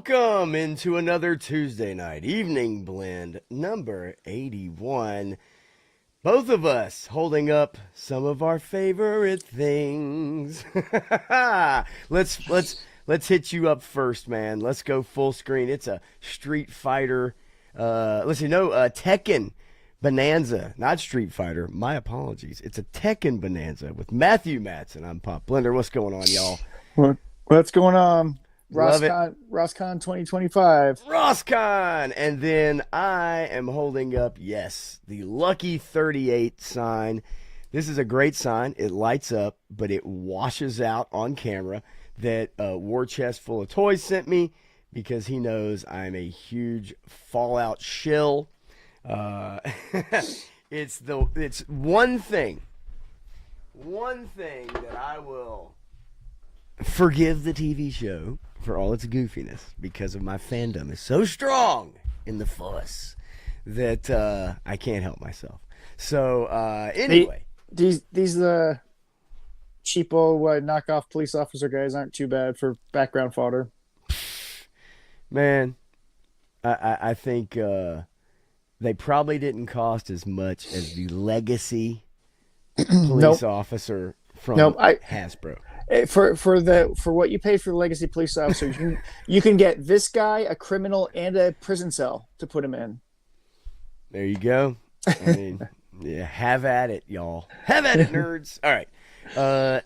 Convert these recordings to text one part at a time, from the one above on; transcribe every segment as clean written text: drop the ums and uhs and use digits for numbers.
Welcome into another Tuesday night evening blend number 81. Both of us holding up some of our favorite things. let's hit you up first, man. Let's go full screen. It's a Street Fighter. Tekken Bonanza, not Street Fighter. My apologies. It's a Tekken Bonanza with Matthew Matson. I'm Pop Blender. What's going on, y'all? What's going on? Love it. RosCon 2025. Roscon! And then I am holding up, yes, the Lucky 38 sign. This is a great sign. It lights up, but it washes out on camera that War Chest Full of Toys sent me because he knows I'm a huge Fallout shill. It's one thing that I will forgive the TV show for all its goofiness because of my fandom is so strong in the Force that I can't help myself. So anyway, these cheapo knockoff police officer guys aren't too bad for background fodder. Man, I think they probably didn't cost as much as the legacy police officer from Hasbro. For what you paid for the legacy police officer, you can get this guy, a criminal, and a prison cell to put him in. There you go. I mean, yeah, have at it, y'all. Have at it, nerds. All right.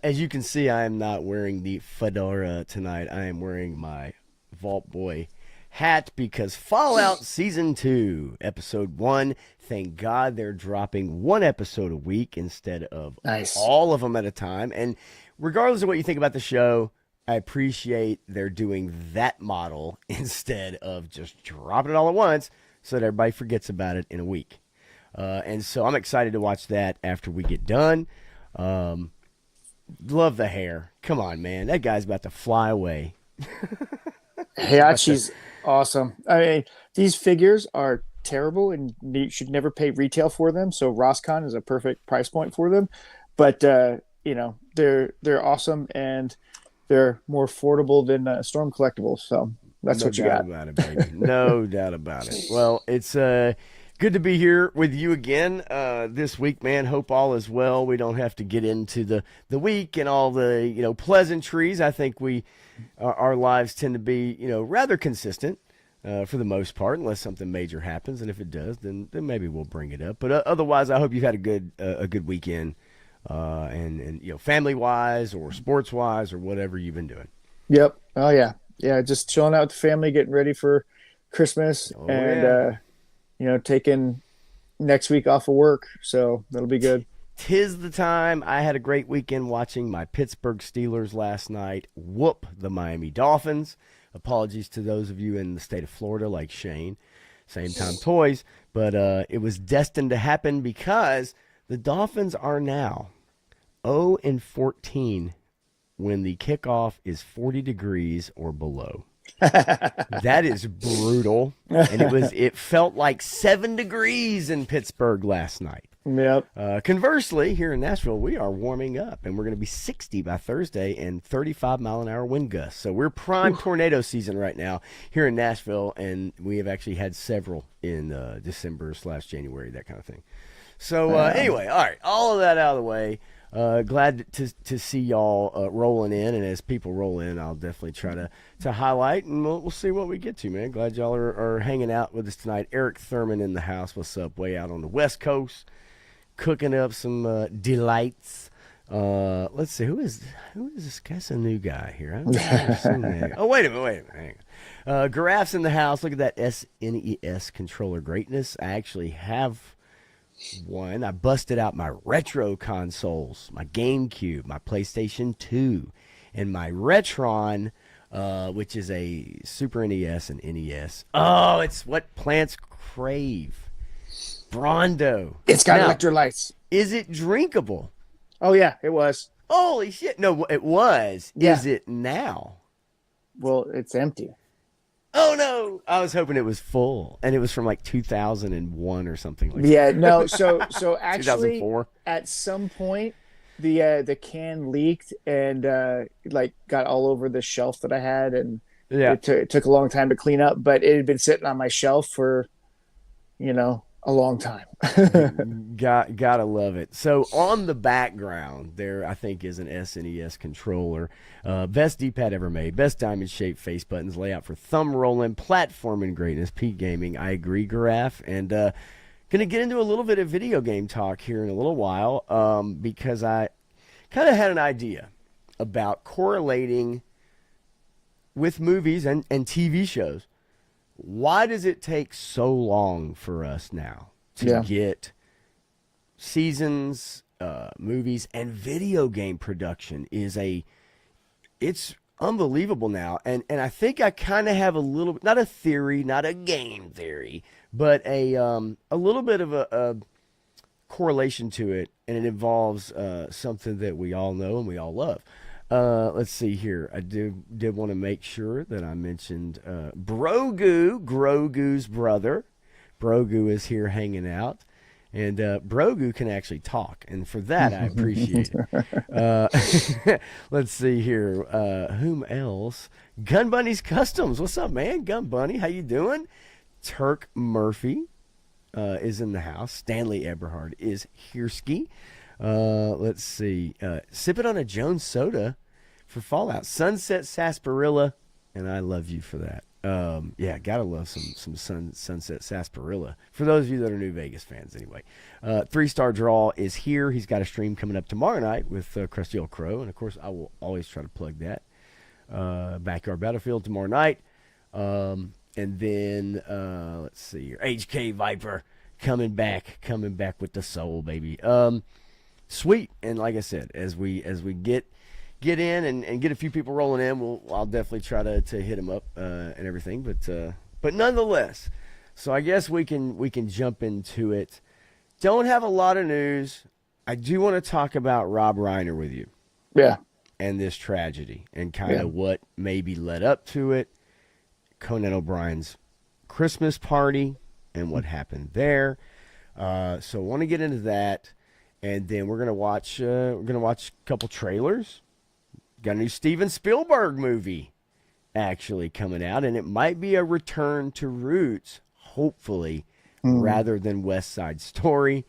As you can see, I am not wearing the fedora tonight. I am wearing my Vault Boy hat because Fallout Season 2, Episode 1. Thank God they're dropping one episode a week instead of all of them at a time. And regardless of what you think about the show, I appreciate they're doing that model instead of just dropping it all at once so that everybody forgets about it in a week. And so I'm excited to watch that after we get done. Love the hair. Come on, man. That guy's about to fly away. Hayachi's awesome. I mean, these figures are terrible and you should never pay retail for them. So Roscon is a perfect price point for them. But, they're awesome and they're more affordable than Storm collectibles. So that's what you got. No doubt about it, baby. No doubt about it. Well, it's good to be here with you again this week, man. Hope all is well. We don't have to get into the week and all the pleasantries. I think our lives tend to be rather consistent for the most part, unless something major happens. And if it does, then maybe we'll bring it up. But otherwise, I hope you've had a good weekend. And family wise or sports wise or whatever you've been doing. Yep. Oh yeah. Just chilling out with the family, getting ready for Christmas, taking next week off of work. So that'll be good. 'Tis the time. I had a great weekend watching my Pittsburgh Steelers last night whoop the Miami Dolphins. Apologies to those of you in the state of Florida like Shane. Same time toys, but it was destined to happen because the Dolphins are now 0-14 when the kickoff is 40 degrees or below. That is brutal. And it felt like 7 degrees in Pittsburgh last night. Yep. Conversely, here in Nashville, we are warming up, and we're going to be 60 by Thursday and 35-mile-an-hour wind gusts. So we're prime tornado season right now here in Nashville, and we have actually had several in December/January, that kind of thing. So anyway, all right, all of that out of the way. Glad to see y'all rolling in, and as people roll in, I'll definitely try to highlight, and we'll see what we get to, man. Glad y'all are hanging out with us tonight. Eric Thurman in the house. What's up? Way out on the West Coast, cooking up some delights. Let's see, who is this? Guy's a new guy here. I haven't seen that. Oh, wait a minute. Hang on. Giraffe's in the house. Look at that SNES controller greatness. I actually have one. I busted out my retro consoles, my GameCube, my PlayStation 2, and my Retron, which is a Super NES and NES. Oh, it's what plants crave. Brondo. It's got electrolytes. Is it drinkable? Oh, yeah, it was. Holy shit. No, it was. Yeah. Is it now? Well, it's empty. Oh, no. I was hoping it was full. And it was from like 2001 or something like that. Yeah, no. So actually, 2004. At some point, the can leaked and got all over the shelf that I had, and Yeah. It took a long time to clean up, but it had been sitting on my shelf for a long time. Gotta love it. So on the background there, I think is an SNES controller. Best D-pad ever made. Best diamond-shaped face buttons. Layout for thumb rolling. Platforming greatness. Pete Gaming. I agree, Giraffe. And gonna get into a little bit of video game talk here in a little while, because I kind of had an idea about correlating with movies and TV shows. Why does it take so long for us now to Yeah. get seasons, movies, and video game production? It's unbelievable now, and I think I kind of have a little, not a theory, not a game theory, but a little bit of a correlation to it, and it involves something that we all know and we all love. Let's see here. I did want to make sure that I mentioned Grogu's brother. Brogu is here hanging out, and Brogu can actually talk, and for that I appreciate it. Let's see here. Whom else? Gun Bunny's Customs. What's up, man? Gun Bunny, how you doing? Turk Murphy is in the house. Stanley Eberhard is here ski. Let's see. Sipping on a Jones soda for Fallout. Sunset Sarsaparilla, and I love you for that. Yeah, gotta love some Sunset Sarsaparilla. For those of you that are New Vegas fans, anyway. 3-Star Draw is here. He's got a stream coming up tomorrow night with Krusty Old Crow, and of course I will always try to plug that. Backyard Battlefield tomorrow night. And then let's see here. HK Viper coming back with the soul, baby. Sweet. And like I said, as we get in and get a few people rolling in, I'll definitely try to hit them up and everything. But nonetheless, so I guess we can jump into it. Don't have a lot of news. I do want to talk about Rob Reiner with you. Yeah. And this tragedy and kind of what maybe led up to it. Conan O'Brien's Christmas party and what happened there. So I want to get into that, and then we're gonna watch a couple trailers. Got a new Steven Spielberg movie actually coming out, and it might be a return to roots, hopefully, rather than West Side Story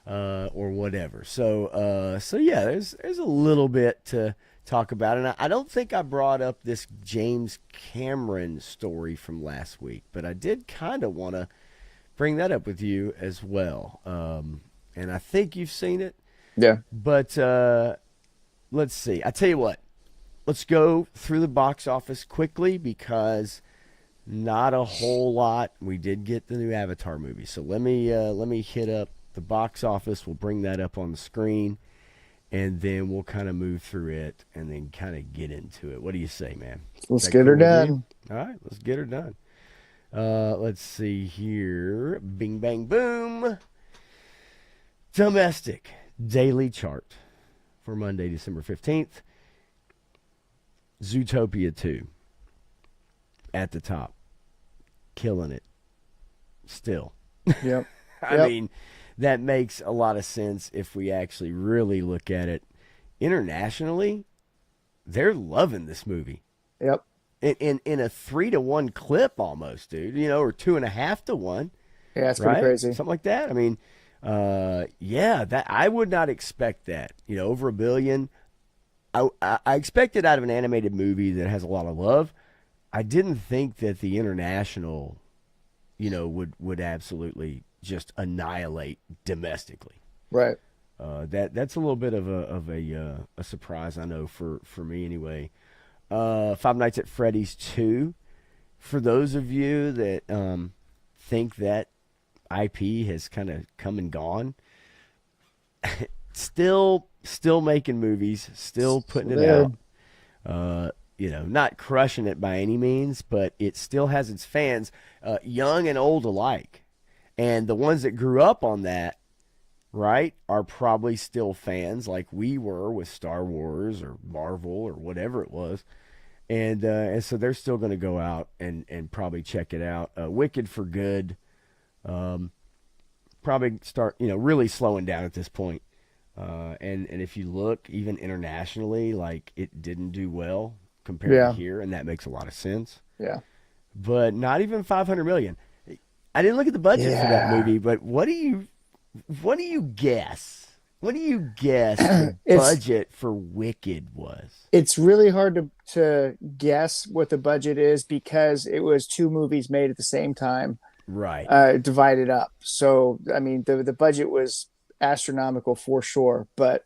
or whatever. So yeah, there's a little bit to talk about, and I don't think I brought up this James Cameron story from last week, but I did kind of want to bring that up with you as well. And I think you've seen it. Yeah. But let's see. I tell you what. Let's go through the box office quickly because not a whole lot. We did get the new Avatar movie, so let me hit up the box office. We'll bring that up on the screen, and then we'll kind of move through it and then kind of get into it. What do you say, man? Let's get her done. All right, let's get her done. Let's see here. Bing, bang, boom. Domestic daily chart for Monday, December 15th. Zootopia 2 at the top. Killing it. Still. Yep. I mean, that makes a lot of sense if we actually really look at it. Internationally, they're loving this movie. Yep. In a 3-to-1 clip almost, dude. Or 2.5-to-1. Yeah, it's pretty crazy. Something like that. I mean, that I would not expect that. Over $1 billion. I expected out of an animated movie that has a lot of love. I didn't think that the international, would absolutely just annihilate domestically. Right. That's a little bit of a surprise, I know, for me anyway. Five Nights at Freddy's 2. For those of you that think that IP has kind of come and gone, still making movies, still putting it out. Not crushing it by any means, but it still has its fans, young and old alike. And the ones that grew up on that, right, are probably still fans like we were with Star Wars or Marvel or whatever it was. And so they're still going to go out and probably check it out. Wicked for Good, probably start, really slowing down at this point. And if you look even internationally, like it didn't do well compared to here, and that makes a lot of sense. Yeah. but not even 500 million. I didn't look at the budget for that movie, but what do you guess? What do you guess the it's budget for Wicked was? it's really hard to guess what the budget is because it was two movies made at the same time, Right. divided up. So I mean, the budget was astronomical for sure, but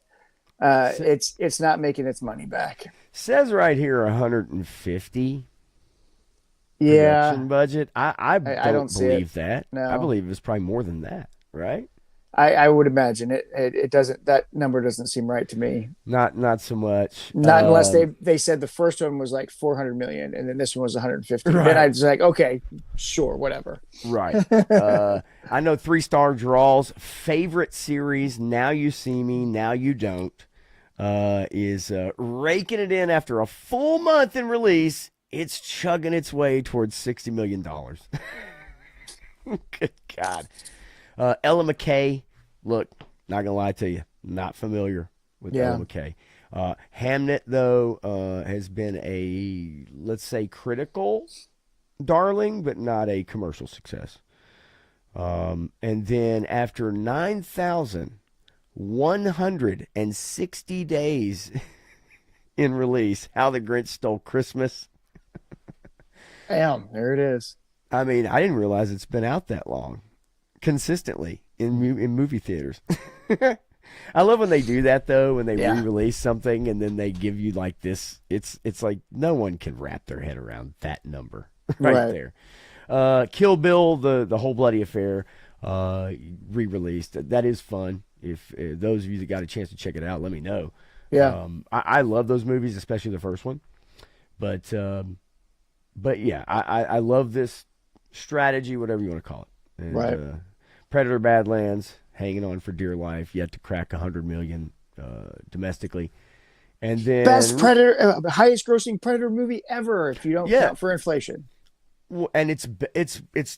it's not making its money back. Says right here 150 Yeah, production budget. I I don't don't see it. believe that. I No, believe it was probably more than that, right? I would imagine it doesn't, that number doesn't seem right to me. Not so much. Not unless they said the first one was like 400 million and then this one was 150. Then I Right. was like, okay, sure, whatever. Right. I know 3-star draws. Favorite series, Now You See Me, Now You Don't, is raking it in after a full month in release. It's chugging its way towards $60 million. Good God. Ella McKay, look, not going to lie to you, not familiar with Yeah. Ella McKay. Hamnet, though, has been a, let's say, critical darling, but not a commercial success. And then after 9,160 days in release, How the Grinch Stole Christmas. Damn, there it is. I mean, I didn't realize it's been out that long consistently in movie theaters. I love when they do that though, when they Yeah. re-release something and then they give you like this. It's like no one can wrap their head around that number right there. Kill Bill, the whole bloody affair, re-released. That is fun. If those of you that got a chance to check it out, let me know. Yeah. I love those movies, especially the first one. But yeah, I love this strategy, whatever you want to call it. And, Right. Predator Badlands hanging on for dear life, yet to crack 100 million domestically. And then Best Predator, highest grossing Predator movie ever, if you don't Yeah. count for inflation. and it's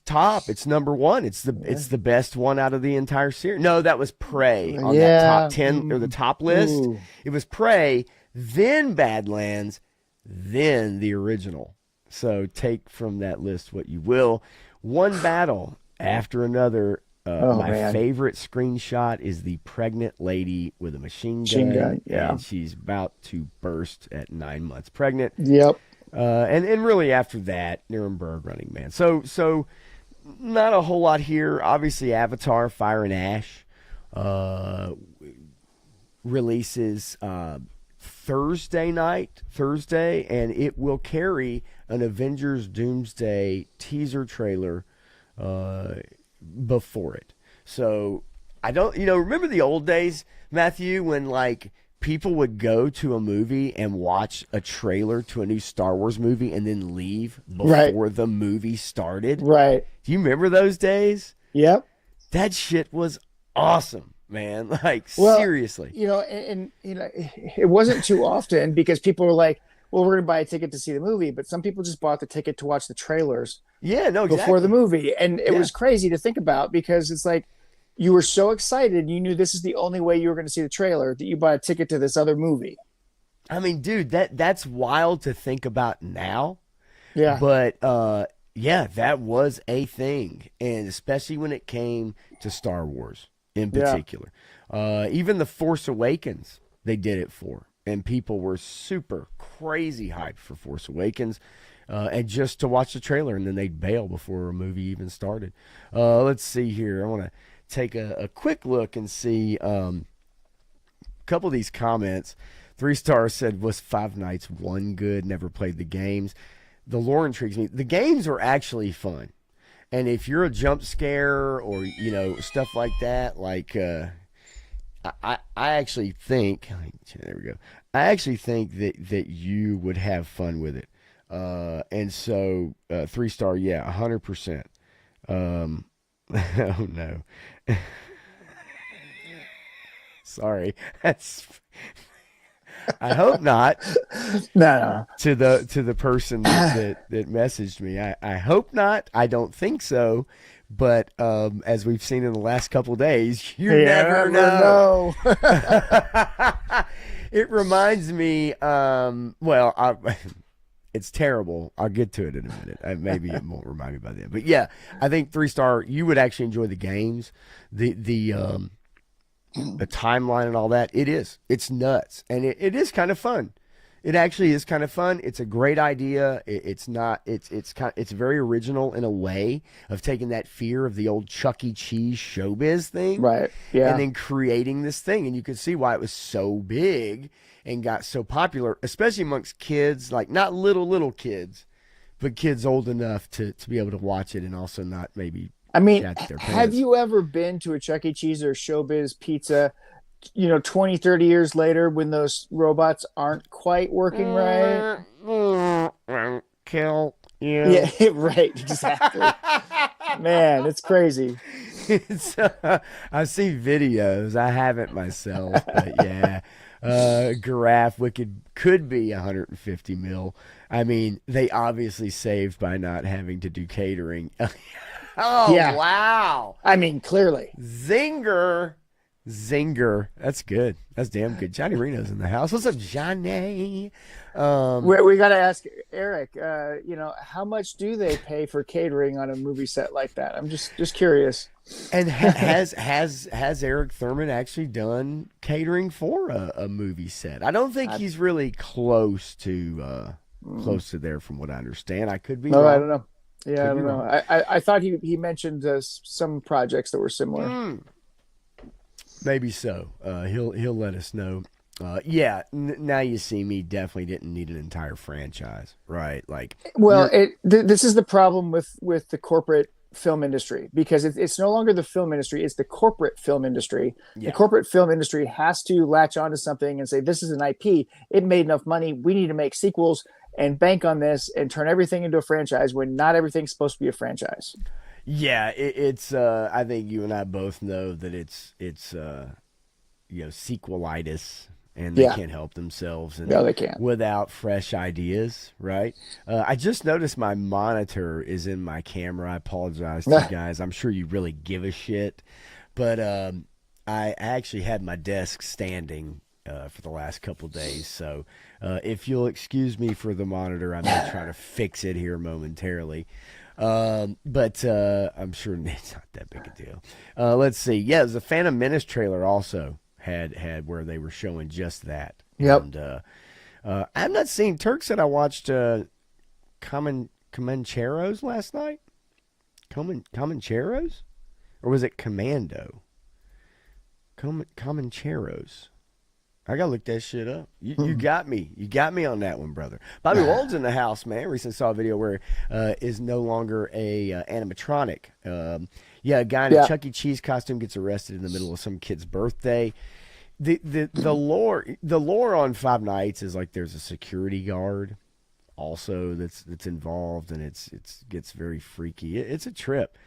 top. It's number one. It's the best one out of the entire series. No, that was Prey on that top 10 or the top list. Ooh. It was Prey, then Badlands, then the original. So take from that list what you will. One battle after another. My Man. favorite screenshot is the pregnant lady with a machine Gun, yeah. and she's about to burst at 9 months pregnant. Yep. And really after that, Nuremberg Running Man. So not a whole lot here. Obviously, Avatar: Fire and Ash releases Thursday, and it will carry an Avengers Doomsday teaser trailer before it. So I don't, remember the old days, Matthew, when like people would go to a movie and watch a trailer to a new Star Wars movie and then leave before the movie started? Right. Do you remember those days? Yep. That shit was awesome, man. Like, Well, seriously. And it wasn't too often because people were like, well, we're going to buy a ticket to see the movie, but some people just bought the ticket to watch the trailers Yeah, no, exactly. before the movie. And it Yeah. was crazy to think about because it's like you were so excited. You knew this is the only way you were going to see the trailer that you buy a ticket to this other movie. I mean, dude, that's wild to think about now. Yeah. But yeah, that was a thing, and especially when it came to Star Wars in particular. Even The Force Awakens, they did it for, and people were super crazy hyped for Force Awakens, and just to watch the trailer, and then they'd bail before a movie even started. Let's see here. I want to take a quick look and see a couple of these comments. 3-star said, was Five Nights one good? Never played the games. The lore intrigues me. The games are actually fun. And if you're a jump scare or, stuff like that, like, I actually think, there we go. I actually think that you would have fun with it. And so, 3-star, yeah, 100%. Oh no. Sorry. I hope not. No. To the person that messaged me. I hope not. I don't think so. But as we've seen in the last couple of days, you never know. It reminds me, It's terrible. I'll get to it in a minute. Maybe it won't remind me by then. But yeah, I think 3 star. You would actually enjoy the games, the timeline and all that. It is. It's nuts, and it is kind of fun. It actually is kind of fun. It's a great idea. It's not. It's very original in a way of taking that fear of the old Chuck E. Cheese showbiz thing, Right. Yeah. and then creating this thing. And you can see why it was so big and got so popular, especially amongst kids, like not little kids, but kids old enough to be able to watch it and also not maybe I mean, chat to their have parents. you ever been to a Chuck E. Cheese or Showbiz Pizza, 20, 30 years later when those robots aren't quite working right? Kill Yeah, you. right. Exactly. Man, it's crazy. It's, I see videos. I haven't myself, but yeah. Giraffe Wicked could be 150 mil. I mean, they obviously saved by not having to do catering. Oh, Yeah. wow. I mean, clearly. Zinger. Zinger. That's good. That's damn good. Johnny Reno's in the house. What's up, Johnny? We got to ask Eric, how much do they pay for catering on a movie set like that? I'm just curious. And has Eric Thurman actually done catering for a movie set? I don't think he's really close to there, from what I understand. I could be No, I wrong. don't know. Yeah, Could I be don't know. wrong. I thought he mentioned some projects that were similar. Maybe so. He'll let us know. Yeah. Now you see me. Definitely didn't need an entire franchise, right? Like, Well, you're this is the problem with the corporate film industry, because it's no longer the film industry, it's the corporate film industry. The yeah. corporate film industry has to latch onto something and say, this is an IP, it made enough money, we need to make sequels and bank on this and turn everything into a franchise, when not everything's supposed to be a franchise. Yeah, it's. I think you and I both know that it's sequelitis, and they Yeah. can't help themselves, and No, they can't. without fresh ideas, right? I just noticed my monitor is in my camera. I apologize to you guys. I'm sure you really give a shit, but I actually had my desk standing for the last couple days, so if you'll excuse me for the monitor, I may try to fix it here momentarily. But I'm sure it's not that big a deal. Let's see. Yeah, the Phantom Menace trailer also had where they were showing just that. Yep. And I've not seen. Turk said I watched Comancheros last night. Comancheros, or was it Commando? Comancheros. I gotta look that shit up. You got me. You got me on that one, brother. Bobby Wold's in the house, man. Recently saw a video where is no longer a animatronic. A guy in a Yeah. Chuck E. Cheese costume gets arrested in the middle of some kid's birthday. The lore on Five Nights is like there's a security guard also that's involved, and it's gets very freaky. It's a trip.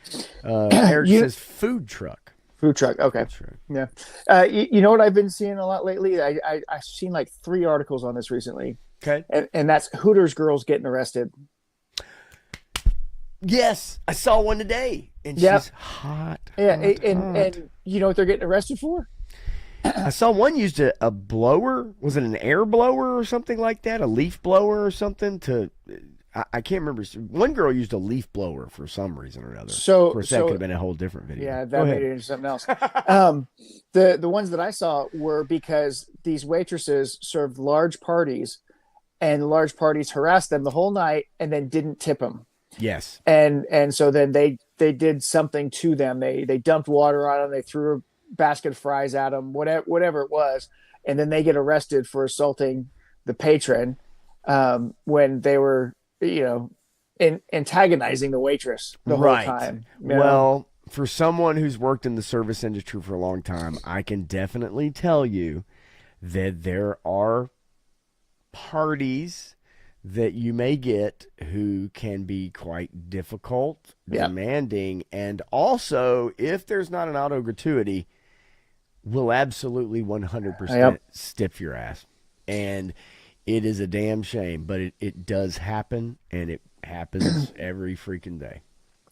Eric You says food truck. Food truck. Okay. Food truck. Yeah. You know what I've been seeing a lot lately? I've seen like 3 articles on this recently, Okay. and that's Hooters girls getting arrested. Yes, I saw one today, and Yep. she's hot. Yeah, hot, and hot. you know what they're getting arrested for? I saw one used a blower. Was it an air blower or something like that? A leaf blower or something? I can't remember. One girl used a leaf blower for some reason or another. So- Of course, that so- could have been a whole different video. Yeah, Go that ahead. made it into something else. The ones that I saw were because these waitresses served large parties, and large parties harassed them the whole night and then didn't tip them. Yes. And so then they did something to them. They dumped water on them. They threw a basket of fries at them, whatever it was, and then they get arrested for assaulting the patron when they were antagonizing the waitress the whole time. you know? Well, for someone who's worked in the service industry for a long time, I can definitely tell you that there are parties that you may get who can be quite difficult, Yeah. demanding, and also, if there's not an auto gratuity, will absolutely 100% Yep. stiff your ass. And it is a damn shame, but it does happen, and it happens every freaking day.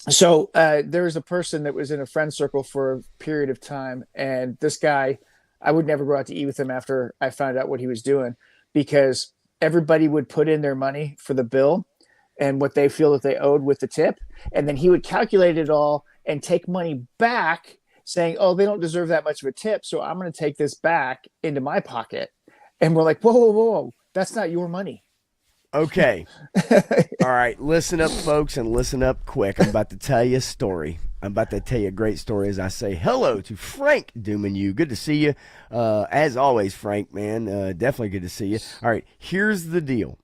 So there was a person that was in a friend circle for a period of time, and this guy, I would never go out to eat with him after I found out what he was doing, because everybody would put in their money for the bill and what they feel that they owed with the tip. And then he would calculate it all and take money back saying, oh, they don't deserve that much of a tip. So I'm going to take this back into my pocket. And we're like, whoa, whoa, whoa, that's not your money. Okay. All right. Listen up, folks, and listen up quick. I'm about to tell you a story. I'm about to tell you a great story as I say hello to Frank Dumanu. Good to see you. As always, Frank, man, definitely good to see you. All right. Here's the deal.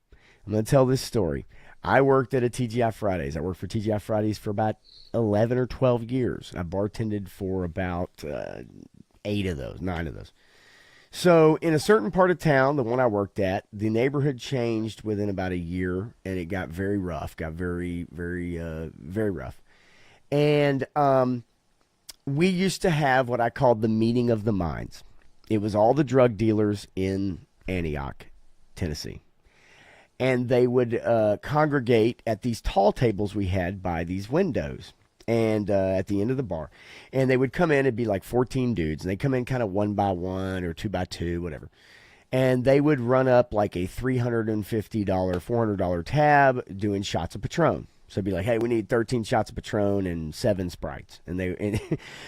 I'm going to tell this story. I worked at a TGI Fridays. I worked for TGI Fridays for about 11 or 12 years. I bartended for about 9 of those. So in a certain part of town, the one I worked at, the neighborhood changed within about a year, and it got very rough, got very, very, very rough. And we used to have what I called the meeting of the minds. It was all the drug dealers in Antioch, Tennessee. And they would congregate at these tall tables we had by these windows and at the end of the bar. And they would come in, it'd be like 14 dudes, and they come in kind of one by one or two by two, whatever. And they would run up like a $350, $400 tab doing shots of Patron. So it'd be like, hey, we need 13 shots of Patron and 7 Sprites. And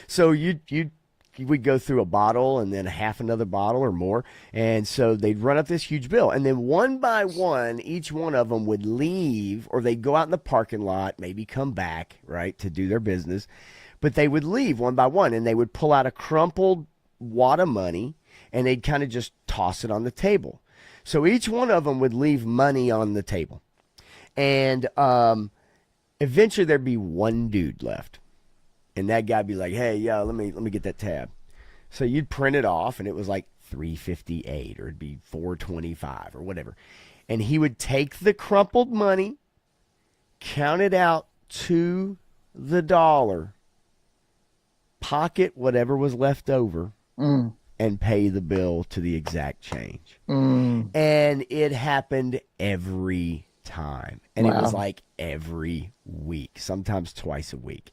so we'd go through a bottle and then half another bottle or more. And so they'd run up this huge bill. And then one by one, each one of them would leave, or they'd go out in the parking lot, maybe come back, right, to do their business. But they would leave one by one, and they would pull out a crumpled wad of money, and they'd kind of just toss it on the table. So each one of them would leave money on the table. And eventually there'd be one dude left. And that guy'd be like, hey, yeah, let me get that tab. So you'd print it off, and it was like $3.58, or it'd be $4.25 or whatever. And he would take the crumpled money, count it out to the dollar, pocket whatever was left over, and pay the bill to the exact change. And it happened every time. And It was like every week, sometimes twice a week.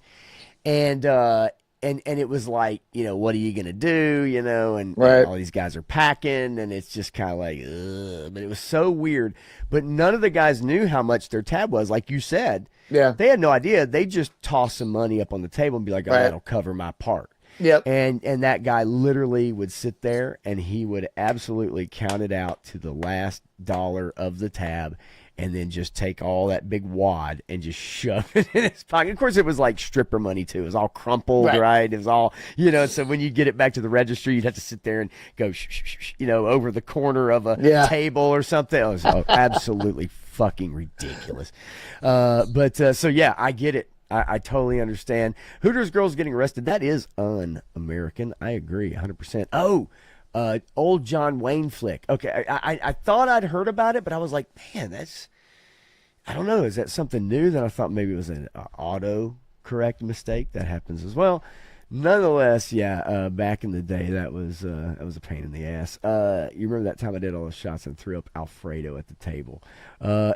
And it was like, what are you going to do, and all these guys are packing, and it's just kind of like, ugh. But it was so weird. But none of the guys knew how much their tab was. Like you said, they had no idea. They just toss some money up on the table and be like, oh, that'll cover my part. Yep. And that guy literally would sit there, and he would absolutely count it out to the last dollar of the tab, and then just take all that big wad and just shove it in his pocket. Of course, it was like stripper money, too. It was all crumpled, right? It was all, so when you get it back to the register, you'd have to sit there and go, over the corner of a table or something. It was absolutely fucking ridiculous. So, yeah, I get it. I totally understand. Hooters girls getting arrested, that is un-American. I agree 100%. Oh, old John Wayne flick. Okay, I thought I'd heard about it, but I was like, man, I don't know. Is that something new? That I thought maybe it was an auto-correct mistake. That happens as well. Nonetheless, back in the day, that was a pain in the ass. You remember that time I did all those shots and threw up Alfredo at the table? Oh,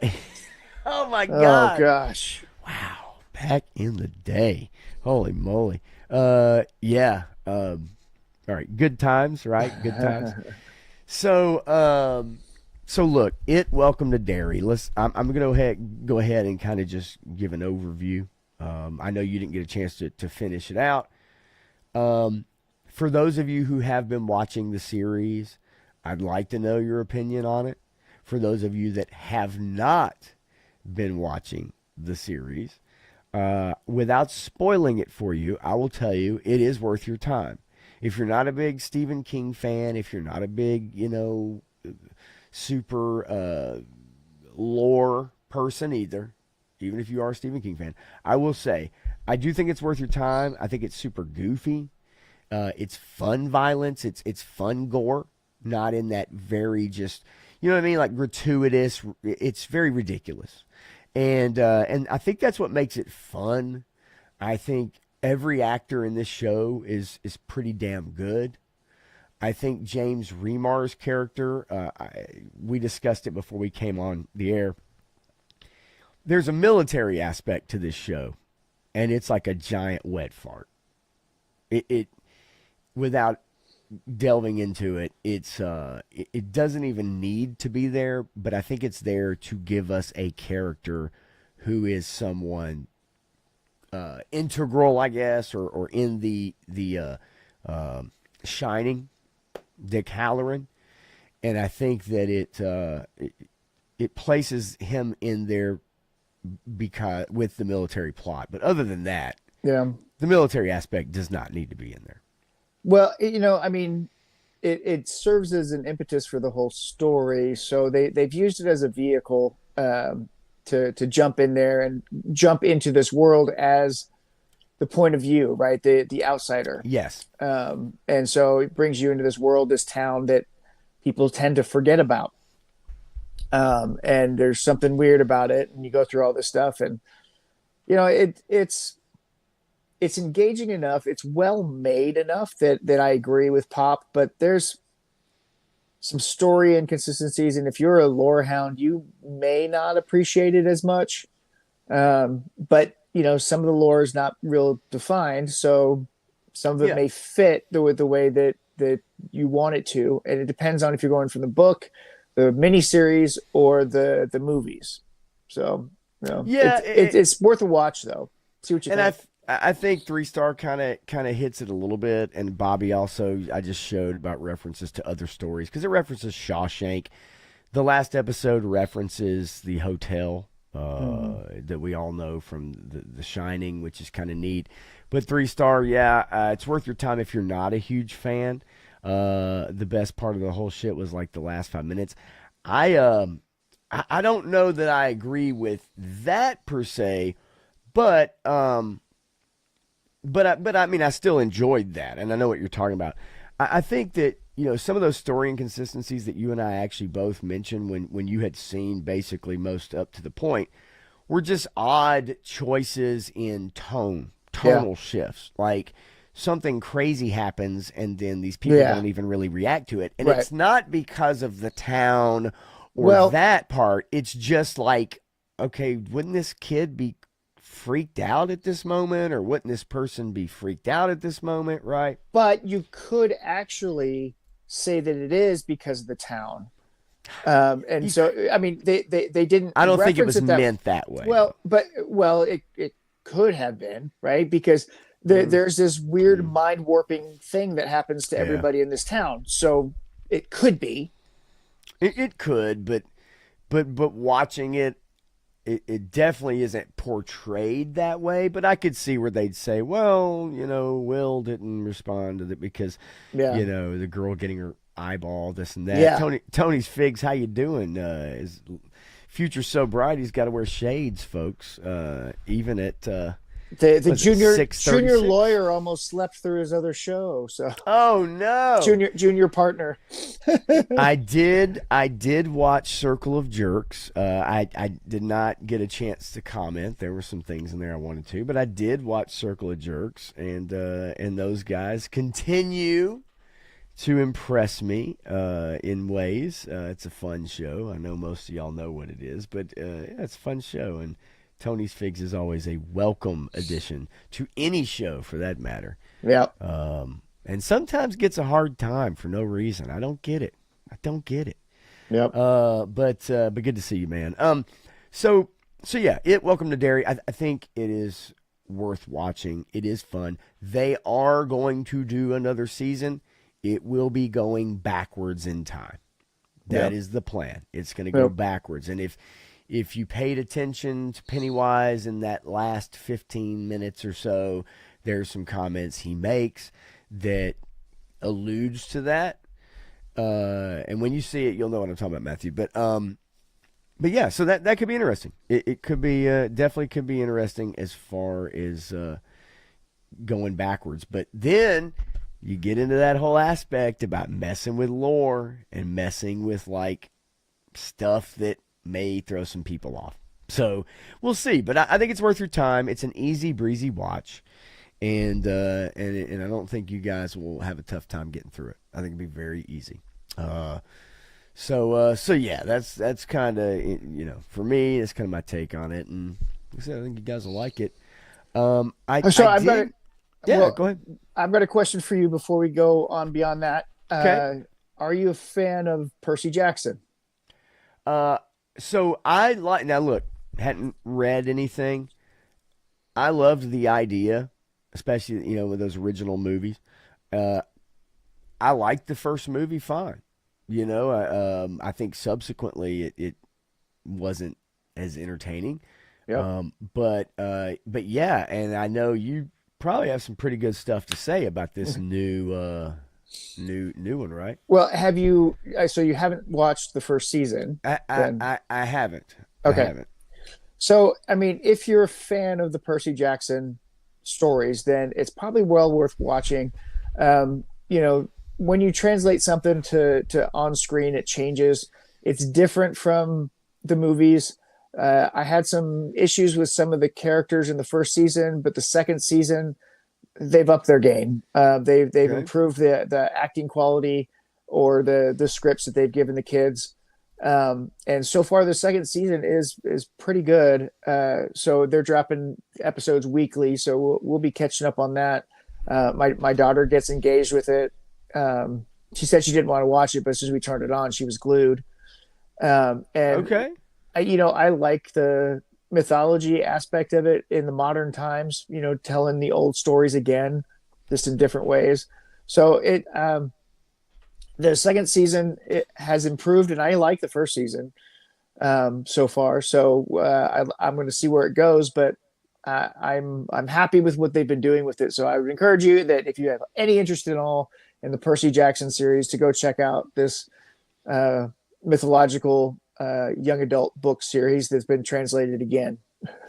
my God. Oh, gosh. Wow. Back in the day. Holy moly. All right, good times, right? Good times. So look, welcome to Derry. I'm gonna go ahead and kind of just give an overview. I know you didn't get a chance to finish it out. For those of you who have been watching the series, I'd like to know your opinion on it. For those of you that have not been watching the series, without spoiling it for you, I will tell you it is worth your time. If you're not a big Stephen King fan, if you're not a big, super lore person either, even if you are a Stephen King fan, I will say, I do think it's worth your time. I think it's super goofy. It's fun violence. It's fun gore, not in that very just, like gratuitous. It's very ridiculous. And I think that's what makes it fun. I think every actor in this show is pretty damn good. I think James Remar's character, we discussed it before we came on the air. There's a military aspect to this show, and it's like a giant wet fart. It without delving into it, it doesn't even need to be there, but I think it's there to give us a character who is someone integral, I guess, or in Shining, Dick Halloran, and I think that it places him in there because with the military plot. But other than that, Yeah. the military aspect does not need to be in there. Well, I mean, it serves as an impetus for the whole story. So they've used it as a vehicle to jump in there and jump into this world as the point of view, right? The outsider. Yes. And so it brings you into this world, this town that people tend to forget about. And there's something weird about it, and you go through all this stuff, and it's engaging enough. It's well made enough that I agree with Pop, but there's some story inconsistencies, and if you're a lore hound, you may not appreciate it as much. But some of the lore is not real defined, so some of it may fit the way that you want it to, and it depends on if you're going from the book, the miniseries, or the movies. So it's worth a watch though. See what you think. I think 3-star kind of hits it a little bit, and Bobby also I just showed about references to other stories because it references Shawshank. The last episode references the hotel that we all know from the Shining, which is kind of neat. But 3-star, it's worth your time if you're not a huge fan. The best part of the whole shit was like the last 5 minutes. I don't know that I agree with that per se, but I mean I still enjoyed that, and I know what you're talking about. I think that some of those story inconsistencies that you and I actually both mentioned when you had seen basically most up to the point were just odd choices in tonal shifts. Like something crazy happens and then these people don't even really react to it. And it's not because of the town or that part. It's just like, okay, wouldn't this kid be freaked out at this moment, or wouldn't this person be freaked out at this moment, right? But you could actually say that it is because of the town. And so, I mean, they didn't. I don't think it was meant that way. It could have been, right? Because there's this weird mind warping thing that happens to everybody in this town. So it could be. It could, but watching it, it definitely isn't portrayed that way. But I could see where they'd say, well, Will didn't respond to it because, the girl getting her eyeball, this and that. Yeah. Tony's figs, how you doing? His future's so bright, he's got to wear shades, folks. Even at the junior lawyer almost slept through his other show. So oh no, junior partner. I did watch Circle of Jerks. I did not get a chance to comment. There were some things in there I wanted to, but I did watch Circle of Jerks, and those guys continue to impress me in ways. It's a fun show. I know most of y'all know what it is, but it's a fun show, and Tony's Figs is always a welcome addition to any show for that matter. Yeah. And sometimes gets a hard time for no reason. I don't get it. Yep. But good to see you, man. So yeah, Welcome to Derry. I think it is worth watching. It is fun. They are going to do another season. It will be going backwards in time. That is the plan. It's going to go backwards. And if you paid attention to Pennywise in that last 15 minutes or so, there's some comments he makes that alludes to that. And when you see it, you'll know what I'm talking about, Matthew. But yeah, so that could be interesting. It could be definitely could be interesting as far as going backwards. But then you get into that whole aspect about messing with lore and messing with like stuff that may throw some people off. So we'll see, but I think it's worth your time. It's an easy breezy watch, and I don't think you guys will have a tough time getting through it. I think it'll be very easy. So yeah, that's kind of for me, that's kind of my take on it, and like I said, I think you guys will like it. Yeah, Well, go ahead. I've got a question for you before we go on beyond that. Okay. Are you a fan of Percy Jackson? Uh, so I like now. Look, hadn't read anything. I loved the idea, especially with those original movies. Uh, I liked the first movie fine. I think subsequently it wasn't as entertaining. Yep. But yeah, and I know you probably have some pretty good stuff to say about this new one, right? Well, have you? So you haven't watched the first season, then? I haven't. I Okay. haven't. So, I mean, if you're a fan of the Percy Jackson stories, then it's probably well worth watching. When you translate something to on screen, it changes. It's different from the movies. I had some issues with some of the characters in the first season, but the second season they've upped their game. They've Okay. improved the acting quality or the scripts that they've given the kids. And so far, the second season is pretty good. So they're dropping episodes weekly, so we'll be catching up on that. My daughter gets engaged with it. She said she didn't want to watch it, but as soon as we turned it on, she was glued. And Okay. I like the mythology aspect of it in the modern times. Telling the old stories again, just in different ways. So the second season it has improved, and I like the first season so far. So I'm going to see where it goes, but I'm happy with what they've been doing with it. So I would encourage you that if you have any interest at all in the Percy Jackson series, to go check out this mythological young adult book series that's been translated again.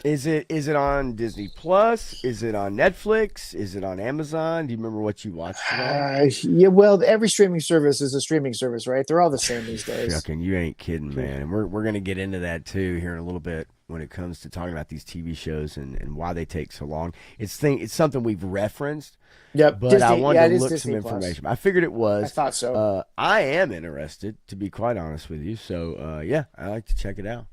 Is it on Disney Plus? Is it on Netflix? Is it on Amazon? Do you remember what you watched it on? Yeah, well, every streaming service is a streaming service, right? They're all the same these days. Shucking, you ain't kidding, man. And we're gonna get into that too here in a little bit when it comes to talking about these TV shows and why they take so long. It's something we've referenced, Yep, but I Disney. wanted Yeah, to it is look some Disney Plus. information. I figured it I was. thought so. I am interested, to be quite honest with you. So yeah, I like to check it out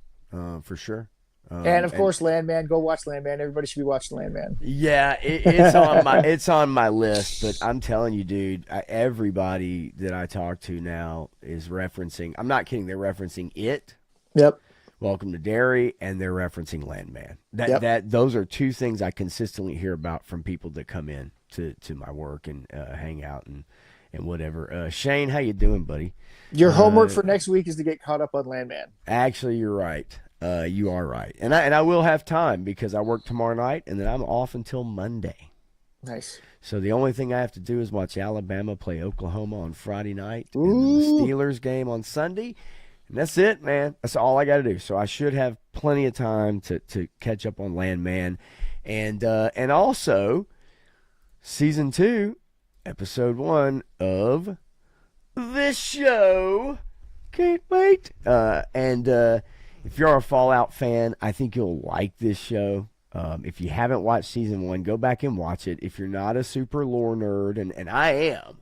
for sure. And of course, Landman. Go watch Landman. Everybody should be watching Landman. Yeah, it's on my list, but I'm telling you, dude, everybody that I talk to now is referencing. I'm not kidding. They're referencing it. Yep. Welcome to Derry, and they're referencing Landman. Yep. Those are two things I consistently hear about from people that come in to my work and hang out and whatever. Shane, how you doing, buddy? Your homework for next week is to get caught up on Landman. Actually, you're right. You are right, and I will have time because I work tomorrow night, and then I'm off until Monday. Nice. So the only thing I have to do is watch Alabama play Oklahoma on Friday night, and Ooh. the Steelers game on Sunday, and that's it, man. That's all I got to do. So I should have plenty of time to catch up on Landman, and also season 2, episode 1 of this show. Can't wait. If you're a Fallout fan, I think you'll like this show. If you haven't watched season 1, go back and watch it. If you're not a super lore nerd, and I am,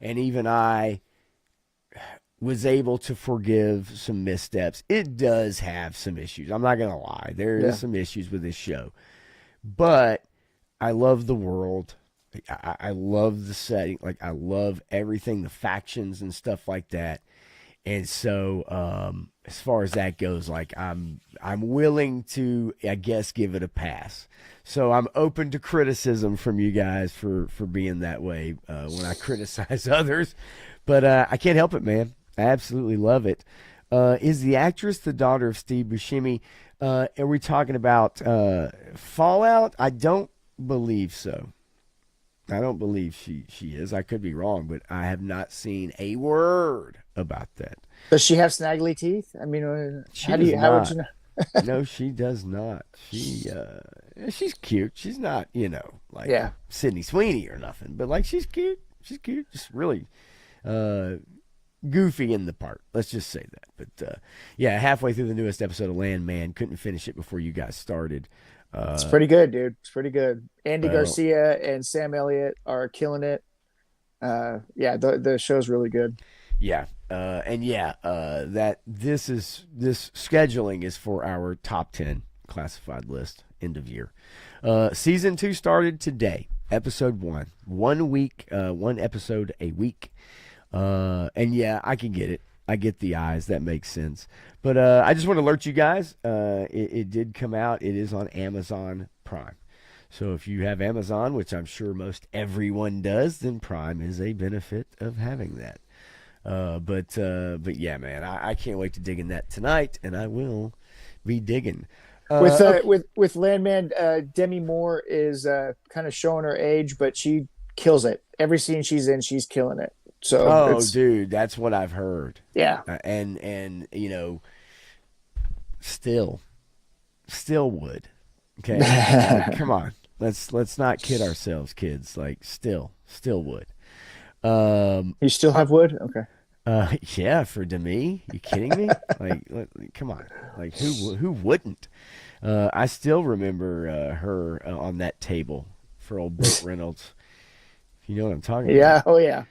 and even I was able to forgive some missteps. It does have some issues. I'm not going to lie. There is some issues with this show. But I love the world. I love the setting. Like, I love everything, the factions and stuff like that. And so, as far as that goes, like I'm willing to, I guess, give it a pass. So I'm open to criticism from you guys for being that way when I criticize others. But I can't help it, man. I absolutely love it. Is the actress the daughter of Steve Buscemi? Are we talking about Fallout? I don't believe so. I don't believe she is. I could be wrong, but I have not seen a word about that. Does she have snaggly teeth? I mean, She how does would you not. know? No, she does not. She's cute. She's not, like Yeah. Sydney Sweeney or nothing, but like she's cute. She's cute. Just really goofy in the part. Let's just say that. But yeah, halfway through the newest episode of Landman, couldn't finish it before you guys started. It's pretty good, dude. It's pretty good. Andy Well, Garcia and Sam Elliott are killing it. Yeah, the show's really good. Yeah. That this scheduling is for our top 10 classified list end of year. Season 2 started today. episode 1 week, 1 episode a week. And yeah, I can get it. I get the eyes. That makes sense. But I just want to alert you guys. It did come out. It is on Amazon Prime. So if you have Amazon, which I'm sure most everyone does, then Prime is a benefit of having that. But yeah, man, I can't wait to dig in that tonight, and I will be digging. Okay. With Landman, Demi Moore is kind of showing her age, but she kills it. Every scene she's in, she's killing it. So Oh, it's dude, that's what I've heard. yeah. And still, still would. Okay, like, come on, let's not kid ourselves, kids. Like, still would. Um, You still have wood? Okay. yeah, for Demi, you kidding me? Come on, like who wouldn't? I still remember her on that table for old Burt Reynolds. If you know what I'm talking about. Yeah. Oh yeah.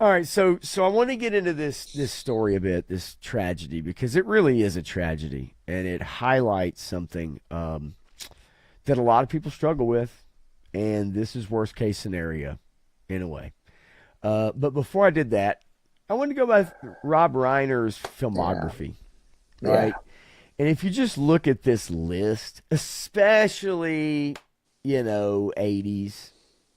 All right, so I want to get into this story a bit, this tragedy, because it really is a tragedy, and it highlights something that a lot of people struggle with, and this is worst case scenario, in a way. But before I did that, I wanted to go by Rob Reiner's Yeah. filmography, Yeah. right? And if you just look at this list, especially 80s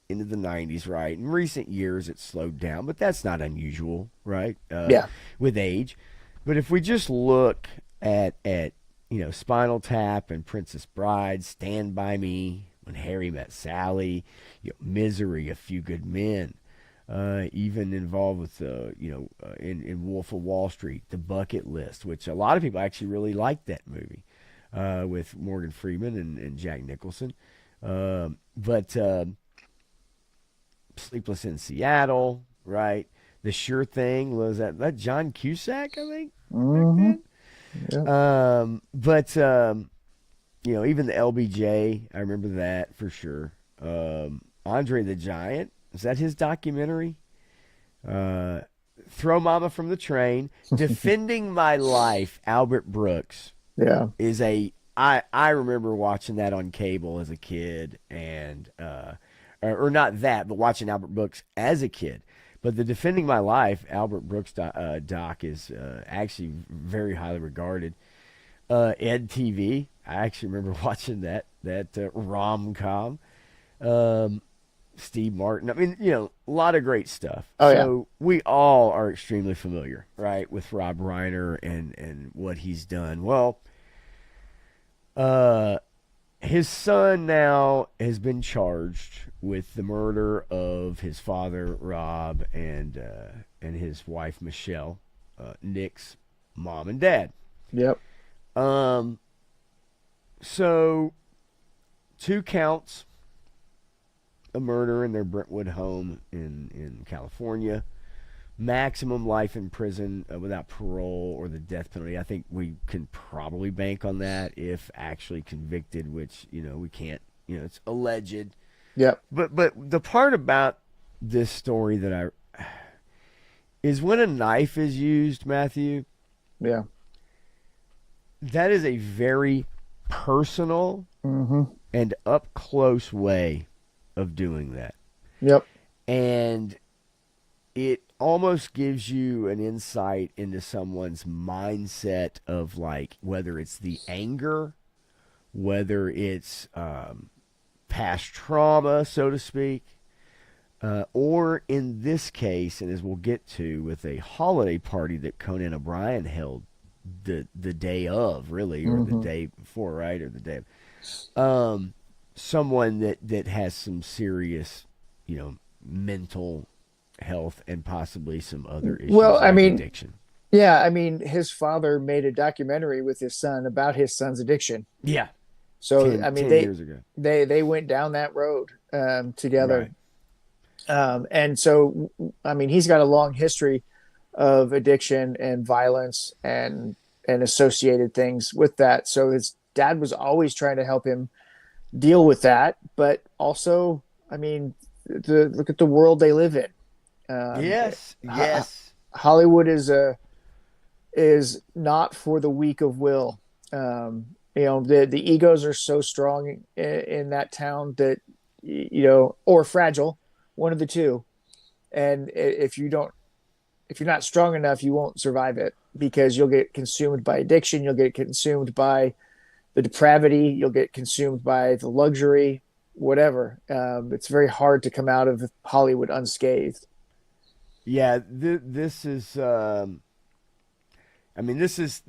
into the 90s, right? In recent years, it's slowed down, but that's not unusual, right? Yeah. With age. But if we just look at Spinal Tap and Princess Bride, Stand By Me, When Harry Met Sally, Misery, A Few Good Men, even involved with in Wolf of Wall Street, The Bucket List, which a lot of people actually really liked that movie with Morgan Freeman and Jack Nicholson. But Sleepless in Seattle, right? The Sure Thing was that John Cusack, I think, back Hmm. then. Yeah. But even the LBJ, I remember that for sure. Andre the Giant, is that his documentary? Uh, Throw Mama from the Train, Defending My Life. Albert Brooks Yeah. is I remember watching that on cable as a kid, and or not that, but watching Albert Brooks as a kid. But the Defending My Life Albert Brooks doc is actually very highly regarded. Ed TV, I actually remember watching that rom com. Um, Steve Martin. I mean, a lot of great stuff. Oh yeah. So we all are extremely familiar, right, with Rob Reiner and what he's done. Well, uh, his son now has been charged with the murder of his father, Rob, and his wife, Michelle, Nick's mom and dad. Yep. Um, so 2 counts of murder in their Brentwood home in California. Maximum life in prison without parole or the death penalty. I think we can probably bank on that if actually convicted, which we can't. It's alleged. Yep. But the part about this story that I is when a knife is used, Matthew. Yeah. That is a very personal Hmm. and up close way of doing that, Yep. and it almost gives you an insight into someone's mindset of, like, whether it's the anger, whether it's past trauma, so to speak, or in this case, and as we'll get to, with a holiday party that Conan O'Brien held the day of, really, or the Hmm. day before, right, or the day of, someone that has some serious, mental health and possibly some other issues Well, I like mean, addiction. yeah, I mean, his father made a documentary with his son about his son's addiction. Yeah, So, I 10, mean, 10 years ago. they went down that road together. Right. And so, I mean, he's got a long history of addiction and violence and associated things with that. So his dad was always trying to help him deal with that, but also, I mean, look at the world they live in. Um, Yes, Ho- yes. Hollywood is not for the weak of will. The egos are so strong in that town that or fragile, one of the two. And if you're not strong enough, you won't survive it because you'll get consumed by addiction. You'll get consumed by the depravity. You'll get consumed by the luxury, whatever. It's very hard to come out of Hollywood unscathed. Yeah, this is. I mean, this is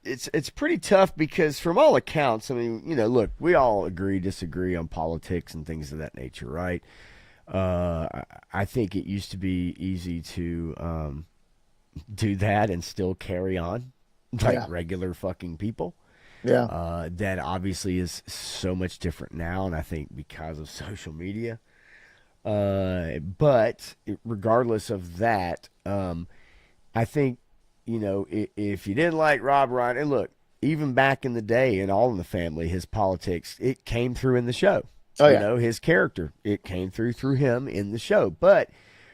it's pretty tough because from all accounts, I mean, look, we all agree, disagree on politics and things of that nature, right? I think it used to be easy to do that and still carry on like Yeah. regular fucking people. Yeah. That obviously is so much different now, and I think because of social media. But regardless of that, I think if you didn't like Rob Ryan, and look, even back in the day in All in the Family, his politics, it came through in the show. Oh yeah. His character, it came through him in the show. But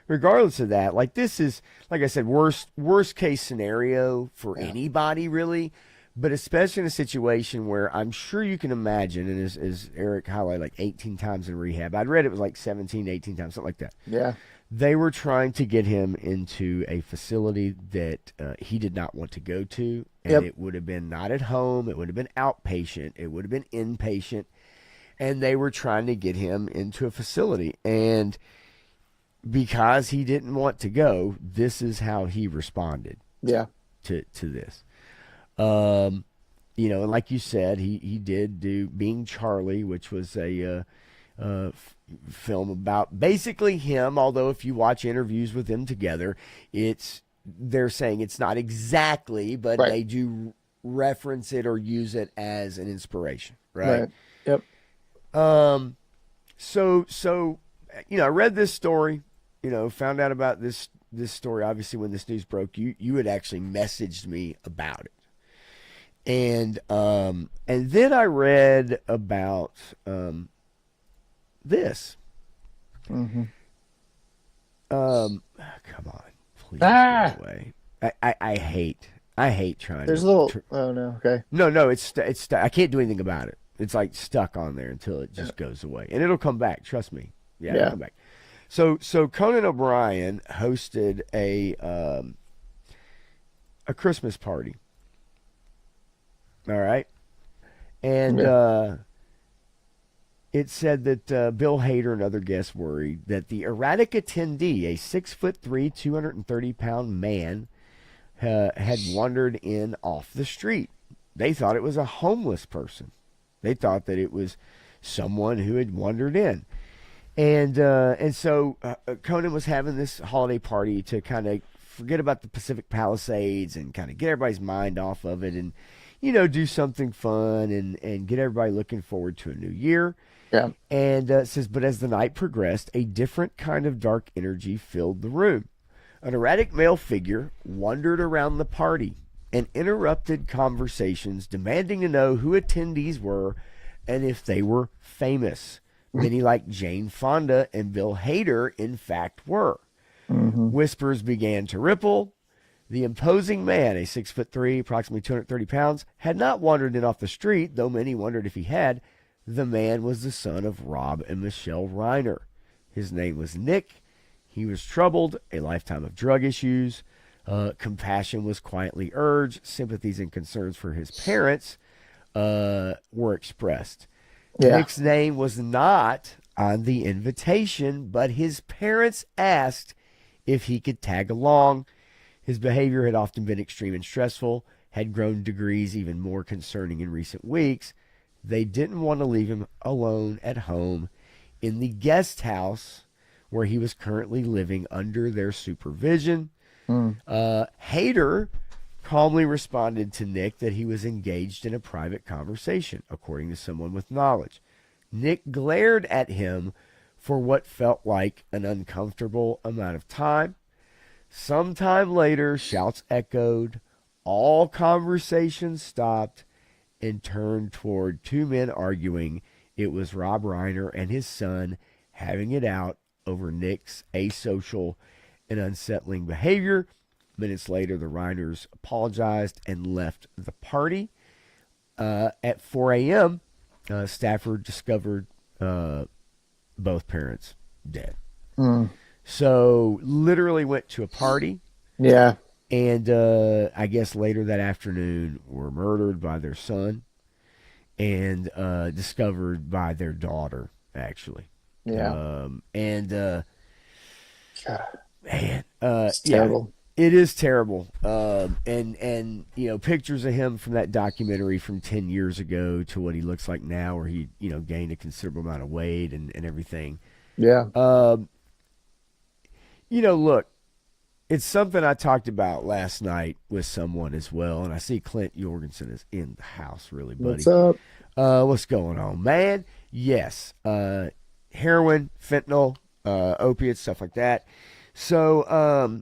regardless of that, like this is, like I said, worst case scenario for Yeah. anybody really. But especially in a situation where I'm sure you can imagine, and as Eric highlighted, like 18 times in rehab. I'd read it was like 17, 18 times, something like that. Yeah. They were trying to get him into a facility that he did not want to go to, and Yep. it would have been not at home. It would have been outpatient. It would have been inpatient, and they were trying to get him into a facility. And because he didn't want to go, this is how he responded Yeah. to this. Um, and like you said, he did do Being Charlie, which was a film about basically him. Although if you watch interviews with them together, they're saying it's not exactly, but Right. they do reference it or use it as an inspiration, right? Right. Yep. Um, so I read this story, found out about this story. Obviously, when this news broke, you had actually messaged me about it. And then I read about this. Mm-hmm. Come on, please Ah, go away. I hate trying there's to. a little. Oh no. Okay. No, it's I can't do anything about it. It's like stuck on there until it Yeah. just goes away, and it'll come back. Trust me. Yeah, it'll Yeah. come back. So Conan O'Brien hosted a Christmas party. All right, and Yeah. it said that Bill Hader and other guests worried that the erratic attendee, a 6'3", 230-pound man, had wandered in off the street. They thought it was a homeless person. They thought that it was someone who had wandered in. And so Conan was having this holiday party to kind of forget about the Pacific Palisades and kind of get everybody's mind off of it and, do something fun and get everybody looking forward to a new year. Yeah. And it says, but as the night progressed, a different kind of dark energy filled the room. An erratic male figure wandered around the party and interrupted conversations, demanding to know who attendees were and if they were famous. Many, like Jane Fonda and Bill Hader, in fact, were. Mm-hmm. Whispers began to ripple. The imposing man, a 6'3", approximately 230 pounds, had not wandered in off the street, though many wondered if he had. The man was the son of Rob and Michelle Reiner. His name was Nick. He was troubled, a lifetime of drug issues. Compassion was quietly urged. Sympathies and concerns for his parents were expressed. Yeah. Nick's name was not on the invitation, but his parents asked if he could tag along. His behavior had often been extreme and stressful, had grown degrees even more concerning in recent weeks. They didn't want to leave him alone at home in the guest house where he was currently living under their supervision. Mm. Hader calmly responded to Nick that he was engaged in a private conversation, according to someone with knowledge. Nick glared at him for what felt like an uncomfortable amount of time. Sometime later, shouts echoed. All conversations stopped and turned toward two men arguing. It was Rob Reiner and his son having it out over Nick's asocial and unsettling behavior. Minutes later, the Reiners apologized and left the party. At 4 a.m., Stafford discovered both parents dead. Mm. So literally went to a party, Yeah. and I guess later that afternoon were murdered by their son and discovered by their daughter, actually. Yeah. And God, man, it's yeah, terrible. it is terrible. And pictures of him from that documentary from 10 years ago to what he looks like now, where he gained a considerable amount of weight and everything. Yeah. Um, look, it's something I talked about last night with someone as well, and I see Clint Jorgensen is in the house, really, What's buddy. up? What's going on, man? Yes, heroin, fentanyl, opiates, stuff like that. So,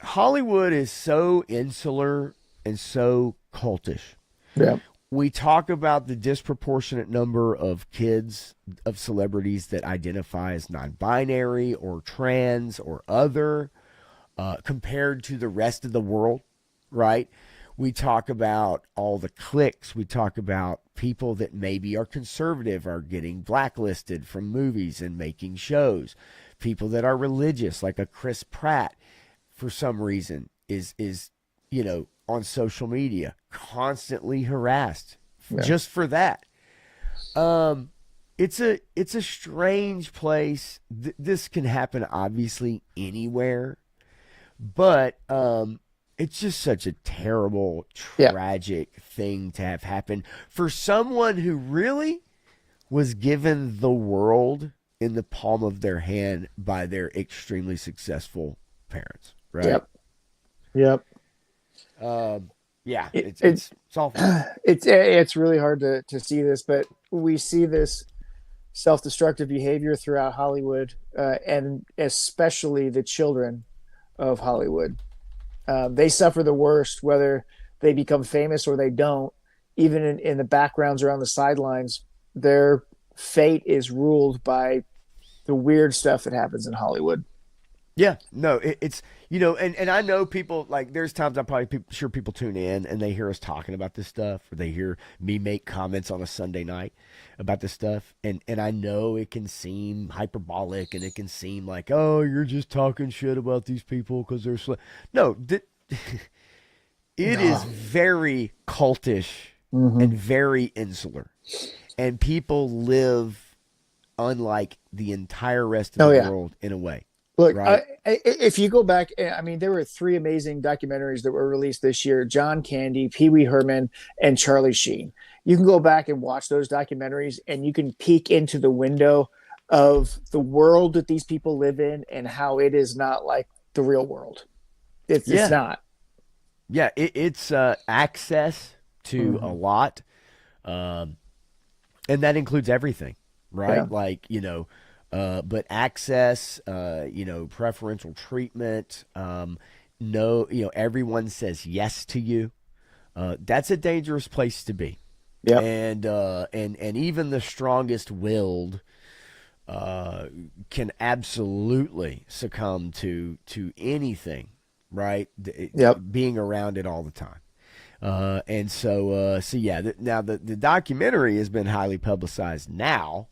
Hollywood is so insular and so cultish. Yeah. We talk about the disproportionate number of kids, of celebrities that identify as non binary or trans or other, compared to the rest of the world, right? We talk about all the cliques. We talk about people that maybe are conservative are getting blacklisted from movies and making shows. People that are religious, like a Chris Pratt, for some reason, is on social media constantly harassed Yeah. just for that. Um, it's a strange place. This can happen obviously anywhere, but it's just such a terrible, Yeah. tragic thing to have happen for someone who really was given the world in the palm of their hand by their extremely successful parents, right? Yep. Yep. Yeah, It, it's it it's it's awful. it's really hard to see this, but we see this self-destructive behavior throughout Hollywood, and especially the children of Hollywood. They suffer the worst, whether they become famous or they don't. Even in the backgrounds or on the sidelines, their fate is ruled by the weird stuff that happens in Hollywood. Yeah, no, it's and I know people, like, there's times I'm probably sure people tune in and they hear us talking about this stuff, or they hear me make comments on a Sunday night about this stuff, and I know it can seem hyperbolic and it can seem like, oh, you're just talking shit about these people because they're no, it is No. very cultish and Mm-hmm. very insular, and people live unlike the entire rest of Oh the yeah. world in a way, Look, right? if you go back, I mean, there were three amazing documentaries that were released this year: John Candy, Pee Wee Herman, and Charlie Sheen. You can go back and watch those documentaries, and you can peek into the window of the world that these people live in and how it is not like the real world. It's Yeah, not. yeah, it's access to a Mm-hmm. lot, um, and that includes everything, Yeah. right? Like, but access, preferential treatment. No, everyone says yes to you. That's a dangerous place to be, Yep. and even the strongest willed uh, can absolutely succumb to anything, right? Yep. Being around it all the time. And so yeah. Now the documentary has been highly publicized. Now,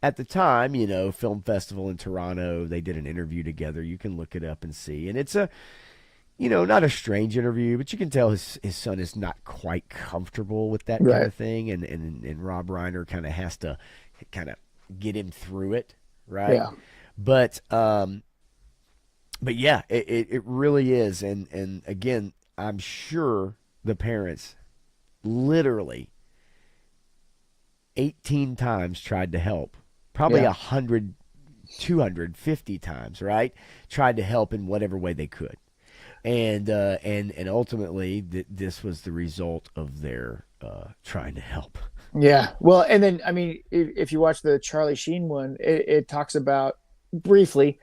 at the time, film festival in Toronto, they did an interview together. You can look it up and see, and it's a not a strange interview, but you can tell his son is not quite comfortable with that kind Right. of thing, and Rob Reiner kind of has to kind of get him through it, right? Yeah. But yeah, it really is, and again, I'm sure the parents literally 18 times tried to help, probably Yeah. 100, 250 times, right? Tried to help in whatever way they could, and ultimately this was the result of their trying to help. Yeah. Well, and then I mean, if you watch the Charlie Sheen one, it talks about briefly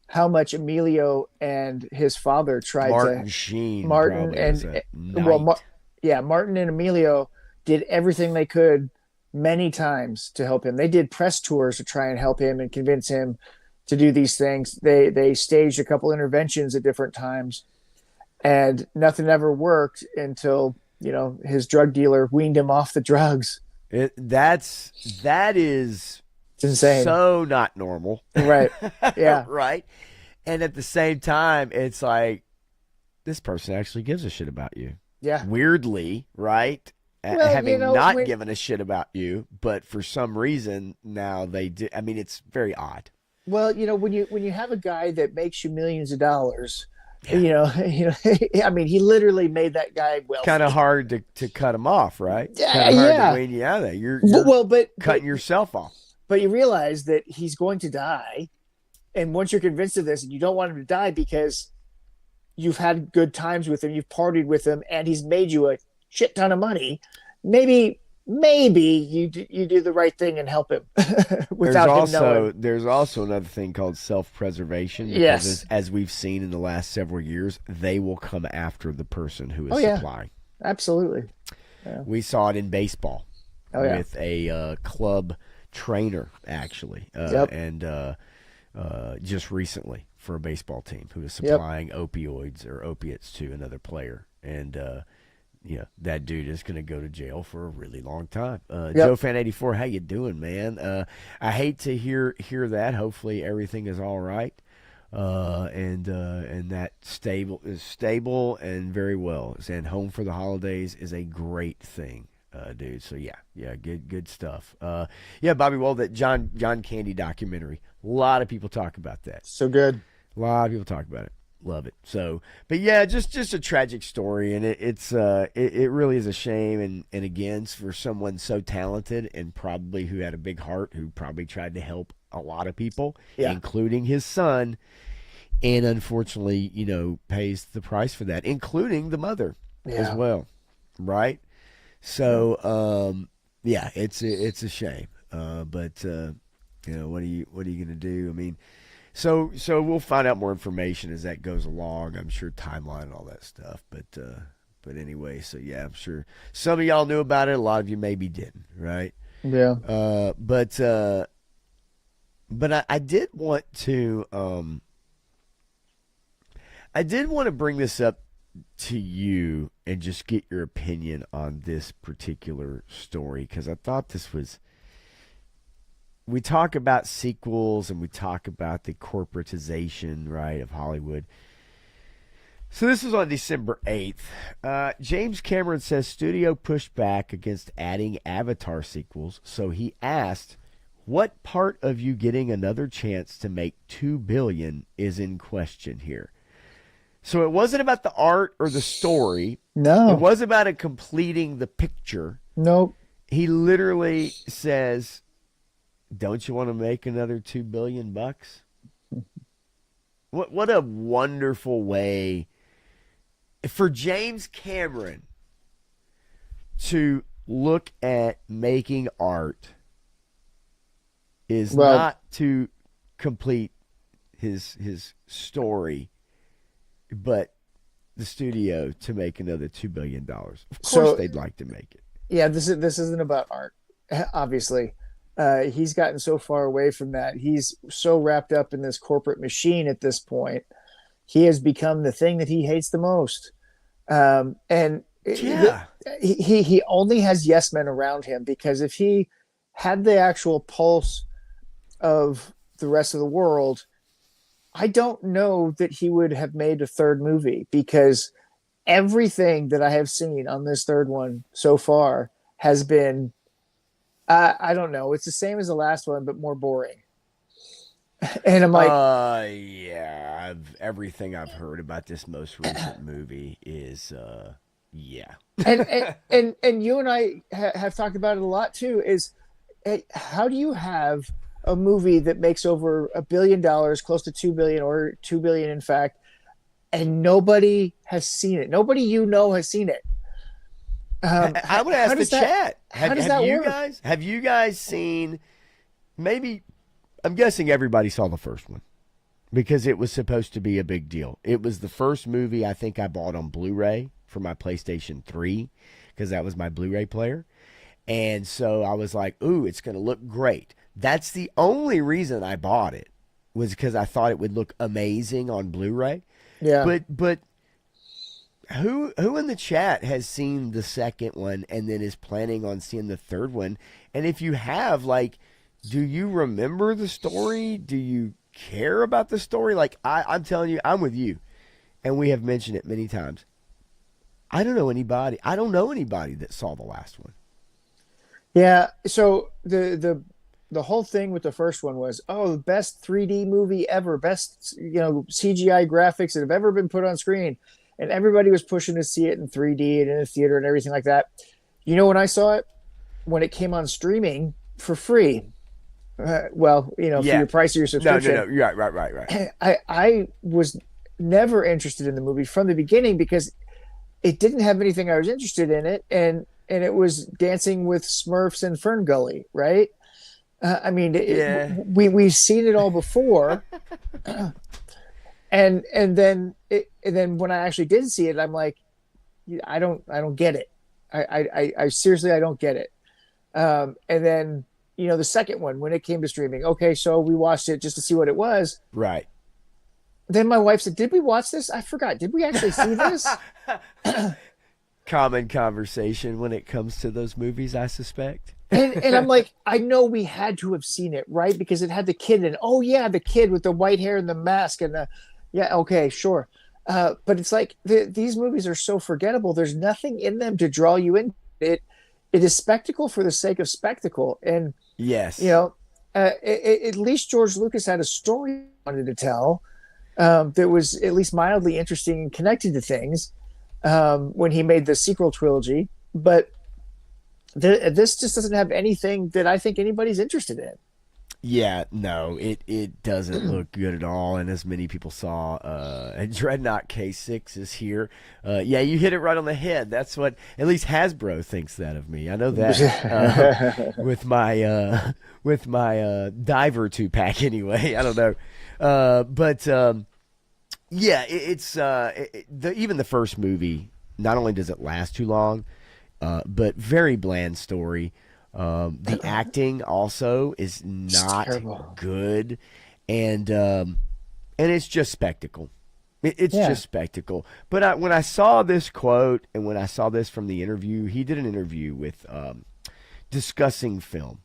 how much Emilio and his father tried to Martin Sheen Martin probably was and a well, knight. yeah, Martin and Emilio did everything they could many times to help him. They did press tours to try and help him and convince him to do these things. They staged a couple interventions at different times, and nothing ever worked until his drug dealer weaned him off the drugs. That is It's insane. so not normal. Right. Yeah. Right? And at the same time, it's like this person actually gives a shit about you. Yeah. Weirdly, right? Well, Having not when given a shit about you, but for some reason now they do. I mean, it's very odd. well, when you have a guy that makes you millions of dollars, Yeah. I mean, he literally made that guy Kind of wealthy. hard to cut them off, right? Yeah, Kind of hard to yeah. wean you out of there. You're Well, cutting yourself off. but you realize that he's going to die, and once you're convinced of this, and you don't want him to die because you've had good times with him, you've partied with him, and he's made you a shit ton of money. Maybe you do the right thing and help him without him knowing. There's also another thing called self-preservation because Yes. as we've seen in the last several years, they will come after the person who is Oh yeah, supplying. absolutely. Yeah. We saw it in baseball Oh yeah. with a club trainer actually, Yep. and just recently for a baseball team who was Yep. supplying opioids or opiates to another player, and that dude is going to go to jail for a really long time. Yep. Joe Fan 84, how you doing, man? I hate to hear that. Hopefully everything is all right, and that is stable and very well. And home for the holidays is a great thing. Dude, so yeah, good stuff. Yeah, Bobby, well, that John Candy documentary, a lot of people talk about that. So good. A lot of people talk about it. Love it. So, but yeah, just a tragic story, and it really is a shame. And again, for someone so talented and probably who had a big heart, who probably tried to help a lot of people, Yeah. including his son, and unfortunately, pays the price for that, including the mother as Yeah. well, right? So, yeah, it's a shame. But what are you gonna do? I mean. So we'll find out more information as that goes along. I'm sure timeline and all that stuff. But anyway, so yeah, I'm sure some of y'all knew about it. A lot of you maybe didn't, right? Yeah. But I did want to bring this up to you and just get your opinion on this particular story because I thought this was. We talk about sequels and we talk about the corporatization, right, of Hollywood. So this was on December 8th. James Cameron says studio pushed back against adding Avatar sequels, so he asked, what part of you getting another chance to make $2 billion is in question here? So it wasn't about the art or the story. No. It was about it completing the picture. Nope. He literally says, don't you want to make another $2 billion bucks? What a wonderful way for James Cameron to look at making art is not to complete his story, but the studio to make another $2 billion. Of course they'd like to make it. Yeah, this isn't about art, obviously. He's gotten so far away from that. He's so wrapped up in this corporate machine at this point. He has become the thing that he hates the most. And Yeah. he only has yes men around him because if he had the actual pulse of the rest of the world, I don't know that he would have made a third movie because everything that I have seen on this third one so far has been I don't know. It's the same as the last one, but more boring. And I'm like, yeah. Everything I've heard about this most recent movie is, yeah. and you and I have talked about it a lot too. Is how do you have a movie that makes over $1 billion, close to 2 billion or 2 billion, in fact, and nobody has seen it? Nobody has seen it. I would ask the chat. How does that work? Have you guys seen? Maybe I'm guessing everybody saw the first one because it was supposed to be a big deal. It was the first movie I think I bought on Blu-ray for my PlayStation 3 because that was my Blu-ray player, and so I was like, "Ooh, it's going to look great." That's the only reason I bought it was because I thought it would look amazing on Blu-ray. Yeah, but. Who in the chat has seen the second one and then is planning on seeing the third one? And if you have, like, do you remember the story? Do you care about the story? Like I'm telling you, I'm with you, and we have mentioned it many times. I don't know anybody. I don't know anybody that saw the last one. Yeah. So the whole thing with the first one was, oh, the best 3D movie ever, best CGI graphics that have ever been put on screen, and everybody was pushing to see it in 3D and in a theater and everything like that. You know, when I saw it, when it came on streaming for free, for Yeah. your price of your No, no, subscription, no. You're right, right, right, right. I was never interested in the movie from the beginning because it didn't have anything I was interested in it, and it was Dancing with Smurfs and Fern Gully, right? I mean, Yeah. we've seen it all before, and then when I actually did see it, I'm like, I don't get it. I seriously I don't get it. And then the second one when it came to streaming, okay, so we watched it just to see what it was. Right. Then my wife said, "Did we watch this? I forgot. Did we actually see this?" Common conversation when it comes to those movies, I suspect. And I'm like, I know we had to have seen it, right? Because it had the kid in. Oh yeah, the kid with the white hair and the mask and the yeah, okay, sure. But it's like these movies are so forgettable. There's nothing in them to draw you in. It is spectacle for the sake of spectacle, and you Yes. know, at least George Lucas had a story he wanted to tell that was at least mildly interesting and connected to things when he made the sequel trilogy. But this just doesn't have anything that I think anybody's interested in. Yeah, no, it doesn't look good at all, and as many people saw, Dreadnought K6 is here. Yeah, you hit it right on the head. That's what at least Hasbro thinks that of me. I know that with my diver two pack anyway. I don't know, but yeah, even the first movie. Not only does it last too long, but very bland story. The acting also is It's not terrible. good, and it's just spectacle. It's Yeah. just spectacle. But when I saw this quote and when I saw this from the interview, he did an interview with discussing film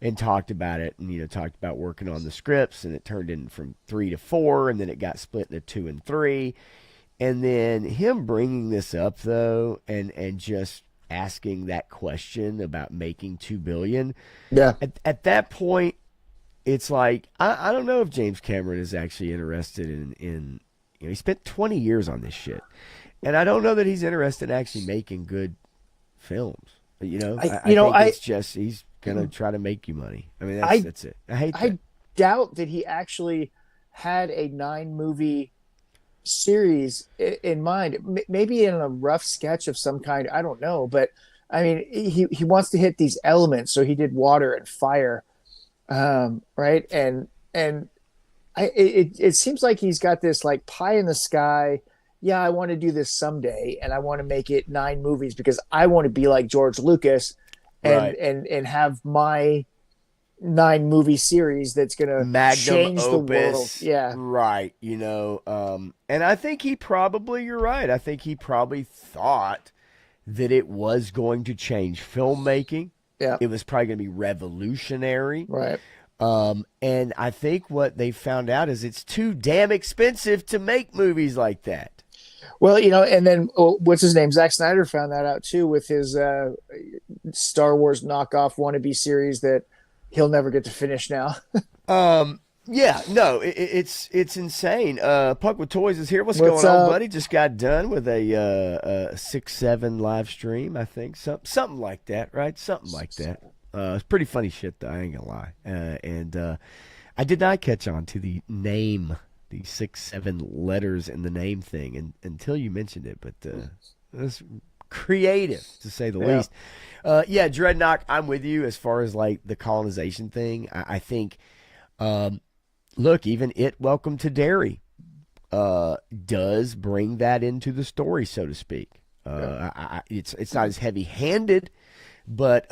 and talked about it, and talked about working on the scripts, and it turned in from 3 to 4, and then it got split into 2 and 3, and then him bringing this up though, and just asking that question about making 2 billion. Yeah. At that point, it's like I don't know if James Cameron is actually interested in he spent 20 years on this shit, and I don't know that he's interested in actually making good films. I I you know think I it's just he's gonna try to make you money. I mean, I that's it. I hate that. I doubt that he actually had a 9 movie series in mind. Maybe in a rough sketch of some kind. I don't know, but I mean, he wants to hit these elements, so he did water and fire, right? And it seems like he's got this like pie in the sky. Yeah, I want to do this someday, and I want to make it 9 movies because I want to be like George Lucas, and Right. and have my 9 movie series that's gonna Magnum change the world. opus, Yeah, right? And I think you're right. I think he probably thought that it was going to change filmmaking. yeah, It was probably going to be revolutionary. right. And I think what they found out is it's too damn expensive to make movies like that. Well, and then what's his name? Zack Snyder found that out too with his Star Wars knockoff wannabe series that he'll never get to finish now. Yeah, no, it's insane. Puck with Toys is here. What's What's going on, up? buddy? Just got done with a 6-7 live stream, I think, something like that, right? Something like that. It's pretty funny shit, though. I ain't gonna lie. And I did not catch on to the name, the 6-7 letters in the name thing, until you mentioned it. But it's creative, to say the Yeah, least. Yeah, Dreadnought, I'm with you as far as like the colonization thing. I think. Look, even Welcome to Derry does bring that into the story, so to speak. yeah, It's not as heavy handed, but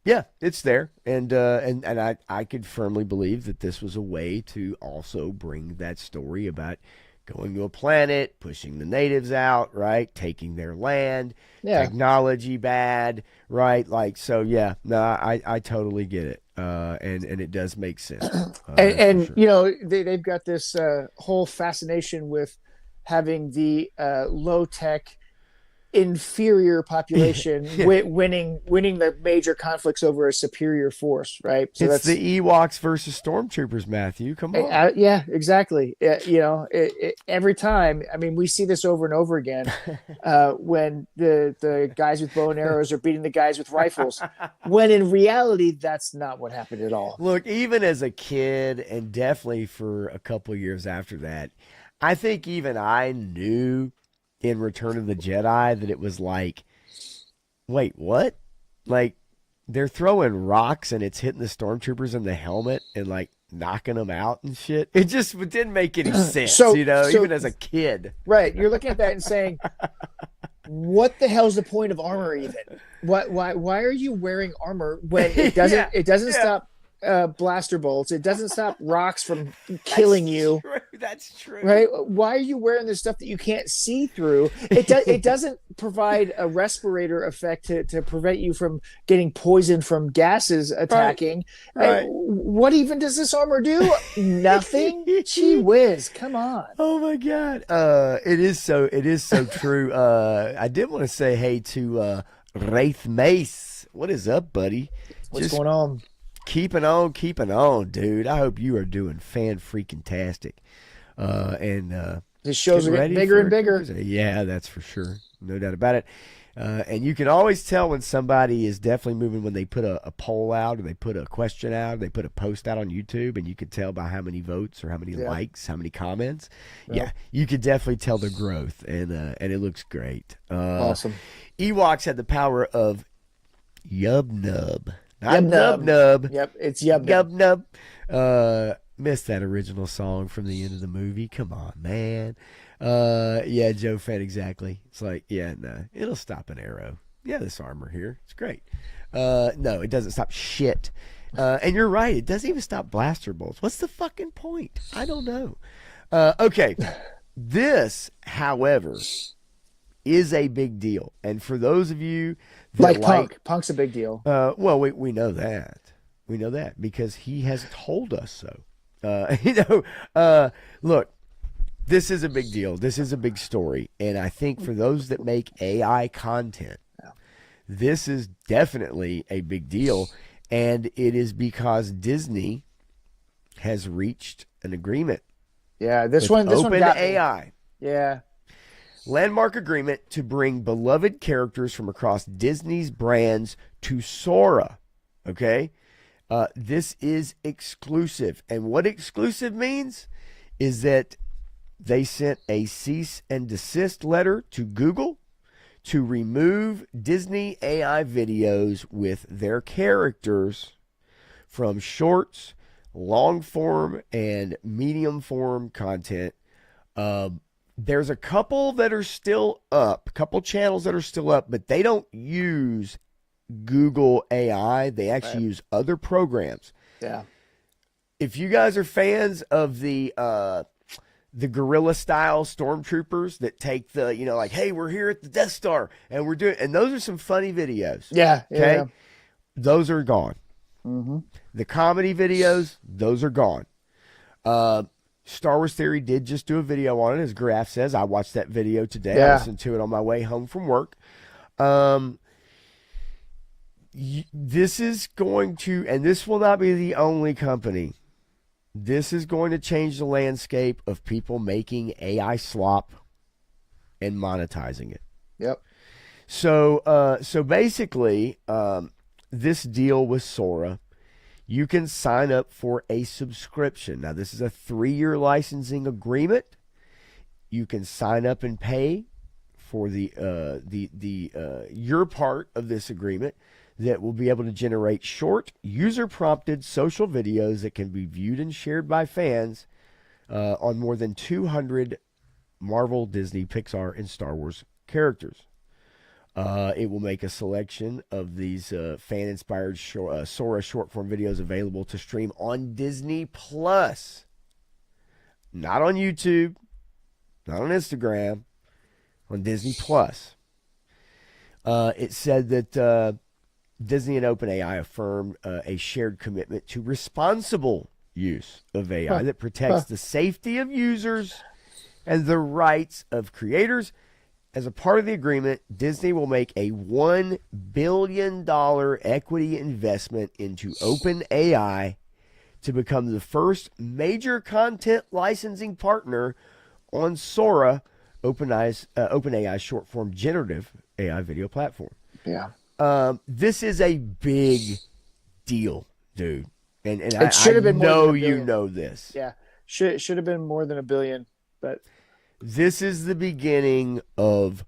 yeah, it's there, and I could firmly believe that this was a way to also bring that story about going to a planet, pushing the natives out, right, taking their land, yeah. technology bad, right, like so. Yeah, no, I totally get it. and it does make sense. For And sure. you know they've got this whole fascination with having the low tech inferior population Yeah. winning the major conflicts over a superior force, right? So It's that's the Ewoks versus stormtroopers, Matthew. Come on. yeah, exactly. You know, every time. I mean, we see this over and over again when the guys with bow and arrows are beating the guys with rifles. When in reality, that's not what happened at all. Look, even as a kid, and definitely for a couple years after that, I think even I knew in Return of the Jedi that it was like, wait, what? Like, they're throwing rocks and it's hitting the stormtroopers in the helmet and like knocking them out and shit. It just didn't make any sense, So, you know, so even as a kid. right, you're looking at that and saying, what the hell's the point of armor even? Why are you wearing armor when Yeah, it doesn't yeah. stop blaster bolts, it doesn't stop rocks from killing you, True. That's true. right? Why are you wearing this stuff that you can't see through? It doesn't provide a respirator effect to prevent you from getting poisoned from gases attacking. Right. What even does this armor do? Nothing. Gee whiz, come on. Oh my God. It is so true. I did want to say hey to Wraith Mace. What is up, buddy? What's going on? Keeping on, dude. I hope you are doing fan freaking tastic. And These shows are getting getting ready bigger for and bigger. Yeah, that's for sure. No doubt about it. And you can always tell when somebody is definitely moving when they put a poll out or they put a question out, or they put a post out on YouTube, and you can tell by how many votes or how many likes, how many comments. Yep. Yeah, you could definitely tell the growth, and it looks great. Awesome. Ewoks had the power of Yub Nub. Not Yub Nub Nub. Nub. Yep, it's Yub Yub Nub. Nub. Missed that original song from the end of the movie. Come on, man. Yeah, Joe fan, exactly. It's like, yeah, no, it'll stop an arrow. Yeah, this armor here, it's great. No, it doesn't stop shit. And you're right, it doesn't even stop blaster bolts. What's the fucking point? I don't know. Okay, this, however, is a big deal, and for those of you that Punk's a big deal. well, we know that. We know that because he has told us so. Look, this is a big deal. This is a big story. And I think for those that make AI content, this is definitely a big deal. And it is because Disney has reached an agreement. Yeah, this with one got me. AI. Yeah. Landmark agreement to bring beloved characters from across Disney's brands to Sora. Okay? This is exclusive. And what exclusive means is that they sent a cease and desist letter to Google to remove Disney AI videos with their characters from shorts, long form, and medium form content. There's a couple that are still up, a couple channels that are still up, but they don't use Google AI. They actually use other programs. Yeah. If you guys are fans of the guerrilla style stormtroopers that take the, like, hey, we're here at the Death Star and we're doing, and those are some funny videos. Yeah. Okay. Yeah. Those are gone. Mm-hmm. The comedy videos, those are gone. Star Wars Theory did just do a video on it, as Graf says. I watched that video today. I listened to it on my way home from work. This is going to, and this will not be the only company. This is going to change the landscape of people making AI slop and monetizing it. Yep. So basically, this deal with Sora, you can sign up for a subscription. Now, this is a 3-year licensing agreement. You can sign up and pay for your part of this agreement that will be able to generate short, user-prompted social videos that can be viewed and shared by fans on more than 200 Marvel, Disney, Pixar, and Star Wars characters. It will make a selection of these fan-inspired Sora short-form videos available to stream on Disney Plus. Not on YouTube, not on Instagram, on Disney Plus. It said that Disney and OpenAI affirmed a shared commitment to responsible use of AI that protects the safety of users and the rights of creators. As a part of the agreement, Disney will make a $1 billion equity investment into OpenAI to become the first major content licensing partner on Sora, OpenAI's short form generative AI video platform. Yeah. This is a big deal, dude. And It should have been more than know a you billion. know this. Yeah. Should have been more than a billion, but This is the beginning of,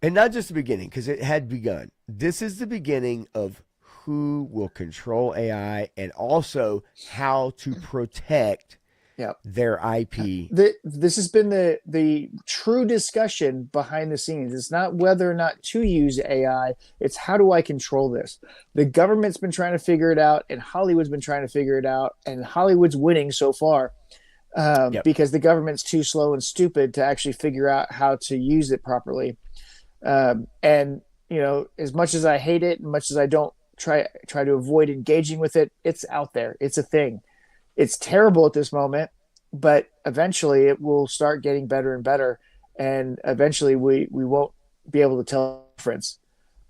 and not just the beginning, because it had begun. This is the beginning of who will control AI and also how to protect yeah. their IP. This has been the true discussion behind the scenes. It's not whether or not to use AI, it's how do I control this. The government's been trying to figure it out, and Hollywood's been trying to figure it out, and Hollywood's winning so far, Yep. because the government's too slow and stupid to actually figure out how to use it properly. And as much as I hate it, and much as I don't try to avoid engaging with it, it's out there. It's a thing. It's terrible at this moment, but eventually it will start getting better and better, and eventually we won't be able to tell the difference.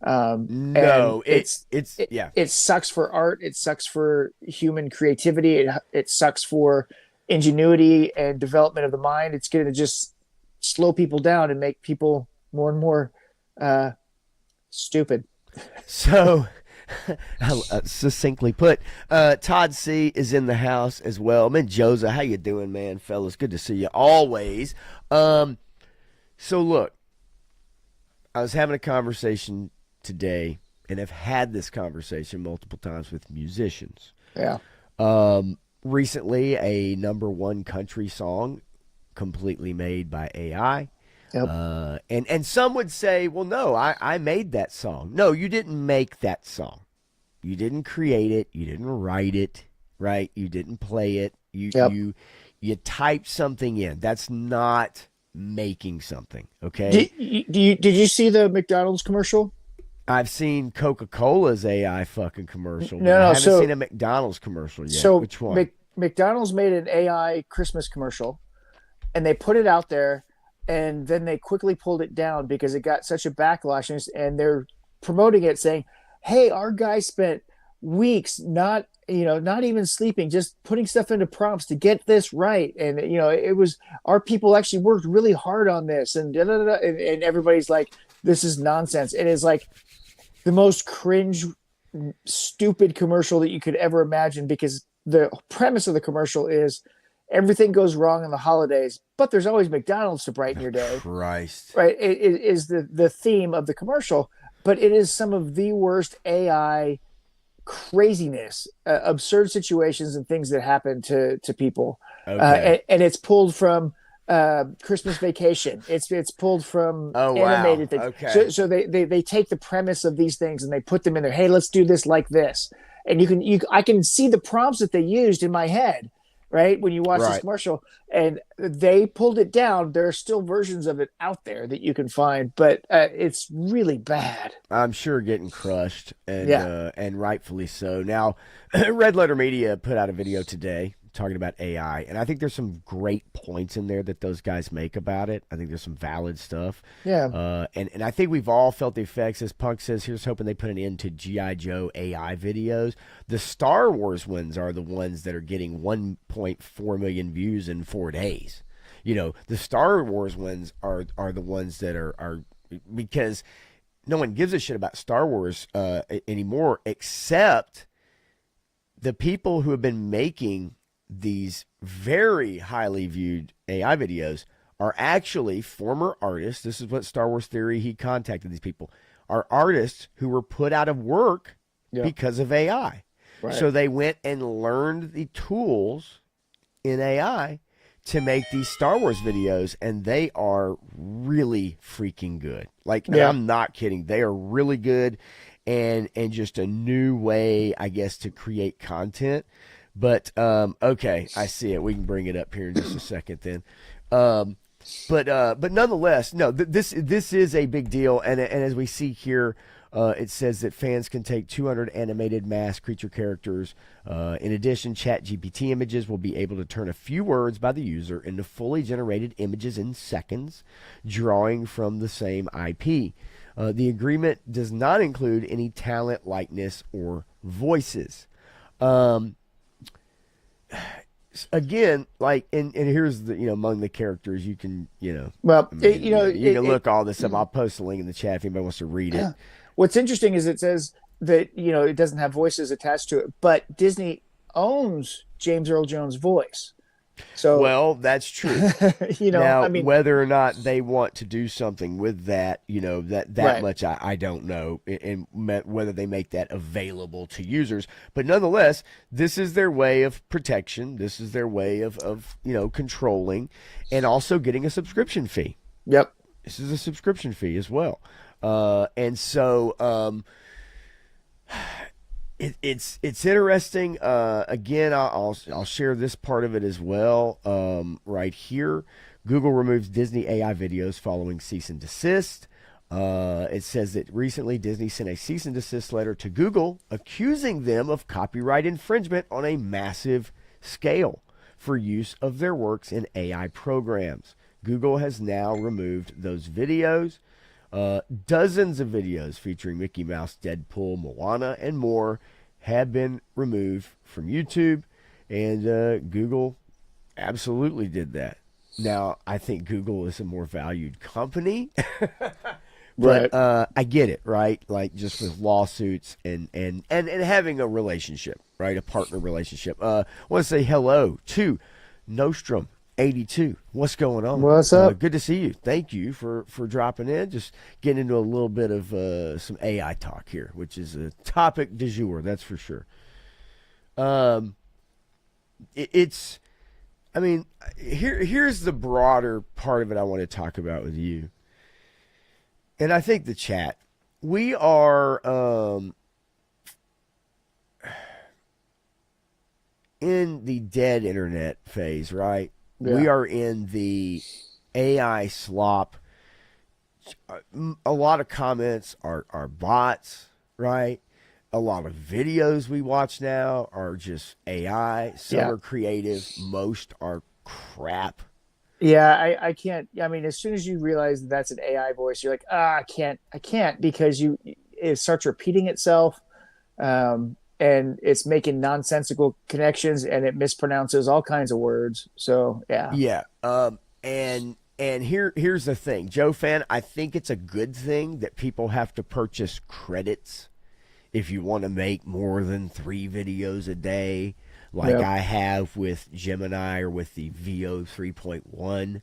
And No, yeah. it sucks for art. It sucks for human creativity. It sucks for ingenuity and development of the mind. It's going to just slow people down and make people more and more stupid. So, succinctly put, Todd C is in the house as well. Menjoza, how you doing, man, fellas? Good to see you always. So look, I was having a conversation today, and I've had this conversation multiple times with musicians. Yeah. Recently, a number one country song completely made by AI. Yep. And some would say, well, no, I made that song. No, you didn't make that song. You didn't create it. You didn't write it, right? You didn't play it. Yep. You typed something in. That's not making something, okay? Did you see the McDonald's commercial? I've seen Coca-Cola's AI fucking commercial. No, I no, haven't so- seen a McDonald's commercial yet. So Which one? McDonald's made an AI Christmas commercial, and they put it out there, and then they quickly pulled it down because it got such a backlash, and they're promoting it saying, hey, our guy spent weeks not even sleeping, just putting stuff into prompts to get this right. And it was, our people actually worked really hard on this, and and everybody's like, this is nonsense. It is like the most cringe, stupid commercial that you could ever imagine, because the premise of the commercial is everything goes wrong in the holidays, but there's always McDonald's to brighten your day. Christ. Right. It is the theme of the commercial, but it is some of the worst AI craziness, absurd situations and things that happen to people. Okay. And it's pulled from Christmas Vacation. It's pulled from animated things. Okay. So they take the premise of these things and they put them in there. Hey, let's do this like this. And I can see the prompts that they used in my head, right? When you watch this commercial, and they pulled it down. There are still versions of it out there that you can find, but it's really bad. I'm sure getting crushed, and rightfully so. Now, Red Letter Media put out a video today talking about AI, and I think there's some great points in there that those guys make about it. I think there's some valid stuff. Yeah. And I think we've all felt the effects. As Punk says, here's hoping they put an end to G.I. Joe AI videos. The Star Wars ones are the ones that are getting 1.4 million views in 4 days. The Star Wars ones are the ones that are because no one gives a shit about Star Wars anymore, except the people who have been making these very highly viewed AI videos are actually former artists. This is what Star Wars Theory, he contacted these people, are artists who were put out of work because of AI. Right. So they went and learned the tools in AI to make these Star Wars videos, and they are really freaking good. I'm not kidding. They are really good, and just a new way, I guess, to create content. But, okay, I see it. We can bring it up here in just a second then. But nonetheless, no, this is a big deal, and as we see here, it says that fans can take 200 animated masked creature characters. In addition, ChatGPT images will be able to turn a few words by the user into fully generated images in seconds, drawing from the same IP. The agreement does not include any talent, likeness, or voices. Again, like, and here's the, among the characters you can, Well, I mean, you can look all this up. I'll post a link in the chat if anybody wants to read it. what's interesting is it says that it doesn't have voices attached to it, but Disney owns James Earl Jones' voice. So, Well, that's true. Now, I mean, whether or not they want to do something with that, that right. much I don't know, and whether they make that available to users. But nonetheless, this is their way of protection. This is their way of controlling, and also getting a subscription fee. Yep. This is a subscription fee as well, and so. It's interesting. Again, I'll share this part of it as well. Right here, Google removes Disney AI videos following cease and desist. It says that recently Disney sent a cease and desist letter to Google accusing them of copyright infringement on a massive scale for use of their works in AI programs. Google has now removed those videos. Dozens of videos featuring Mickey Mouse, Deadpool, Moana, and more have been removed from YouTube, and Google absolutely did that. Now, I think Google is a more valued company, but Right. I get it, right? Like, just with lawsuits and having a relationship, right? A partner relationship. I want to say hello to Nostrum 82. What's going on? What's up? Good to see you. Thank you for dropping in. Just getting into a little bit of some AI talk here, which is a topic du jour, that's for sure. It's, I mean, here's the broader part of it I want to talk about with you. And I think the chat, we are in the dead internet phase, right? Yeah. We are in the AI slop. A lot of comments are bots, right? A lot of videos we watch now are just AI. Some Yeah. are creative. Most are crap. Yeah, I can't. I mean, as soon as you realize that that's an AI voice, you're like, I can't, because it starts repeating itself, and it's making nonsensical connections, and it mispronounces all kinds of words. So yeah, Yeah. And here's the thing, Joe fan, I think it's a good thing that people have to purchase credits if you want to make more than 3 videos a day, like Yep. I have with Gemini or with the VO 3.1,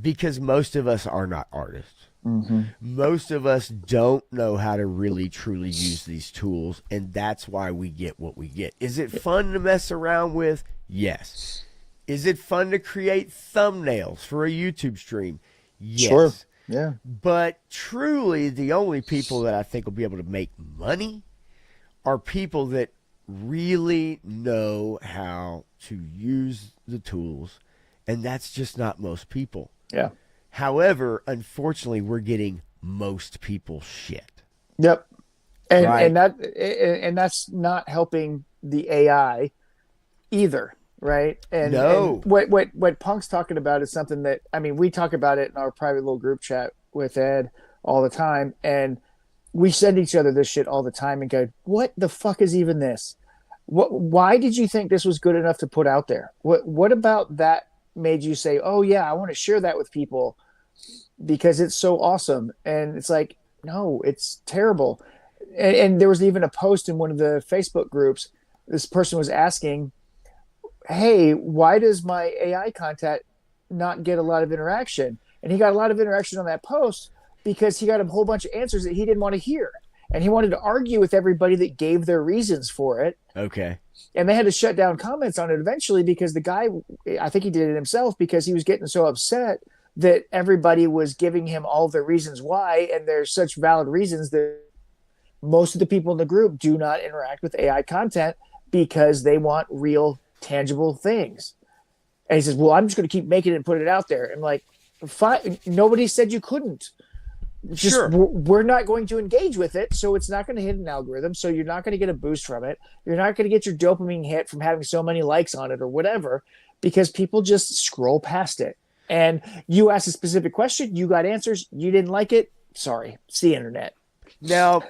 because most of us are not artists. Mm-hmm. Most of us don't know how to really truly use these tools, and that's why we get what we get. Is it fun to mess around with? Yes. Is it fun to create thumbnails for a YouTube stream? Yes. Sure. Yeah. But truly, the only people that I think will be able to make money are people that really know how to use the tools, and that's just not most people. Yeah. However, unfortunately, we're getting most people shit. Yep. And Right. and that's not helping the AI either, right? No. And what Punk's talking about is something that, I mean, we talk about it in our private little group chat with Ed all the time, and we send each other this shit all the time and go, what the fuck is even this? Why did you think this was good enough to put out there? What about that made you say, oh yeah, I want to share that with people because it's so awesome? And it's like, no, it's terrible. And there was even a post in one of the Facebook groups. This person was asking, hey, why does my AI content not get a lot of interaction? And he got a lot of interaction on that post because he got a whole bunch of answers that he didn't want to hear. And he wanted to argue with everybody that gave their reasons for it. Okay. And they had to shut down comments on it eventually because the guy, I think he did it himself, because he was getting so upset that everybody was giving him all the reasons why. And there's such valid reasons that most of the people in the group do not interact with AI content because they want real, tangible things. And he says, well, I'm just going to keep making it and put it out there. I'm like, fine. Nobody said you couldn't. Just Sure. we're not going to engage with it, so it's not going to hit an algorithm, so you're not going to get a boost from it. You're not going to get your dopamine hit from having so many likes on it or whatever, because people just scroll past it. And you asked a specific question, you got answers, you didn't like it, sorry, it's the internet. Now,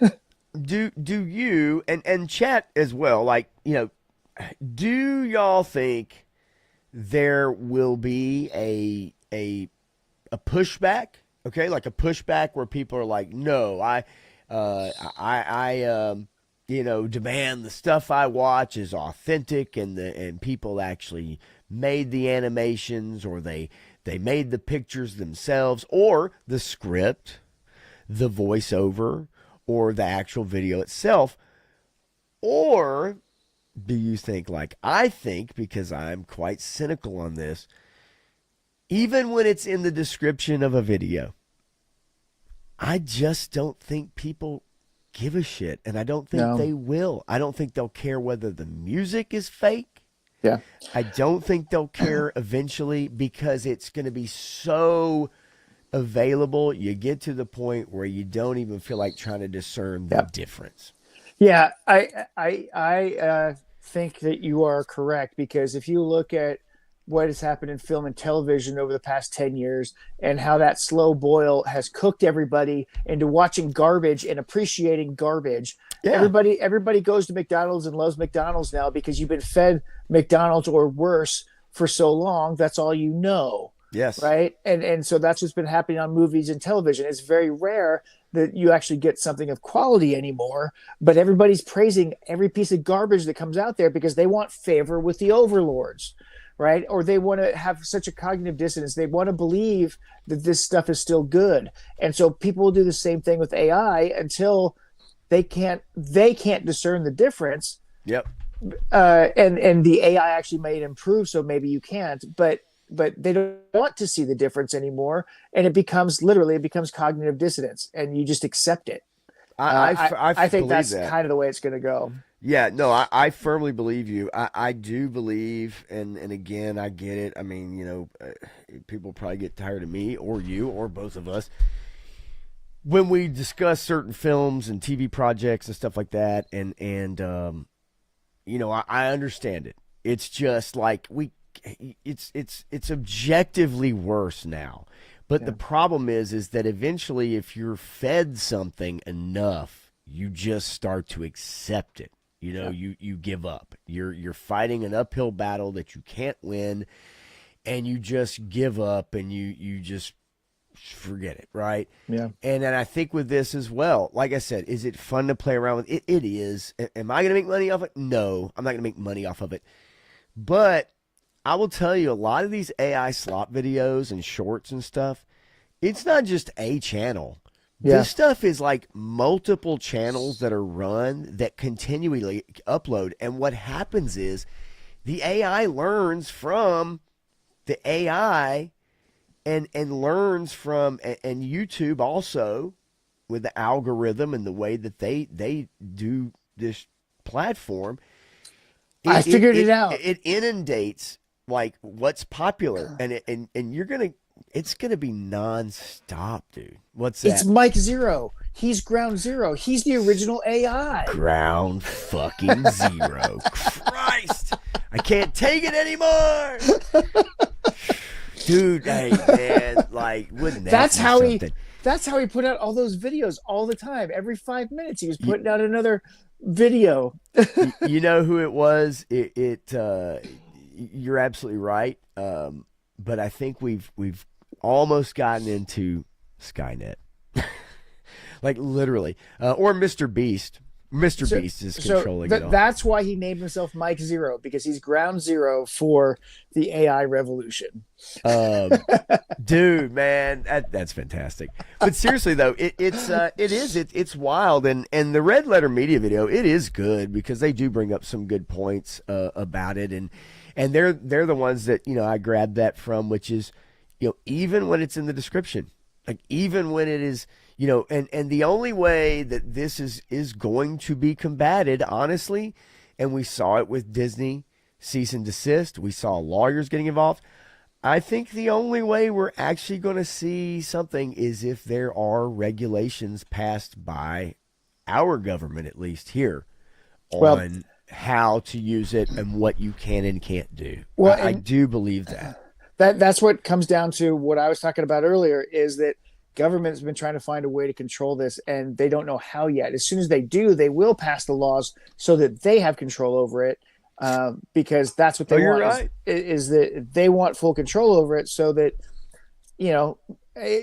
do you and chat as well, like, do y'all think there will be a pushback? Okay, like a pushback where people are like, no, demand the stuff I watch is authentic, and people actually made the animations, or they made the pictures themselves, or the script, the voiceover, or the actual video itself? Or do you think, like I think, because I'm quite cynical on this, even when it's in the description of a video, I just don't think people give a shit, and I don't think No. they will. I don't think they'll care whether the music is fake. Yeah. I don't think they'll care eventually, because it's going to be so available. You get to the point where you don't even feel like trying to discern the Yeah. difference. Yeah, I think that you are correct, because if you look at what has happened in film and television over the past 10 years, and how that slow boil has cooked everybody into watching garbage and appreciating garbage. Yeah. Everybody goes to McDonald's and loves McDonald's now because you've been fed McDonald's or worse for so long. That's all you know. Yes. Right. And so that's what's been happening on movies and television. It's very rare that you actually get something of quality anymore, but everybody's praising every piece of garbage that comes out there because they want favor with the overlords, right? Or they want to have such a cognitive dissonance. They want to believe that this stuff is still good. And so people will do the same thing with AI until they can't discern the difference. Yep. And the AI actually may improve, so maybe you can't, but they don't want to see the difference anymore, and it becomes cognitive dissonance, and you just accept it. I think that's kind of the way it's going to go. Yeah, no, I firmly believe you. I do believe, and again, I get it. I mean, people probably get tired of me or you or both of us when we discuss certain films and TV projects and stuff like that, and I understand it. It's just like it's objectively worse now. But the problem is that eventually, if you're fed something enough, you just start to accept it. You give up. You're fighting an uphill battle that you can't win, and you just give up, and you just forget it, right? Yeah. And then I think with this as well, like I said, is it fun to play around with? It is. Am I going to make money off it? No, I'm not going to make money off of it. But I will tell you, a lot of these AI slop videos and shorts and stuff, it's not just a channel. Yeah. This stuff is like multiple channels that are run that continually upload. And what happens is the AI learns from the AI and learns from, and YouTube also, with the algorithm and the way that they do this platform. I figured it out. It inundates like what's popular, and it's gonna be nonstop, dude. What's that? It's Mike Zero. He's Ground Zero. He's the original AI. Ground fucking Zero. Christ, I can't take it anymore, dude. Hey man, like wouldn't that? That's how something? That's how he put out all those videos all the time. Every 5 minutes, he was putting out another video. You know who it was? You're absolutely right. But I think we've almost gotten into Skynet, like literally, or Mr. Beast. Beast is controlling it all. That's why he named himself Mike Zero, because he's Ground Zero for the AI revolution. Dude, man, that's fantastic. But seriously though, it's wild, and the Red Letter Media video, it is good because they do bring up some good points about it, and they're the ones that I grabbed that from, which is even when it's in the description, like even when it is. And the only way that this is going to be combated, honestly, and we saw it with Disney cease and desist. We saw lawyers getting involved. I think the only way we're actually going to see something is if there are regulations passed by our government, at least here, Well, on how to use it and what you can and can't do. well, I and do believe that. that's what comes down to what I was talking about earlier is that government's been trying to find a way to control this and they don't know how yet. As soon as they do, they will pass the laws so that they have control over it. Because that's what they You're want right. is that they want full control over it so that,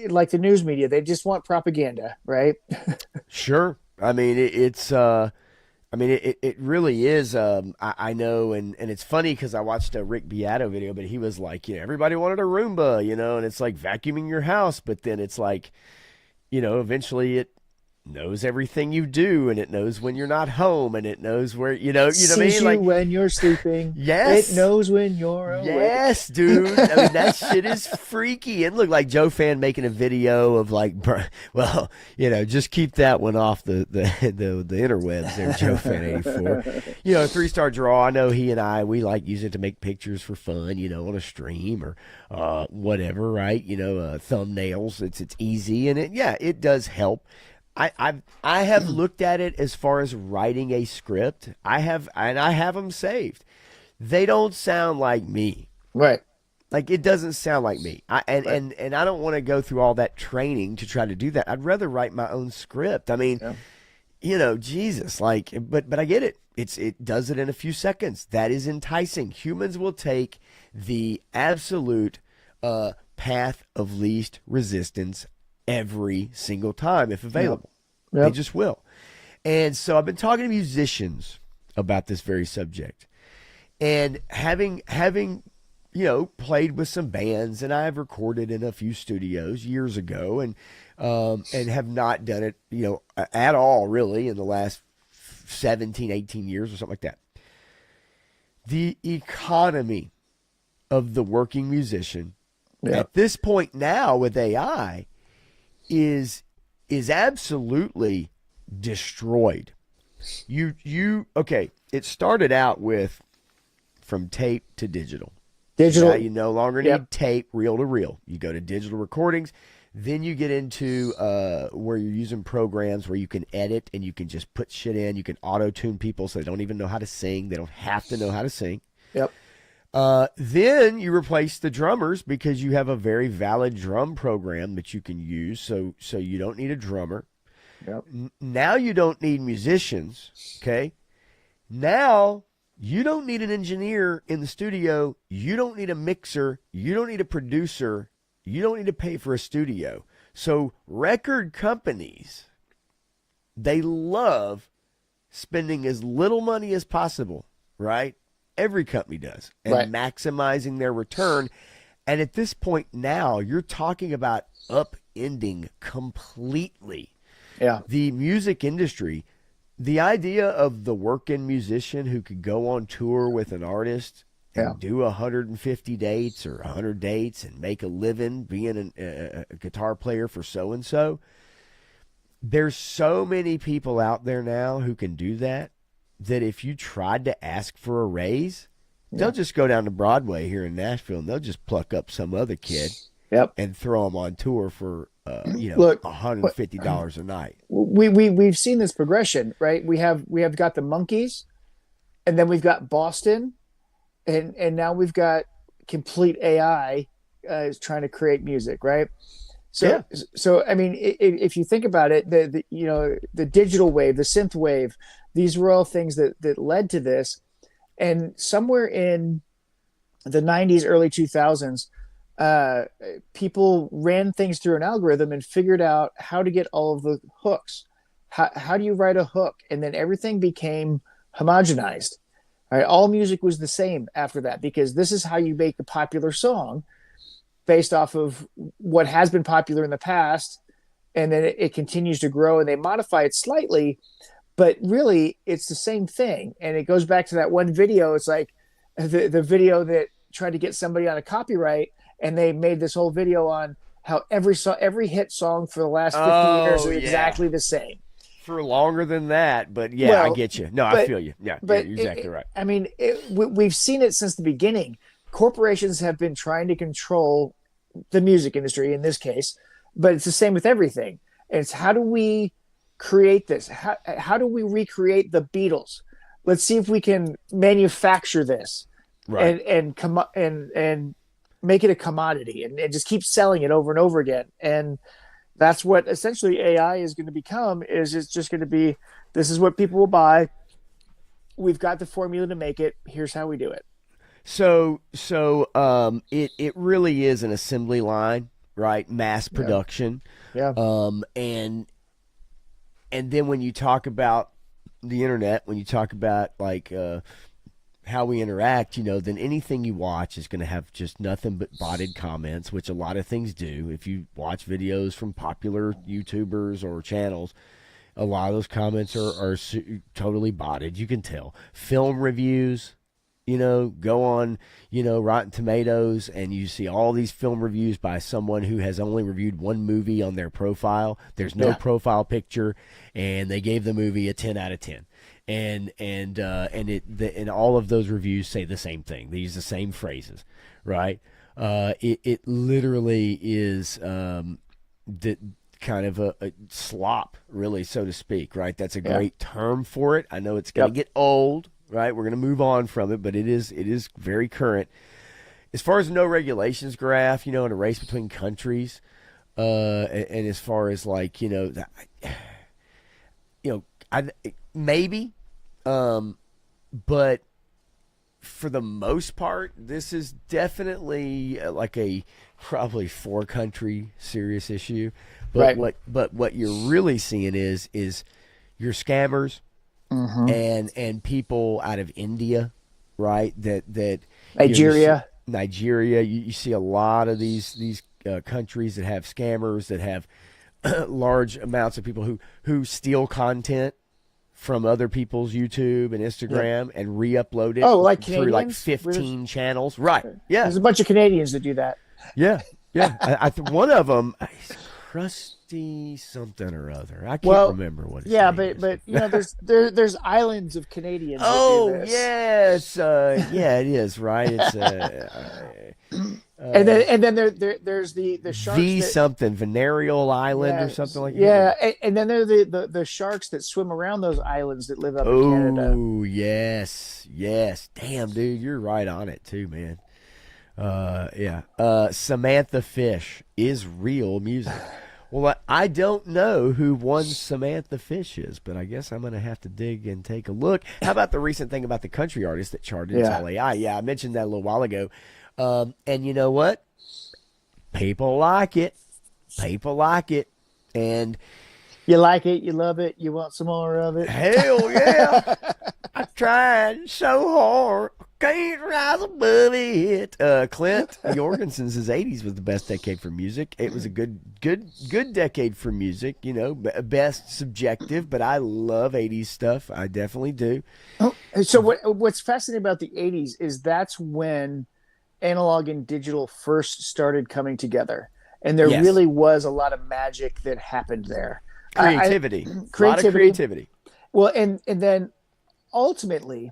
like the news media, they just want propaganda, right? Sure. I mean, it really is. I know, and it's funny because I watched a Rick Beato video, but he was like, everybody wanted a Roomba, and it's like vacuuming your house, but then it's like, eventually it knows everything you do, and it knows when you're not home, and it knows where, you know what I mean? Sees you when you're sleeping. Yes. It knows when you're awake. Yes, dude. I mean, that shit is freaky. And look, like Joe Fan making a video of like, well, just keep that one off the interwebs there, Joe Fan 84. 3-star draw. I know he and we like use it to make pictures for fun, on a stream or whatever, right? Thumbnails. It's easy, and it does help. I have looked at it as far as writing a script. I have them saved. They don't sound like me. Right. Like, it doesn't sound like me. And I don't want to go through all that training to try to do that. I'd rather write my own script. I mean, Jesus, like, but I get it. It does it in a few seconds. That is enticing. Humans will take the absolute path of least resistance every single time if available. Yep. They just will. And so I've been talking to musicians about this very subject, and having played with some bands, and I've recorded in a few studios years ago, and have not done it at all really in the last 17, 18 years or something like that. The economy of the working musician at this point now with AI is absolutely destroyed. Okay, it started out with from tape to digital. Now you no longer need tape, reel to reel. You go to digital recordings. Then you get into where you're using programs where you can edit and you can just put shit in. You can auto-tune people so they don't even know how to sing. They don't have to know how to sing. Yep. Then you replace the drummers because you have a very valid drum program that you can use. So you don't need a drummer. Yep. Now you don't need musicians. Okay. Now you don't need an engineer in the studio. You don't need a mixer. You don't need a producer. You don't need to pay for a studio. So record companies, they love spending as little money as possible, right? Every company does, and maximizing their return. And at this point now, you're talking about upending completely the music industry. The idea of the working musician who could go on tour with an artist and do 150 dates or 100 dates and make a living being a guitar player for so-and-so. There's so many people out there now who can do that if you tried to ask for a raise, they'll just go down to Broadway here in Nashville and they'll just pluck up some other kid and throw him on tour for $150 a night. We've seen this progression, right? We have got the Monkees, and then we've got Boston, and now we've got complete AI is trying to create music, right? So I mean, if you think about it, the digital wave, the synth wave, these were all things that led to this. And somewhere in the 90s, early 2000s, people ran things through an algorithm and figured out how to get all of the hooks. How do you write a hook? And then everything became homogenized. Right? All music was the same after that, because this is how you make a popular song based off of what has been popular in the past. And then it continues to grow, and they modify it slightly, but really it's the same thing. And it goes back to that one video. It's like the video that tried to get somebody on a copyright, and they made this whole video on how every hit song for the last 50 years is exactly the same. for longer than that, but yeah, I Well, get you. No, I but feel you. Yeah, you're but exactly right. I mean, we've seen it since the beginning. Corporations have been trying to control the music industry in this case, but it's the same with everything. And it's how do we create this? How do we recreate the Beatles? Let's see if we can manufacture this Right. and make it a commodity and just keep selling it over and over again. And that's what essentially AI is going to become. Is it's just going to be, this is what people will buy. We've got the formula to make it. Here's how we do it. It really is an assembly line, right? Mass Yeah. production. Yeah. And then when you talk about the internet, when you talk about like how we interact, then anything you watch is going to have just nothing but botted comments, which a lot of things do. If you watch videos from popular YouTubers or channels, a lot of those comments are totally botted. You can tell. Film reviews, go on, Rotten Tomatoes, and you see all these film reviews by someone who has only reviewed one movie on their profile. There's no Yeah. profile picture, and they gave the movie a 10 out of 10. And all of those reviews say the same thing. They use the same phrases, right? It literally is kind of a slop, really, so to speak, right? That's a Yeah. great term for it. I know it's going to Yep. get old, right? We're going to move on from it, but it is very current. As far as no regulations graph, in a race between countries, and as far as like, I maybe, but for the most part, this is definitely like a probably four country serious issue. But Right. what you're really seeing is your scammers Mm-hmm. and people out of India, right? That Nigeria. Nigeria. You see a lot of these countries that have scammers that have large amounts of people who steal content from other people's YouTube and Yep. Instagram and re-upload it Oh, like through like Canadians? 15 channels. Right. Yeah. There's a bunch of Canadians that do that. Yeah. Yeah. One of them, Krusty something or other. I can't Well, remember what his yeah, name is. but there's islands of Canadians that do Oh this. yes, yeah, it is right. It's And then there's the sharks V that, something Venereal Island or yeah, something like that. yeah, and then there are the sharks that swim around those islands that live up in Canada. Oh yes, yes. Damn, dude, you're right on it too, man. Yeah. Samantha Fish is real music. Well, I don't know who one Samantha Fish is, but I guess I'm going to have to dig and take a look. How about the recent thing about the country artist that charted? It's Yeah. all AI. Yeah, I mentioned that a little while ago. And you know what? People like it. People like it. And You like it, you love it, you want some more of it. hell yeah. I tried so hard. Can't rise above it. Clint Jorgensen's 80s was the best decade for music. It was a good decade for music. Best subjective, but I love 80s stuff. I definitely do. So what's fascinating about the 80s is that's when analog and digital first started coming together. And there Yes. really was a lot of magic that happened there. Creativity. A lot of creativity. Well, and then ultimately,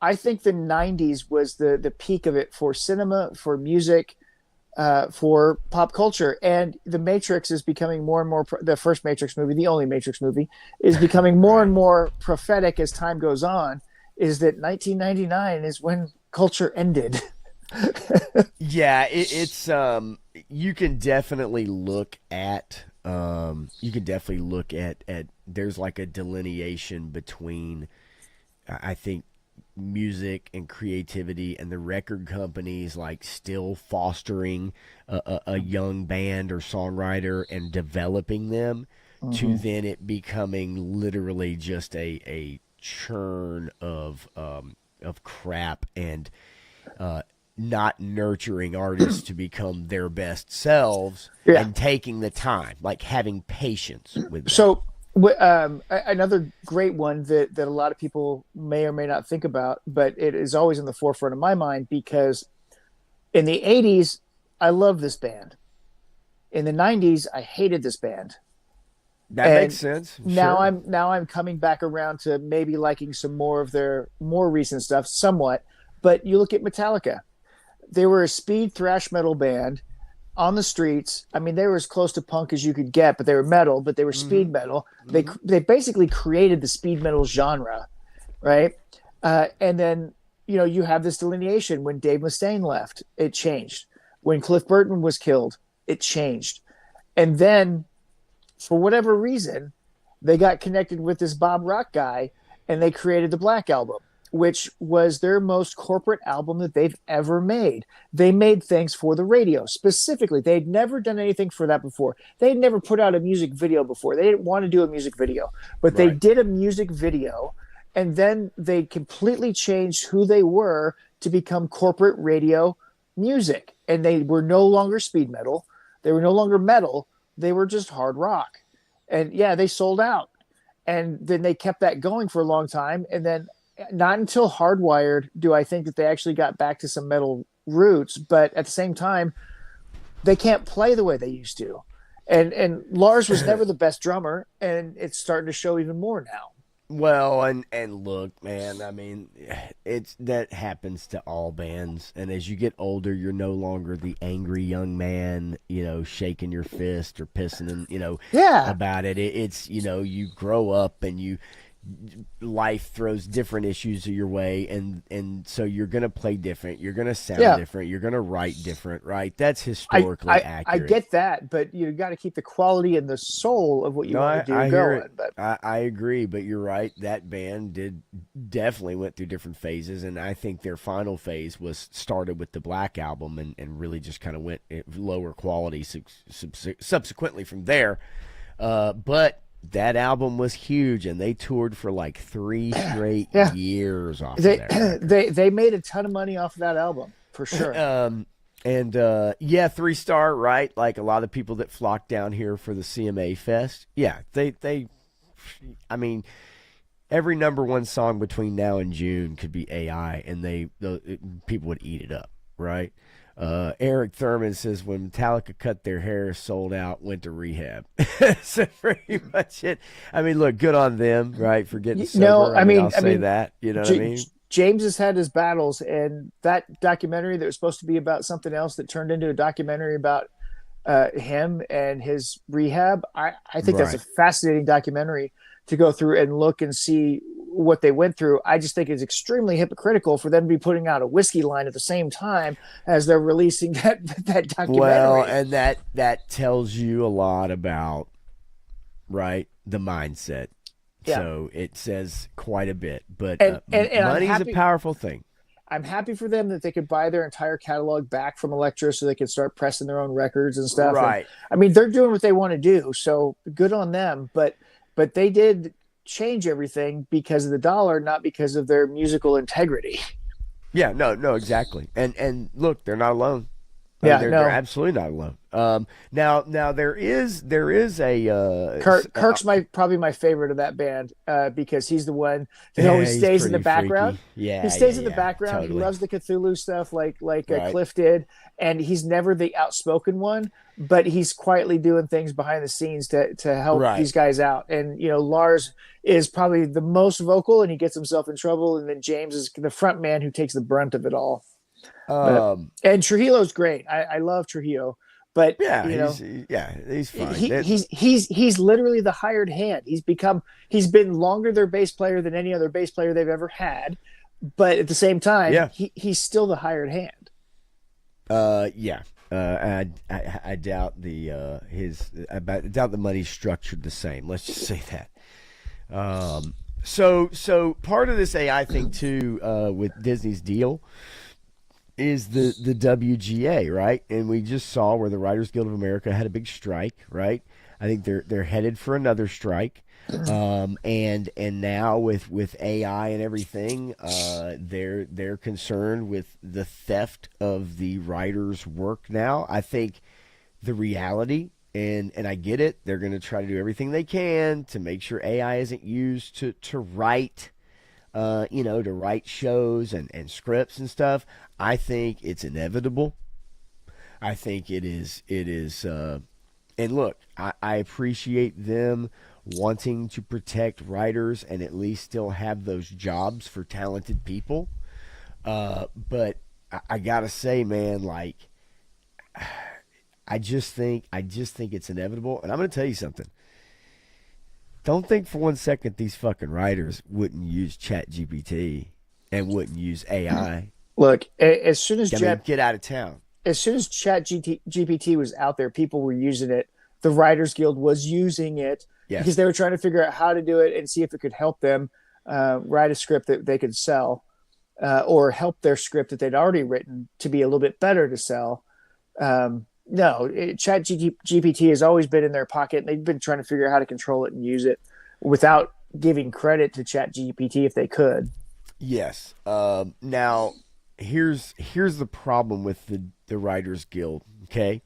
I think the 90s was the peak of it for cinema, for music, for pop culture. And The Matrix is becoming more and more, the first Matrix movie, the only Matrix movie, is becoming more and more prophetic as time goes on, is that 1999 is when culture ended. Yeah, it's you can definitely look at there's like a delineation between I think music and creativity and the record companies like still fostering a young band or songwriter and developing them to then it becoming literally just a churn of crap and not nurturing artists to become their best selves Yeah. and taking the time, like having patience with them. So another great one that a lot of people may or may not think about, but it is always in the forefront of my mind because in the 80s, I loved this band. In the 90s, I hated this band. That makes And sense. now Sure. I'm coming back around to maybe liking some more of their more recent stuff, somewhat. But you look at Metallica; they were a speed thrash metal band on the streets. I mean, they were as close to punk as you could get, but they were metal, but they were Mm-hmm. speed metal. They Mm-hmm. they basically created the speed metal genre, right? And then you have this delineation when Dave Mustaine left, it changed. When Cliff Burton was killed, it changed. And then for whatever reason, they got connected with this Bob Rock guy and they created the Black Album, which was their most corporate album that they've ever made. They made things for the radio specifically. They'd never done anything for that before. They'd never put out a music video before. They didn't want to do a music video, but they Right. did a music video, and then they completely changed who they were to become corporate radio music. And they were no longer speed metal. They were no longer metal. They were just hard rock. And yeah, they sold out. And then they kept that going for a long time. And then not until Hardwired do I think that they actually got back to some metal roots. But at the same time, they can't play the way they used to. And Lars was never the best drummer, and it's starting to show even more now. Well, and look, man, I mean, it's that happens to all bands, and as you get older, you're no longer the angry young man, shaking your fist or pissing, Yeah. about it. It's you grow up and life throws different issues your way, and so you're gonna play different, you're gonna sound Yeah. different, you're gonna write different, right? That's I, historically I accurate. get that, but you got to keep the quality and the soul of what you No, want to do I hear it. going. But I agree, but you're right. That band did definitely went through different phases, and I think their final phase was started with the Black Album and really just kind of went lower quality subsequently from there. But that album was huge, and they toured for like 3 straight yeah, years off of they that record. they made a ton of money off of that album for sure. And yeah, 3 star, right? Like a lot of people that flock down here for the CMA Fest. Yeah, I mean, every number one song between now and June could be AI, and people would eat it up, right? Eric Thurman says when Metallica cut their hair, sold out, went to rehab. That's pretty much it. I mean, look, good on them, right, for getting No, sober. I mean, I'll say that. You know what I J- mean? James has had his battles, and that documentary that was supposed to be about something else that turned into a documentary about him and his rehab. I think that's a Right. fascinating documentary to go through and look and see what they went through. I just think it's extremely hypocritical for them to be putting out a whiskey line at the same time as they're releasing that Well, documentary. and that tells you a lot about, right, the mindset. Yeah, So it says quite a bit. But and money's a powerful thing. I'm happy for them that they could buy their entire catalog back from Elektra so they could start pressing their own records and stuff. And Right. I mean, they're doing what they want to do, so good on them. But they did change everything because of the dollar, not because of their musical integrity. Yeah, no, exactly. And look, they're not alone. I mean, Yeah, they're no. absolutely not alone. Now there is a Kirk's probably my favorite of that band because he's the one that yeah, always he's stays in the pretty background. freaky. He Yeah, stays in the yeah, background. He totally. loves the Cthulhu stuff, like Right. Cliff did, and he's never the outspoken one, but he's quietly doing things behind the scenes to help Right. these guys out. And Lars is probably the most vocal, and he gets himself in trouble. And then James is the front man who takes the brunt of it all. But Um and Trujillo's great. I love Trujillo, but yeah, he's fine. he's literally the hired hand. He's been longer their bass player than any other bass player they've ever had, but at the same time, Yeah. he's still the hired hand. Yeah. I doubt I doubt the money's structured the same. Let's just say that. So part of this AI thing too, with Disney's deal is the WGA, right? And we just saw where the Writers Guild of America had a big strike, right? I think they're headed for another strike. And now with AI and everything, they're concerned with the theft of the writers' work now. I think the reality, and I get it, they're going to try to do everything they can to make sure AI isn't used to write, to write shows and scripts and stuff. I think it's inevitable. I think it is And look, I appreciate them wanting to protect writers and at least still have those jobs for talented people. But I gotta say, man, like I just think it's inevitable. And I'm gonna tell you something. Don't think for one second these fucking writers wouldn't use Chat GPT and wouldn't use AI. Look, as soon as Get out of town. as soon as GPT was out there, people were using it. The Writers Guild was using it because they were trying to figure out how to do it and see if it could help them write a script that they could sell, or help their script that they'd already written to be a little bit better to sell. Chat GPT has always been in their pocket, and they've been trying to figure out how to control it and use it without giving credit to Chat GPT if they could. Yes. Now, here's the problem with the Writers Guild. Okay.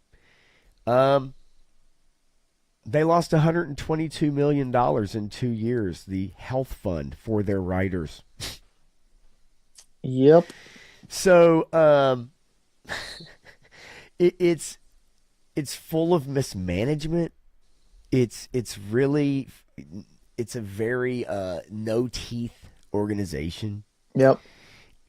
They lost $122 million in 2 years, the health fund for their writers. Yep. So it's full of mismanagement. It's a very no teeth organization. Yep.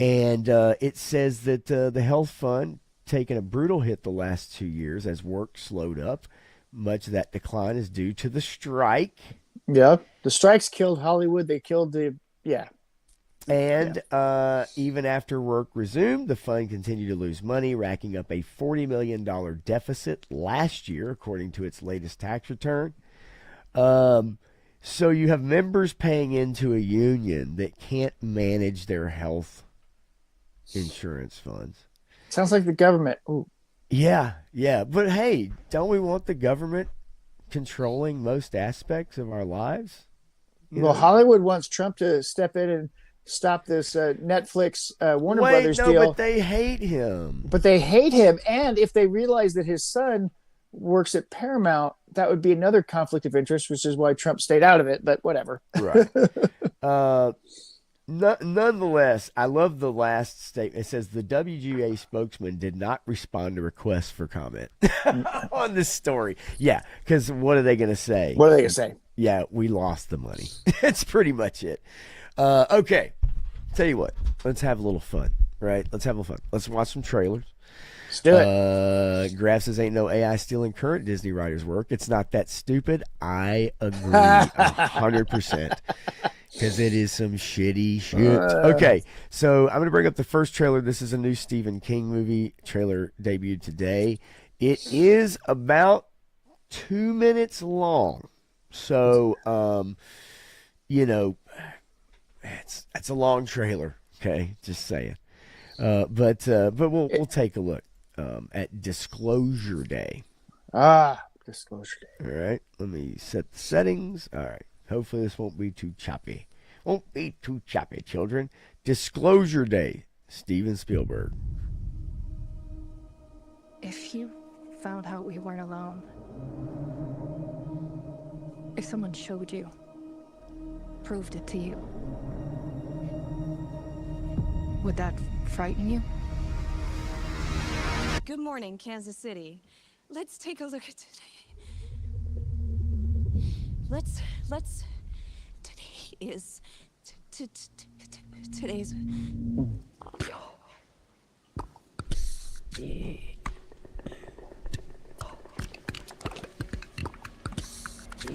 And it says that the health fund taken a brutal hit the last 2 years as work slowed up. Much of that decline is due to the strike. Yeah, the strikes killed Hollywood. They killed And even after work resumed, the fund continued to lose money, racking up a $40 million deficit last year, according to its latest tax return. So you have members paying into a union that can't manage their health insurance funds. Sounds like the government. Ooh. Yeah. But hey, don't we want the government controlling most aspects of our lives? Well, Hollywood wants Trump to step in and stop this Netflix Warner Brothers deal. But they hate him. And if they realize that his son works at Paramount, that would be another conflict of interest, which is why Trump stayed out of it. But whatever. Right. Nonetheless, I love the last statement. It says the WGA spokesman did not respond to requests for comment on this story. Yeah, because what are they going to say? Yeah, we lost the money. That's pretty much it. Okay, tell you what. Let's have a little fun, right? Let's watch some trailers. Let's do it. Graf says ain't no AI stealing current Disney writers' work. It's not that stupid. I agree 100%. Because it is some shitty shit. Okay, so I'm going to bring up the first trailer. This is a new Stephen King movie. Trailer debuted today. It is about 2 minutes long. So, it's a long trailer. Okay, just saying. But we'll take a look at Disclosure Day. Disclosure Day. All right, let me set the settings. All right. Hopefully this won't be too choppy. Won't be too choppy, children. Disclosure Day. Steven Spielberg. If you found out we weren't alone, if someone showed you, proved it to you, would that frighten you? Good morning, Kansas City. Let's take a look at today. Let's today's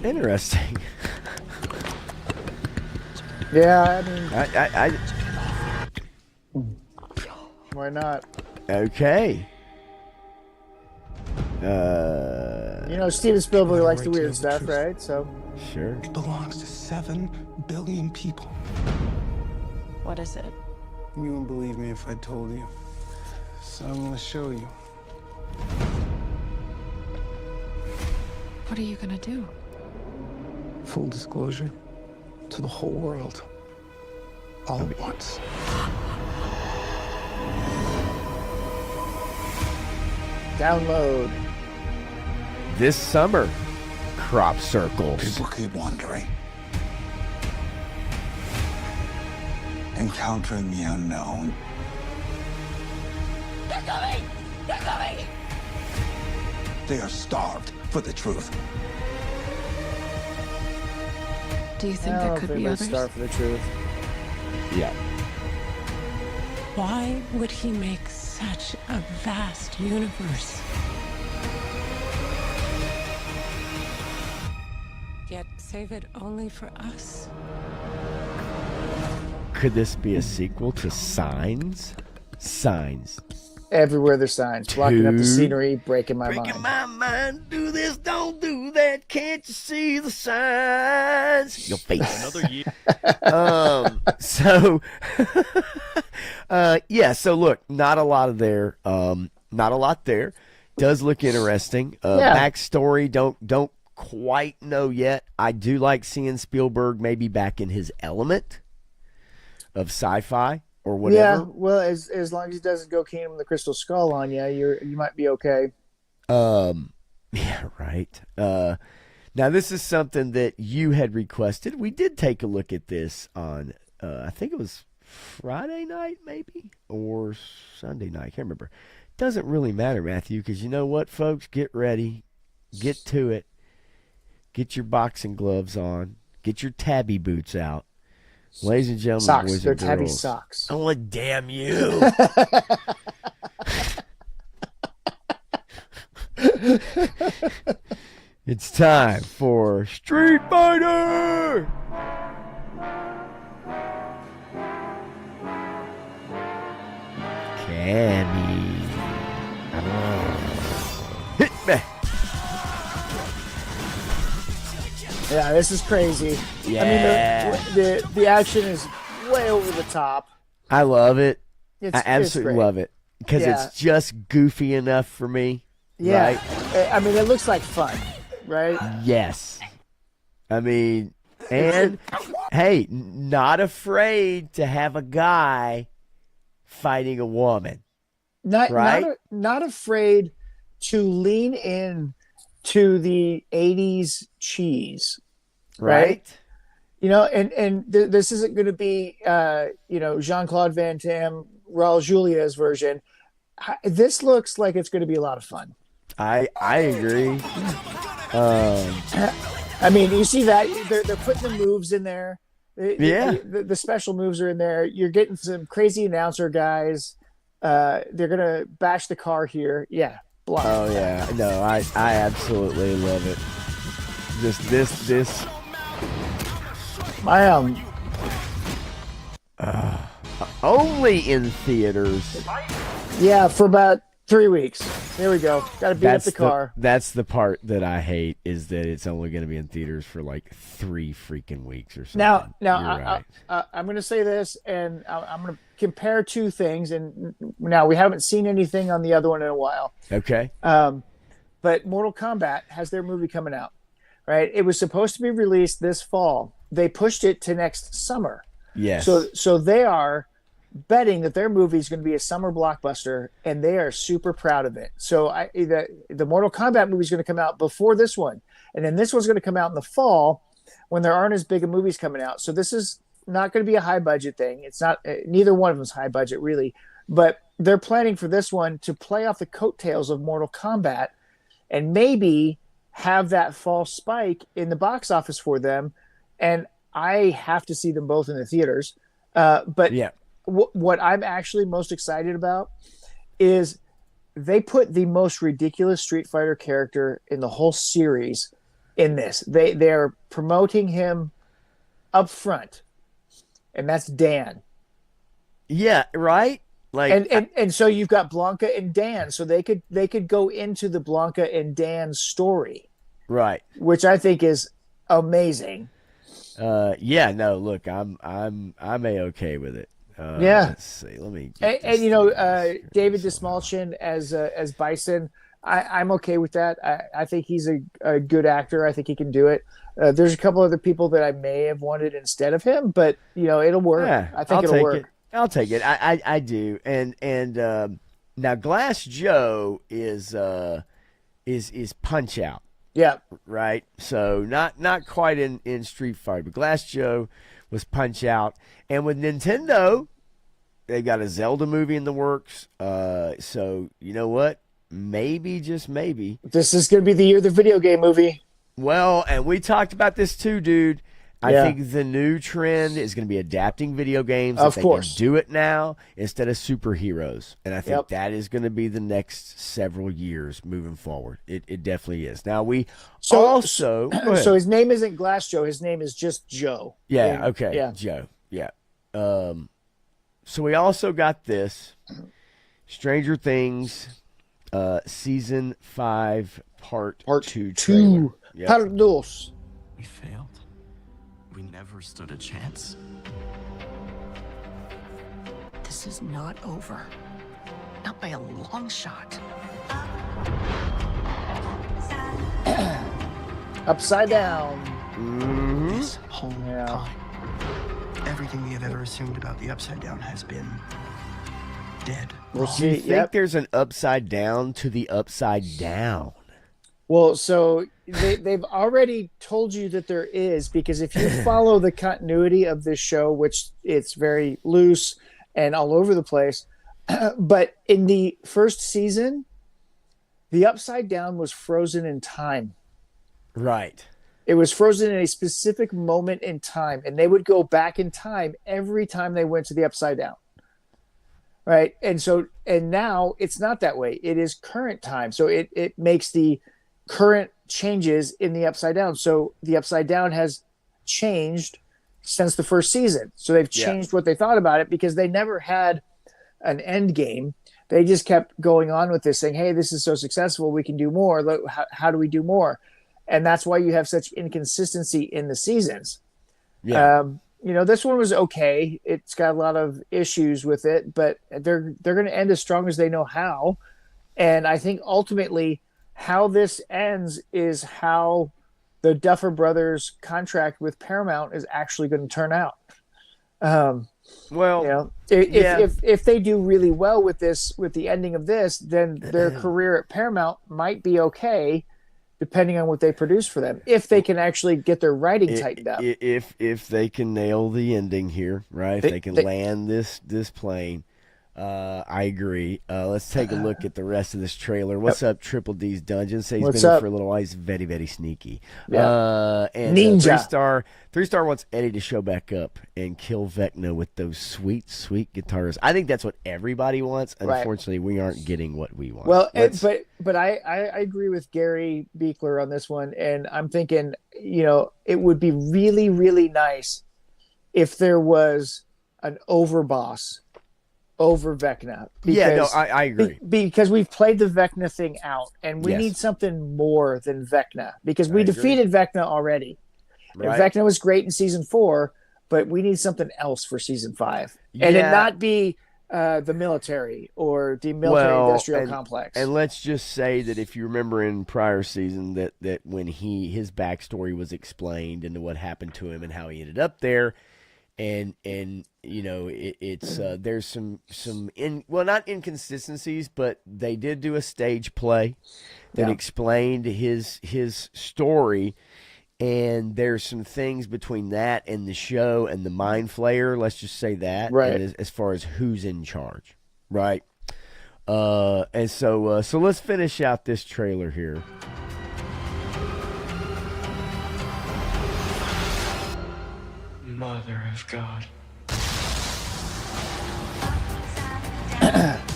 Interesting. Yeah, I mean, I why not? okay. Steven Spielberg likes the weird stuff, right? So Sure. It belongs to 7 billion people. What is it? You wouldn't believe me if I told you. So I'm gonna show you. What are you gonna do? Full disclosure to the whole world. All at once. download. This summer, crop circles. People keep wondering. Encountering the unknown. They're coming! They're coming! They are starved for the truth. Do you think I don't know there if could be anybody's others? starved for the truth. Yeah. Why would he make such a vast universe? Yet save it only for us? Could this be a sequel to Signs? Signs. Everywhere there's signs, blocking up the Two. scenery, breaking my Breaking mind. my mind. Do this, don't do that. Can't you see the signs? Your face. Another year. So, yeah. So look, not a lot of there. Not a lot there. Does look interesting. Yeah. Backstory. Don't quite know yet. I do like seeing Spielberg maybe back in his element of sci-fi or Yeah, whatever. well, as long as he doesn't go Kingdom of the Crystal Skull on you, you might be okay. Yeah, right. Now this is something that you had requested. We did take a look at this on, I think it was Friday night, maybe, or Sunday night. I can't remember. Doesn't really matter, Matthew, because you know what, folks? Get ready, get to it, get your boxing gloves on, get your tabby boots out. Ladies and gentlemen, Socks. boys They're and tabby girls. socks. Oh, damn you. It's time for Street Fighter! Cammy. Hit me. Yeah, this is crazy. Yeah. I mean, the action is way over the top. I love it. It's, I absolutely it's great. love it. Because Yeah. it's just goofy enough for me. Yeah. Right? I mean, it looks like fun, right? Yes. I mean, and hey, not afraid to have a guy fighting a woman. Right? Not afraid to lean in to the 80s cheese. Right? You know, and this isn't going to be, Jean-Claude Van Damme, Raul Julia's version. This looks like it's going to be a lot of fun. I agree. I mean, you see that they're putting the moves in there. Yeah. The special moves are in there. You're getting some crazy announcer guys. They're gonna bash the car here. Yeah. Block. Oh yeah. No, I absolutely love it. Just this. I Only in theaters. Yeah, for about 3 weeks. There we go. Got to beat up the car. That's the part that I hate is that it's only going to be in theaters for like 3 freaking weeks or something. Now, You're right. I'm going to say this, and I'm going to compare two things. And now we haven't seen anything on the other one in a while. Okay. But Mortal Kombat has their movie coming out, right? It was supposed to be released this fall. They pushed it to next summer. Yes. So they are betting that their movie is going to be a summer blockbuster, and they are super proud of it. So the Mortal Kombat movie is going to come out before this one, and then this one's going to come out in the fall when there aren't as big of movies coming out. So this is not going to be a high budget thing. It's not. Neither one of them is high budget really, but they're planning for this one to play off the coattails of Mortal Kombat, and maybe have that fall spike in the box office for them. And I have to see them both in the theaters. But yeah. What I'm actually most excited about is they put the most ridiculous Street Fighter character in the whole series in this. They're promoting him up front, and that's Dan. Yeah, right? Like And so you've got Blanca and Dan, so they could go into the Blanca and Dan story. Right. Which I think is amazing. Yeah, no, look, I'm A-okay with it. Yeah. Let's see. Let me. And David Dastmalchian as Bison, I'm okay with that. I think he's a good actor. I think he can do it. There's a couple other people that I may have wanted instead of him, but it'll work. Yeah, I think it'll work. I'll take it. I do. And now Glass Joe is Punch Out. Yeah. Right. So not quite in Street Fighter, but Glass Joe was Punch Out. And with Nintendo, they got a Zelda movie in the works. So you know what? maybe, just maybe. This is going to be the year of the video game movie. Well, and we talked about this too, dude. I Yeah. think the new trend is going to be adapting video games. Of if course. They can do it now instead of superheroes. And I think Yep. that is going to be the next several years moving forward. It definitely is. Now, we So- also... Go ahead. So his name isn't Glass Joe. His name is just Joe. Yeah, And- okay. Yeah. Joe. Yeah. So we also got this Stranger Things season 5 part 2 trailer. Yep. Part dos. We failed. We never stood a chance. This is not over. Not by a long shot. Upside down. This whole Yeah. time, everything we have ever assumed about the Upside Down has been dead. We'll Do you see. think Yep. there's an upside down to the upside down? Well, so they've already told you that there is, because if you follow the continuity of this show, which it's very loose and all over the place, but in the first season, the upside down was frozen in time. Right. It was frozen in a specific moment in time, and they would go back in time every time they went to the upside down. Right. And now it's not that way. It is current time. So it makes the current changes in the upside down. So the upside down has changed since the first season. So they've changed what they thought about it, because they never had an end game. They just kept going on with this, saying, hey, this is so successful, we can do more. Look, how do we do more? And that's why you have such inconsistency in the seasons. Yeah. This one was okay. It's got a lot of issues with it, but they're going to end as strong as they know how. And I think ultimately how this ends is how the Duffer Brothers contract with Paramount is actually going to turn out. Well, If they do really well with this, with the ending of this, then their career at Paramount might be okay, depending on what they produce for them, if they can actually get their writing tightened up. If they can nail the ending here, right? If they can land this plane, I agree. Let's take a look at the rest of this trailer. What's up, Triple D's Dungeon? Say he's What's been here up? for a little while. He's very, very sneaky. Yeah. And Ninja. Three star wants Eddie to show back up and kill Vecna with those sweet, sweet guitars. I think that's what everybody wants. Right. Unfortunately, we aren't getting what we want. Well, but I agree with Gary Beekler on this one, and I'm thinking, it would be really, really nice if there was an overboss over Vecna. I agree. Because we've played the Vecna thing out, and we Yes. need something more than Vecna, because we I agree. defeated Vecna already. Right. Vecna was great in season 4, but we need something else for season 5, and it Yeah. not be the military or the military industrial complex. And let's just say that if you remember in prior season that when his backstory was explained into what happened to him and how he ended up there, and it's there's some not inconsistencies, but they did do a stage play that explained his story. And there's some things between that and the show and the Mind Flayer, let's just say that, Right. and as far as who's in charge, right? And so let's finish out this trailer here. Mother of God.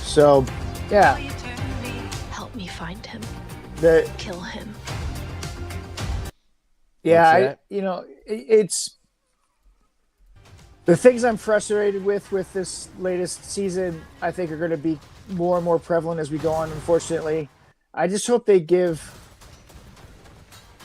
So, yeah, Help me find him. Kill him. yeah, What's it's the things I'm frustrated with this latest season. I think are going to be more and more prevalent as we go on. Unfortunately, I just hope they give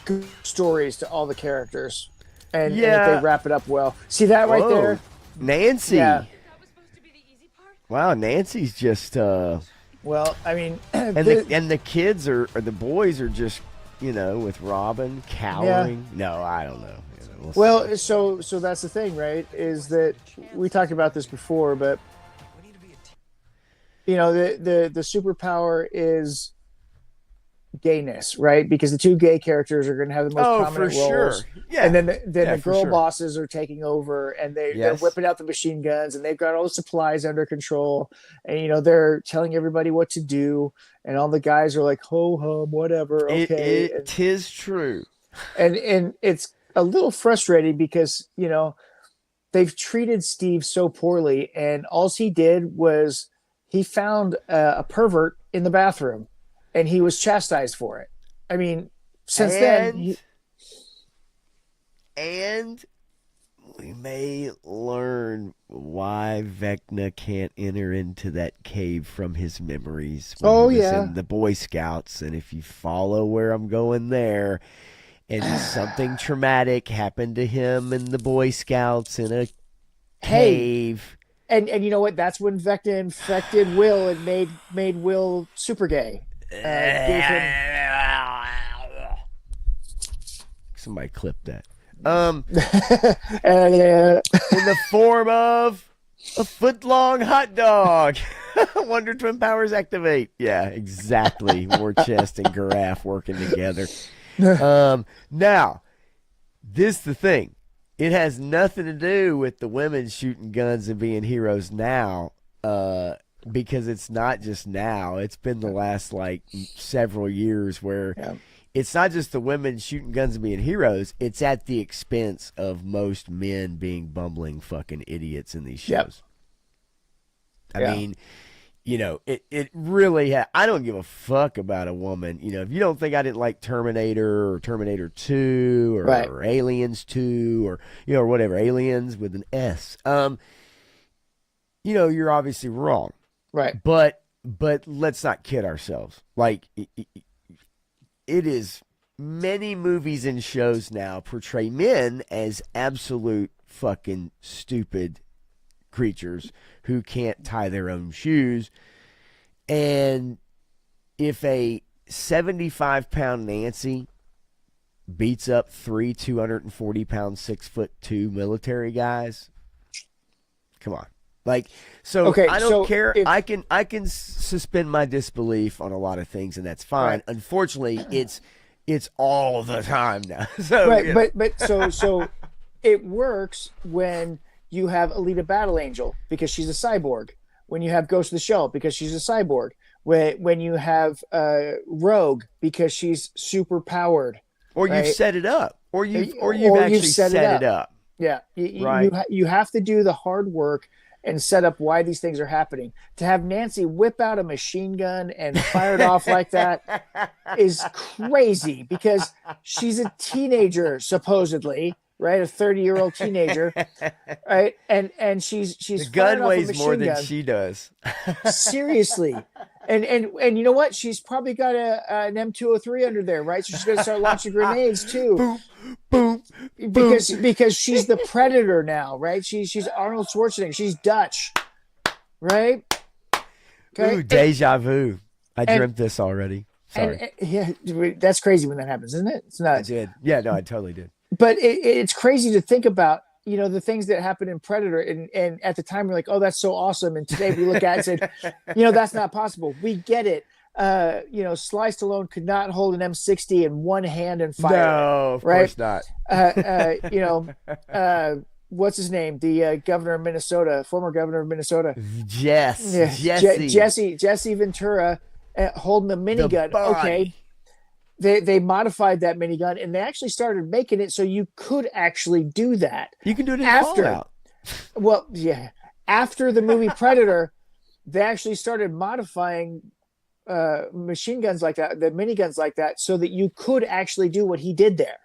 good stories to all the characters, and that they wrap it up well. See that right Whoa. there? Nancy. Yeah. That was supposed to be the easy part. Wow, Nancy's just Well, I mean, and the kids or the boys are just with Robin cowering. No, I don't know. We'll see. so that's the thing, right? Is that we talked about this before, but the superpower is gayness, right? Because the two gay characters are going to have the most prominent roles. Sure. Yeah. And then the for girl sure. bosses are taking over, and they're Yes. whipping out the machine guns, and they've got all the supplies under control, and they're telling everybody what to do, and all the guys are like ho hum, whatever, okay. Tis true. And it's a little frustrating because they've treated Steve so poorly, and all he did was he found a pervert in the bathroom, and he was chastised for it. I mean, since then. And we may learn why Vecna can't enter into that cave from his memories when he was in the Boy Scouts. And if you follow where I'm going there, and something traumatic happened to him in the Boy Scouts in a cave. And you know what? That's when Vecna infected Will and made Will super gay. Somebody clip that. In the form of a foot-long hot dog. Wonder Twin powers activate. Yeah, exactly. War Chest and Giraffe working together. Now, this is the thing. It has nothing to do with the women shooting guns and being heroes now, because it's not just now. It's been the last several years where it's not just the women shooting guns and being heroes. It's at the expense of most men being bumbling fucking idiots in these shows. I mean, it really I don't give a fuck about a woman. If you don't think I didn't like Terminator or Terminator 2 or Aliens 2 or, or whatever, Aliens with an S, you're obviously wrong. Right. But let's not kid ourselves. It is many movies and shows now portray men as absolute fucking stupid creatures who can't tie their own shoes. And if a 75-pound Nancy beats up three 240-pound 6'2" military guys, come on. Okay, I don't care. I can suspend my disbelief on a lot of things, and that's fine. Right. Unfortunately, it's all the time now. So it works when you have Alita Battle Angel because she's a cyborg. When you have Ghost of the Shell because she's a cyborg. When you have Rogue because she's super powered. Or right? you've set it up. Or you've actually set it up. Yeah. You have to do the hard work and set up why these things are happening. To have Nancy whip out a machine gun and fire it off like that is crazy because she's a teenager, supposedly, right? A 30-year-old teenager, right? And she's the gun weighs more than gun. she does. Seriously. And you know what? She's probably got an M203 under there, right? So she's going to start launching grenades too. Boom, boom, because she's the Predator now, right? She's Arnold Schwarzenegger. She's Dutch, right? Okay. Ooh, deja vu. I dreamt this already. Sorry. That's crazy when that happens, isn't it? It's not. I did. Yeah, no, I totally did. But it's crazy to think about. The things that happen in Predator, and at the time we're like, oh, that's so awesome. And today we look at it and said, that's not possible. We get it. Sly Stallone could not hold an M60 in one hand and fire. No, of course not. What's his name? The governor of Minnesota, former governor of Minnesota. Jesse Ventura holding a minigun. Okay. They modified that minigun and they actually started making it so you could actually do that. You can do it in Fallout. Well, yeah. After the movie Predator, they actually started modifying machine guns like that, the miniguns like that, so that you could actually do what he did there.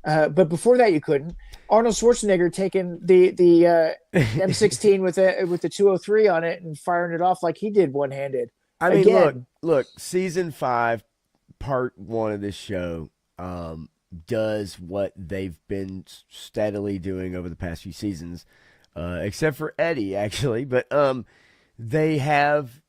But before that, you couldn't. Arnold Schwarzenegger taking the M16 with the 203 on it and firing it off like he did one-handed. I mean, look, season 5. Part 1 of this show does what they've been steadily doing over the past few seasons, except for Eddie, actually. But they have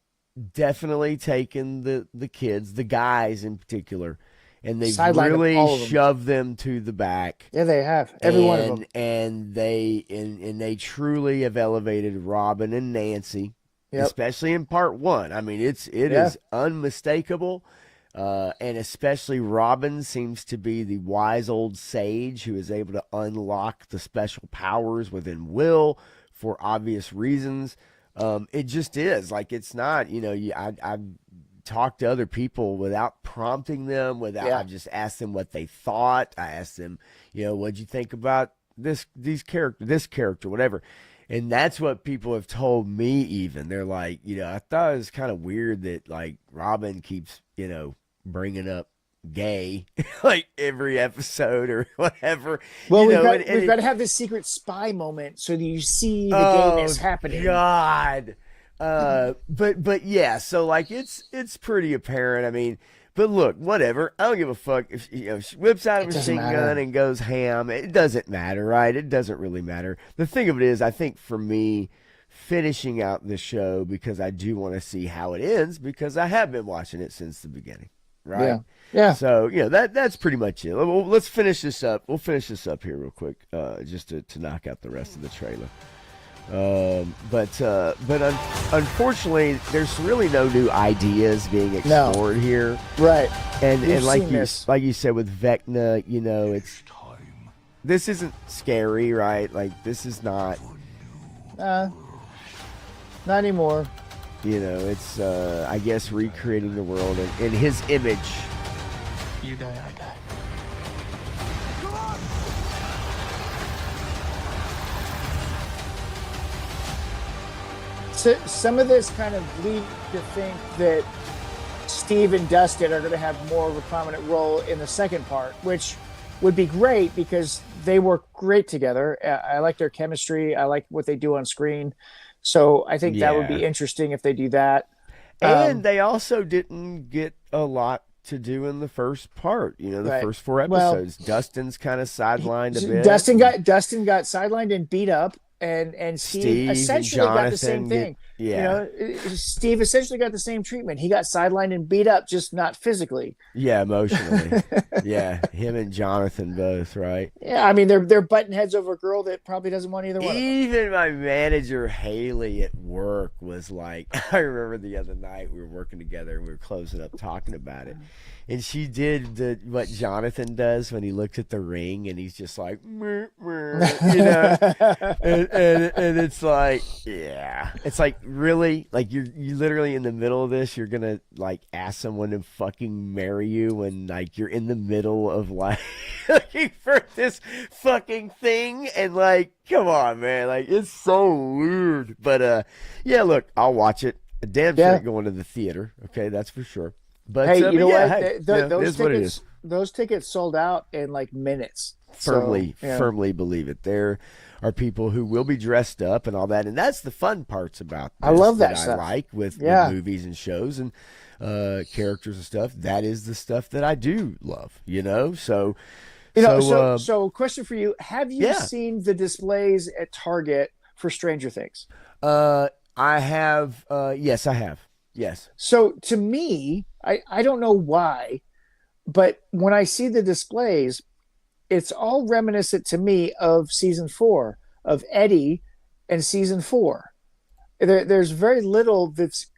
definitely taken the kids, the guys in particular, and they've really shoved them to the back. Yeah, they have. Every one of them. And they truly have elevated Robin and Nancy, especially in part 1. I mean, it is unmistakable. And especially Robin seems to be the wise old sage who is able to unlock the special powers within Will for obvious reasons. It just is like, it's not, I've talked to other people without prompting them, I've just asked them what they thought. I asked them, what'd you think about this character, whatever. And that's what people have told me even. They're like, I thought it was kind of weird that like Robin keeps, bringing up gay like every episode or whatever. Well, we've got to have this secret spy moment so that you see the gayness happening. God. But yeah, so like it's pretty apparent. I mean, but look, whatever. I don't give a fuck if she whips out a machine gun and goes ham. It doesn't matter, right? It doesn't really matter. The thing of it is, I think for me, finishing out the show, because I do want to see how it ends, because I have been watching it since the beginning. Right. Yeah. So, that's pretty much it. Let's finish this up. We'll finish this up here real quick, just to knock out the rest of the trailer. But unfortunately, there's really no new ideas being explored here. Right. And like you said with Vecna, this isn't scary, right? Like, this is not. Not anymore. It's, I guess, recreating the world in his image. You die, I die. So, some of this kind of lead to think that Steve and Dustin are going to have more of a prominent role in the second part, which would be great because they work great together. I like their chemistry. I like what they do on screen. So I think that would be interesting if they do that. And they also didn't get a lot to do in the first part. The first 4 episodes. Dustin's kind of sidelined a bit. Dustin got sidelined and beat up, and Steve essentially got the same thing. Steve essentially got the same treatment. He got sidelined and beat up, just not physically. Yeah, emotionally. Yeah, him and Jonathan both, right? Yeah, I mean they're butting heads over a girl that probably doesn't want either one. Even my manager Haley at work was like, I remember the other night we were working together and we were closing up talking about it. And she did what Jonathan does when he looks at the ring and he's just like, meh, meh, and it's like, yeah, it's like, really, like you're literally in the middle of this. You're gonna like ask someone to fucking marry you when like you're in the middle of like looking for this fucking thing, and like, come on, man, like it's so weird. But yeah, look, I'll watch it. Damn sure going to the theater. Okay, that's for sure. But hey, you know what? Hey, those tickets sold out in like minutes. Firmly believe it. There are people who will be dressed up and all that, and that's the fun parts about this. I love that stuff. I like with movies and shows and characters and stuff. That is the stuff that I do love. So question for you: have you seen the displays at Target for Stranger Things? I have. Yes, I have. Yes. So to me, I don't know why, but when I see the displays, it's all reminiscent to me of season 4 of Eddie and season 4. There's very little that's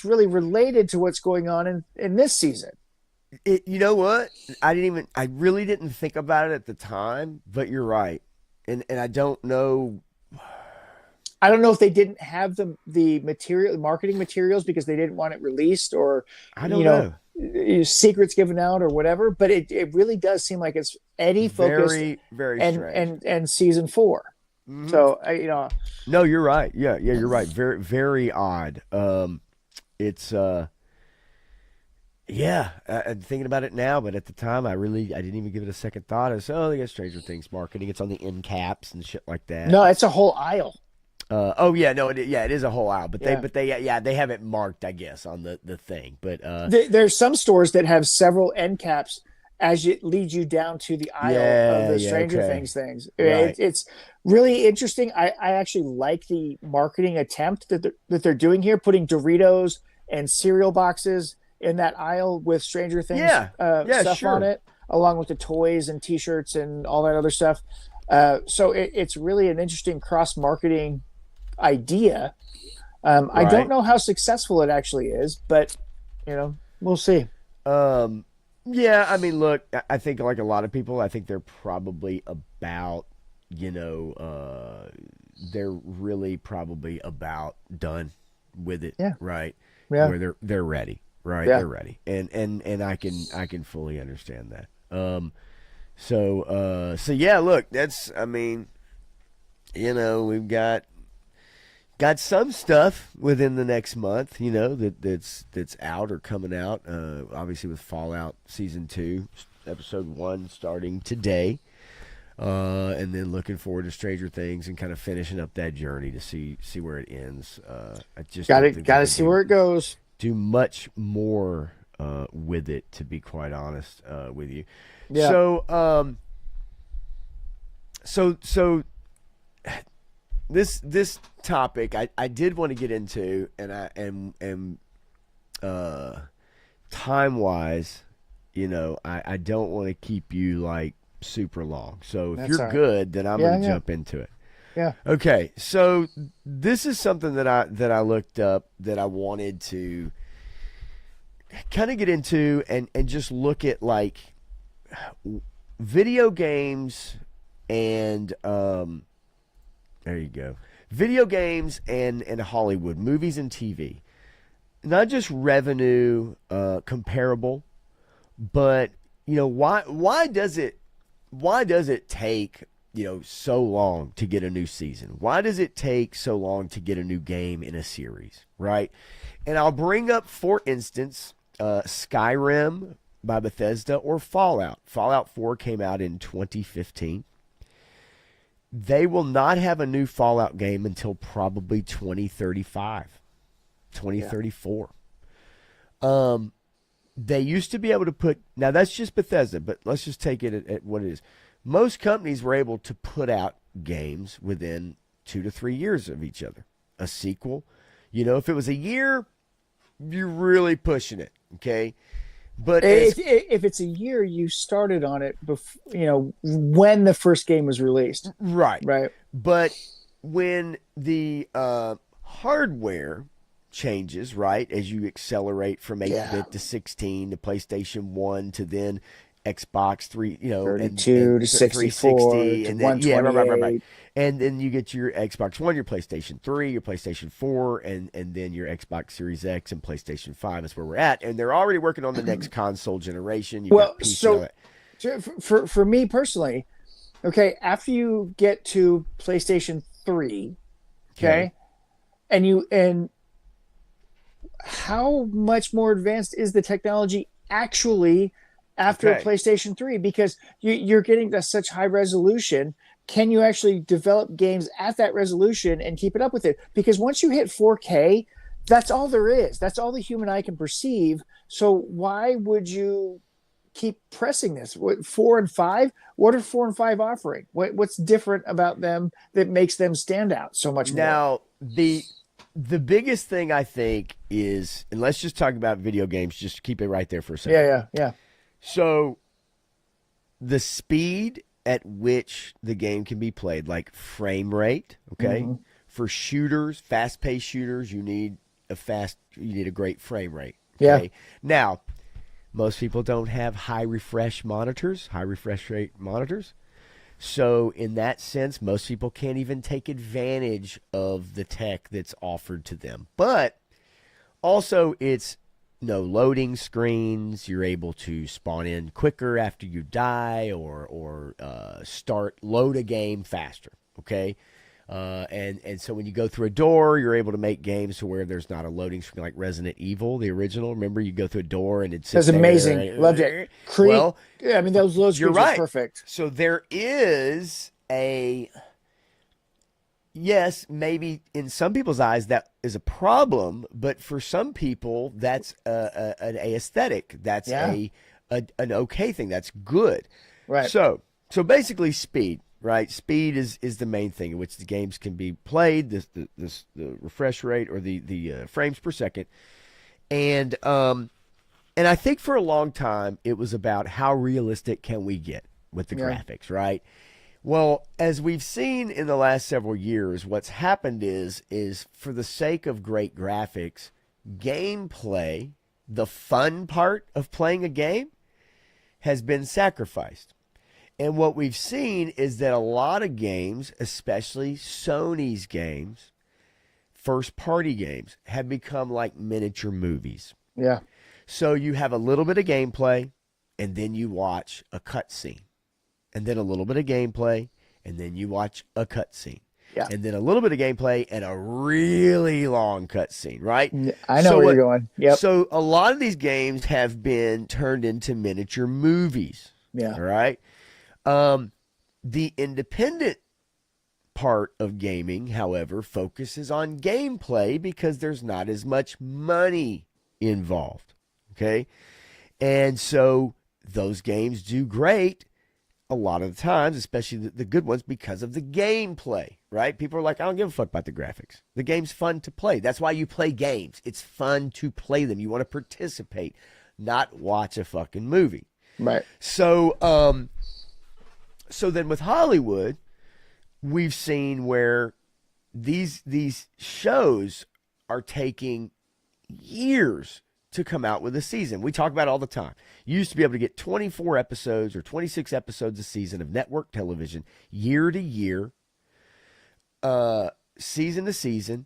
really related to what's going on in this season. You know what? I really didn't think about it at the time, but you're right. And I don't know. I don't know if they didn't have the marketing materials because they didn't want it released, or I don't know. Secrets given out or whatever. But it really does seem like it's Eddie focused, very strange. and season 4. Mm-hmm. So no, you're right. Yeah, you're right. Very, very odd. It's I'm thinking about it now, but at the time I didn't even give it a second thought. I said, they got Stranger Things marketing. It's on the end caps and shit like that. No, it's a whole aisle. It is a whole aisle, but they have it marked, I guess, on the thing. But there's some stores that have several end caps as it leads you down to the aisle of the Stranger Things things. Right. It's really interesting. I actually like the marketing attempt that they're doing here, putting Doritos and cereal boxes in that aisle with Stranger Things stuff on it, along with the toys and T-shirts and all that other stuff. So it's really an interesting cross-marketing idea. I don't know how successful it actually is, but We'll see. Yeah, I mean, look, I think like a lot of people, I think they're probably about, they're really probably about done with it, Yeah. right? Yeah. Where they're ready, right? Yeah. They're ready, and I can fully understand that. So yeah, look, that's, I mean, we've got some stuff within the next month, that's out or coming out. Obviously, with Fallout Season 2, Episode 1 starting today. And then looking forward to Stranger Things and kind of finishing up that journey to see where it ends. I just Got don't to think got we to can see where it goes. do much more with it, to be quite honest with you. Yeah. So this topic I did want to get into, and I am time wise, I don't want to keep you like super long. So if That's you're all right. good, then I'm Yeah, going to yeah. jump into it. Yeah. Okay, so this is something that I looked up that I wanted to kind of get into and just look at, like, video games and there you go. Video games and Hollywood, movies and TV. Not just revenue comparable, but why does it take so long to get a new season? Why does it take so long to get a new game in a series, right? And I'll bring up, for instance, Skyrim by Bethesda or Fallout. Fallout 4 came out in 2015. They will not have a new Fallout game until probably 2035, 2034. Yeah. They used to be able to put, now that's just Bethesda, but let's just take it at what it is. Most companies were able to put out games within 2 to 3 years of each other. A sequel, if it was a year, you're really pushing it, okay? But if it's a year, you started on it before, when the first game was released. Right. But when the hardware changes, right, as you accelerate from 8-bit to 16 to PlayStation 1 to then Xbox 3, 32 to 64 to and then, 128. And then you get your Xbox One, your PlayStation 3, your PlayStation 4, and then your Xbox Series X and PlayStation 5 is where we're at. And they're already working on the next console generation. For me personally, okay, after you get to PlayStation 3, okay, and how much more advanced is the technology actually after PlayStation 3? Because you're getting to such high resolution. Can you actually develop games at that resolution and keep it up with it? Because once you hit 4K, that's all there is. That's all the human eye can perceive. So why would you keep pressing this? 4 and 5? What are 4 and 5 offering? What's different about them that makes them stand out so much more? Now, the biggest thing I think is, and let's just talk about video games, just keep it right there for a second. Yeah. So the speed at which the game can be played, like frame rate, okay? Mm-hmm. For shooters, fast-paced shooters, you need a great frame rate. Okay? Yeah. Now, most people don't have high refresh rate monitors. So in that sense, most people can't even take advantage of the tech that's offered to them. But also, it's no loading screens. You're able to spawn in quicker after you die, or load a game faster. Okay, and so when you go through a door, you're able to make games to where there's not a loading screen like Resident Evil, the original. Remember, you go through a door and it's amazing. There, Loved it. Creep. Well, yeah, I mean those load screens are perfect. So there is yes, maybe in some people's eyes that is a problem, but for some people that's an aesthetic. That's an okay thing. That's good. Right. So basically speed, right? Speed is the main thing in which the games can be played. The refresh rate or the frames per second, and I think for a long time it was about how realistic can we get with the graphics, right? Well, as we've seen in the last several years, what's happened is for the sake of great graphics, gameplay the fun part of playing a game has been sacrificed. And what we've seen is that a lot of games, especially Sony's games, first party games, have become like miniature movies. Yeah. So you have a little bit of gameplay, and then you watch a cutscene. And then a little bit of gameplay, and then you watch a cutscene. Yeah. And then a little bit of gameplay and a really long cutscene, right? I know where you're going. Yep. So a lot of these games have been turned into miniature movies. Yeah. All right. The independent part of gaming, however, focuses on gameplay because there's not as much money involved. Okay. And so those games do great a lot of the times, especially the good ones, because of the gameplay, right? People are like, I don't give a fuck about the graphics. The game's fun to play. That's why you play games. It's fun to play them. You want to participate, not watch a fucking movie. Right. So, so then with Hollywood, we've seen where these shows are taking years to come out with a season. We talk about it all the time. You used to be able to get 24 episodes or 26 episodes a season of network television year to year, season to season,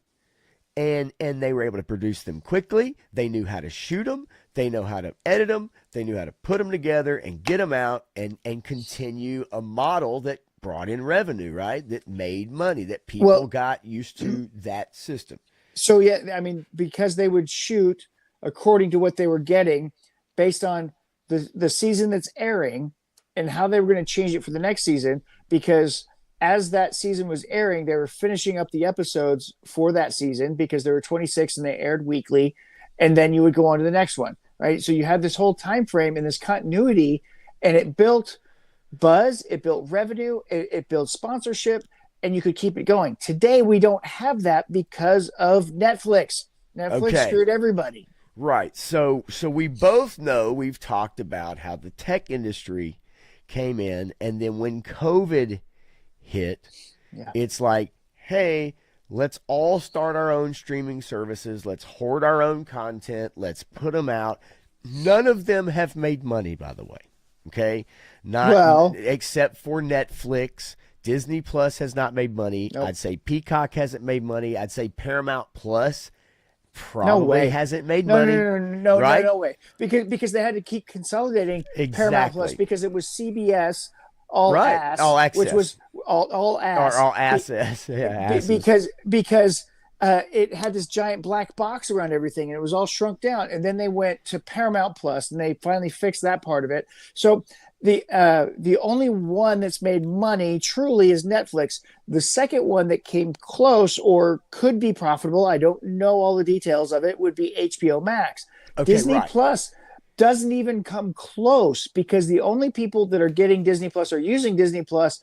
and they were able to produce them quickly. They knew how to shoot them. They know how to edit them. They knew how to put them together and get them out and continue a model that brought in revenue, right? That made money, that people got used to that system. So, yeah, I mean, because they would shoot according to what they were getting based on the season that's airing and how they were going to change it for the next season, because as that season was airing, they were finishing up the episodes for that season because there were 26 and they aired weekly, and then you would go on to the next one, right? So you had this whole time frame and this continuity, and it built buzz, it built revenue, it built sponsorship, and you could keep it going. Today, we don't have that because of Netflix. Netflix screwed everybody. Right. So we both know, we've talked about how the tech industry came in, and then when COVID hit, it's like, hey, let's all start our own streaming services. Let's hoard our own content. Let's put them out. None of them have made money, by the way. Okay. Except for Netflix. Disney Plus has not made money. Nope. I'd say Peacock hasn't made money. I'd say Paramount Plus probably hasn't made money. No, right? No way. Because they had to keep consolidating Paramount Plus because it was CBS All Access, which was all ass or all access. Because it had this giant black box around everything, and it was all shrunk down. And then they went to Paramount Plus, and they finally fixed that part of it. So the only one that's made money truly is Netflix. The second one that came close or could be profitable, I don't know all the details of it, would be HBO Max. Disney Plus doesn't even come close because the only people that are getting Disney Plus or using Disney Plus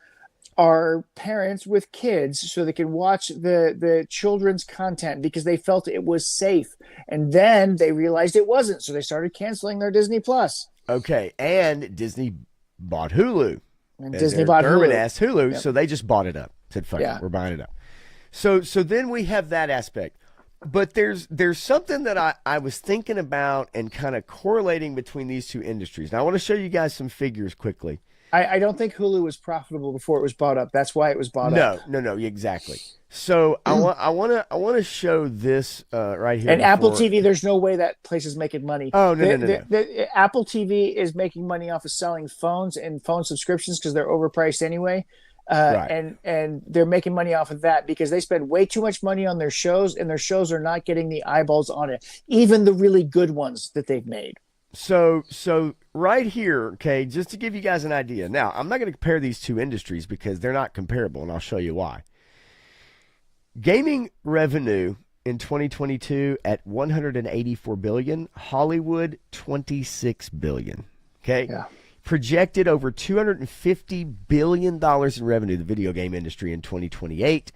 are parents with kids so they can watch the children's content because they felt it was safe. And then they realized it wasn't, so they started canceling their Disney Plus. Okay, and Disney bought Hulu. And Disney bought Hulu. Ass Hulu, so they just bought it up. Said, fuck it, we're buying it up. So then we have that aspect. But there's something that I was thinking about and kind of correlating between these two industries. Now, I want to show you guys some figures quickly. I don't think Hulu was profitable before it was bought up. That's why it was bought up. No, exactly. So I want to show this right here. And Apple TV, there's no way that place is making money. Oh no. Apple TV is making money off of selling phones and phone subscriptions because they're overpriced anyway. And they're making money off of that because they spend way too much money on their shows, and their shows are not getting the eyeballs on it, even the really good ones that they've made. So right here, okay, just to give you guys an idea. Now, I'm not going to compare these two industries because they're not comparable, and I'll show you why. Gaming revenue in 2022 at $184 billion, Hollywood $26 billion. Okay? Yeah. Projected over $250 billion in revenue, the video game industry in 2028.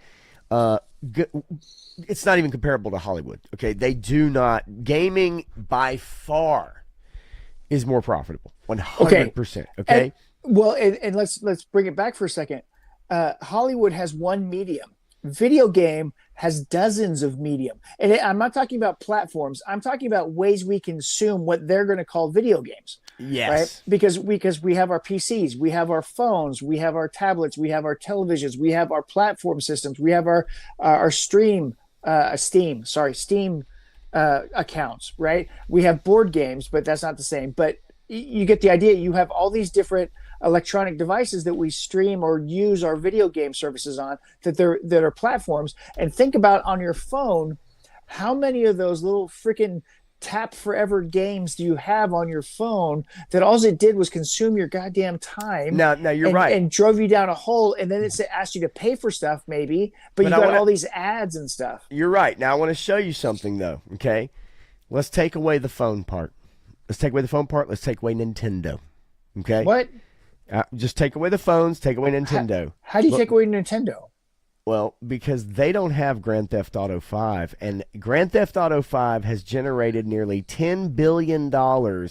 It's not even comparable to Hollywood. Okay? They do not. Gaming by far is more profitable. 100%. Okay? And let's bring it back for a second. Hollywood has one medium. video game has dozens of medium. And I'm not talking about platforms. I'm talking about ways we consume what they're going to call video games. Yes. Right? Because we have our PCs, we have our phones, we have our tablets, we have our televisions, we have our platform systems, we have our Steam accounts, right? We have board games, but that's not the same. But you get the idea. You have all these different electronic devices that we stream or use our video game services on that are platforms. And think about on your phone, how many of those little freaking tap forever games do you have on your phone that all it did was consume your goddamn time? Now you're right. And drove you down a hole, and then it asked you to pay for stuff maybe, but you got all these ads and stuff. You're right. Now I want to show you something though, okay? Let's take away the phone part. Let's take away Nintendo, okay? What? Just take away the phones, take away Nintendo. How do you take away Nintendo? Well, because they don't have Grand Theft Auto 5, and Grand Theft Auto 5 has generated nearly $10 billion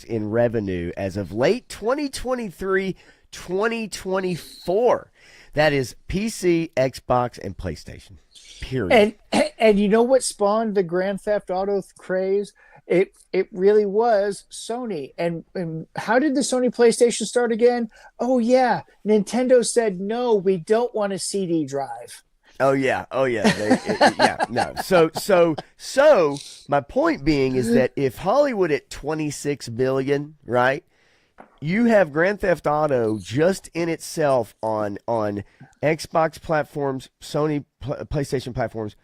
in revenue as of late 2023, 2024. That is PC, Xbox, and PlayStation. Period. And you know what spawned the Grand Theft Auto craze? It really was Sony. And how did the Sony PlayStation start again? Oh yeah, Nintendo said no, we don't want a CD drive. Oh yeah. No. So my point being is that if Hollywood at 26 billion, right? You have Grand Theft Auto just in itself on Xbox platforms, Sony PlayStation platforms,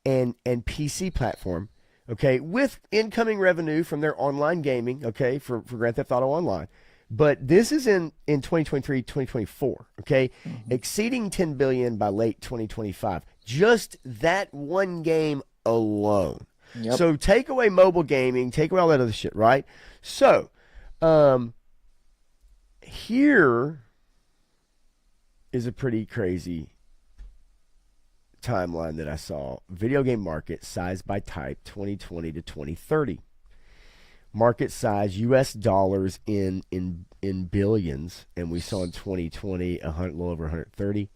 and PC platform, okay, with incoming revenue from their online gaming, okay, for Grand Theft Auto Online. But this is in 2023, 2024, okay, exceeding 10 billion by late 2025. Just that one game alone. Yep. So take away mobile gaming, take away all that other shit, right? So, here is a pretty crazy timeline that I saw. Video game market size by type 2020 to 2030. Market size US dollars in billions, and we saw in 2020 a little over 130.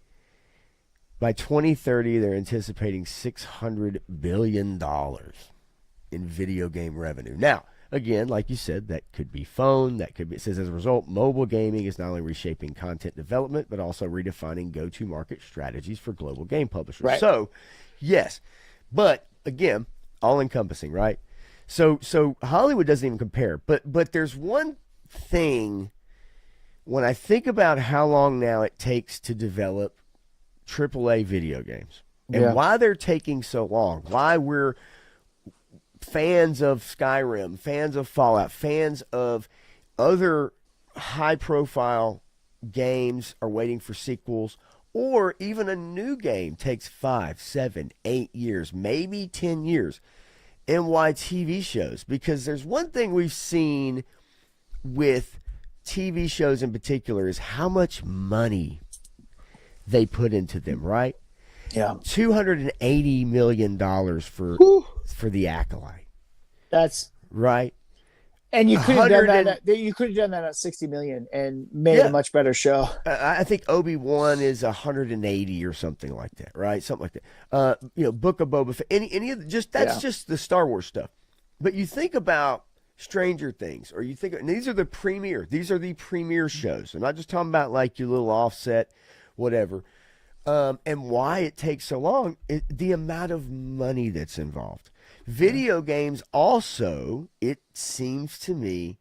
By 2030, they're anticipating $600 billion in video game revenue. Now, again, like you said, that could be phone, that could be, it says as a result, mobile gaming is not only reshaping content development, but also redefining go-to-market strategies for global game publishers. Right. So, yes, but again, all-encompassing, right? So Hollywood doesn't even compare. But there's one thing when I think about how long now it takes to develop AAA video games and why they're taking so long, why we're fans of Skyrim, fans of Fallout, fans of other high-profile games are waiting for sequels, or even a new game takes 5, 7, 8 years, maybe 10 years. And why TV shows? Because there's one thing we've seen with TV shows in particular is how much money they put into them, right? Yeah. $280 million for The Acolyte. That's right. And you could have done that. You could have done that at 60 million and made a much better show. I think Obi-Wan is 180 or something like that, right? Something like that. Book of Boba Fett. Any of just the Star Wars stuff. But you think about Stranger Things, or you think, and these are the premier shows. I'm not just talking about like your little offset, whatever. And why it takes so long, the amount of money that's involved. Video games also, it seems to me,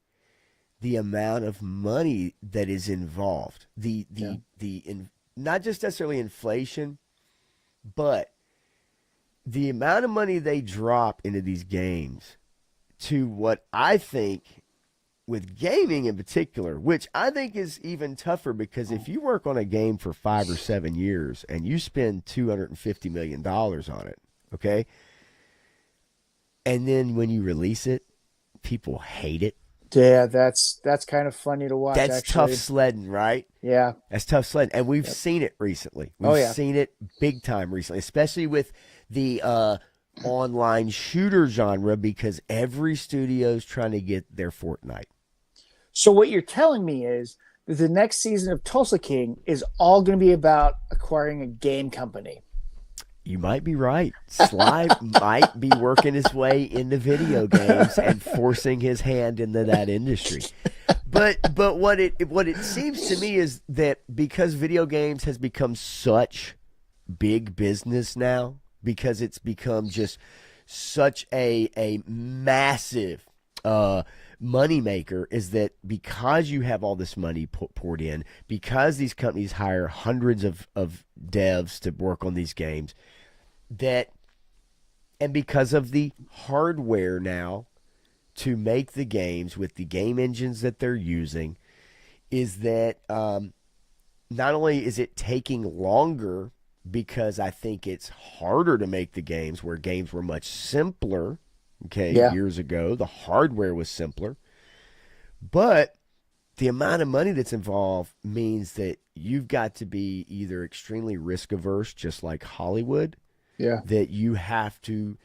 the amount of money that is involved. Not just necessarily inflation, but the amount of money they drop into these games to what I think with gaming in particular, which I think is even tougher, because if you work on a game for 5 or 7 years and you spend $250 million on it, okay? And then when you release it, people hate it. Yeah, that's kind of funny to watch. That's tough sledding, right? Yeah. That's tough sledding. And we've seen it recently. We've seen it big time recently, especially with the online shooter genre, because every studio's trying to get their Fortnite. So what you're telling me is that the next season of Tulsa King is all going to be about acquiring a game company. You might be right. Sly might be working his way into video games and forcing his hand into that industry. But what it seems to me is that because video games has become such big business now, because it's become just such a massive money maker, is that because you have all this money poured in, because these companies hire hundreds of devs to work on these games, and because of the hardware now to make the games with the game engines that they're using, is that not only is it taking longer, because I think it's harder to make the games, where games were much simpler, years ago. The hardware was simpler. But the amount of money that's involved means that you've got to be either extremely risk averse, just like Hollywood, that you have to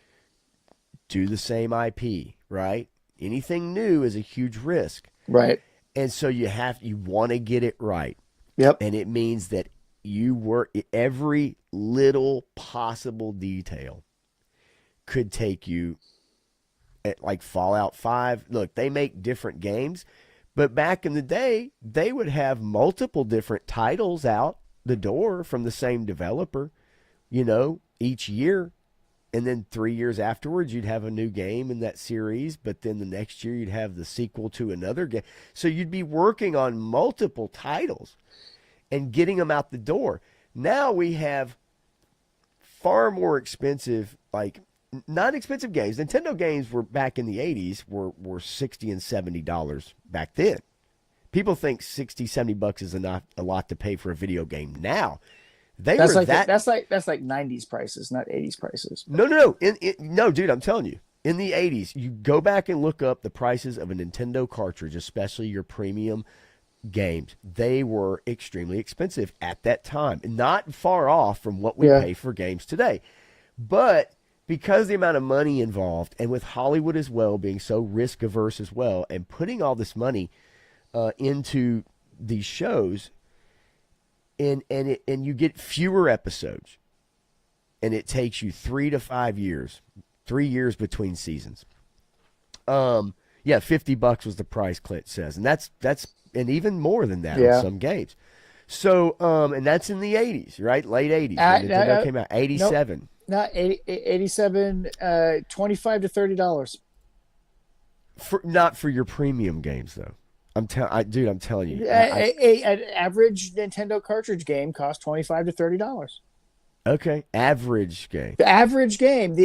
do the same IP, right? Anything new is a huge risk. Right. And so you want to get it right. Yep. And it means that you work every little possible detail could take you like Fallout 5. Look, they make different games, but back in the day, they would have multiple different titles out the door from the same developer, each year. And then 3 years afterwards, you'd have a new game in that series, but then the next year you'd have the sequel to another game. So you'd be working on multiple titles and getting them out the door. Now we have far more expensive, like not expensive games. Nintendo games were back in the 80s were $60 and $70 back then. People think $60-$70 is a lot to pay for a video game now. That's like 90s prices, not 80s prices. No. No, dude, I'm telling you. In the 80s, you go back and look up the prices of a Nintendo cartridge, especially your premium games. They were extremely expensive at that time. Not far off from what we pay for games today. But because of the amount of money involved, and with Hollywood as well being so risk averse as well, and putting all this money into these shows, and you get fewer episodes, and it takes you 3 to 5 years, 3 years between seasons. $50 was the price, Clint says, and that's and even more than that on some games. So, and that's in the 80s, right? Late 80s. When Nintendo came out, 87. Nope. Not 87, $25 to $30. Not for your premium games, though. I'm telling you. An average Nintendo cartridge game costs $25 to $30. Okay, average game. The average game.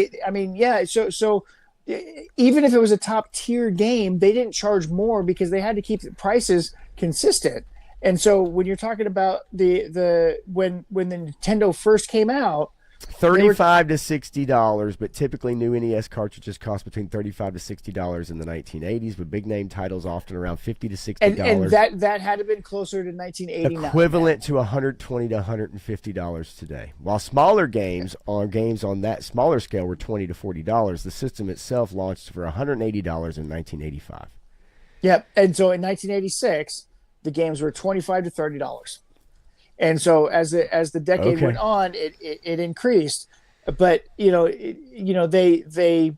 So even if it was a top tier game, they didn't charge more because they had to keep the prices consistent. And so when you're talking about when the Nintendo first came out, $35 to $60, but typically new NES cartridges cost between $35 to $60 in the 1980s, with big name titles often around $50 to $60. And that had to been closer to 1989. Equivalent to $120 to $150 today. While smaller games on that smaller scale were $20 to $40, the system itself launched for $180 in 1985. Yep, and so in 1986, the games were $25 to $30. And so as the decade went on, it increased, but they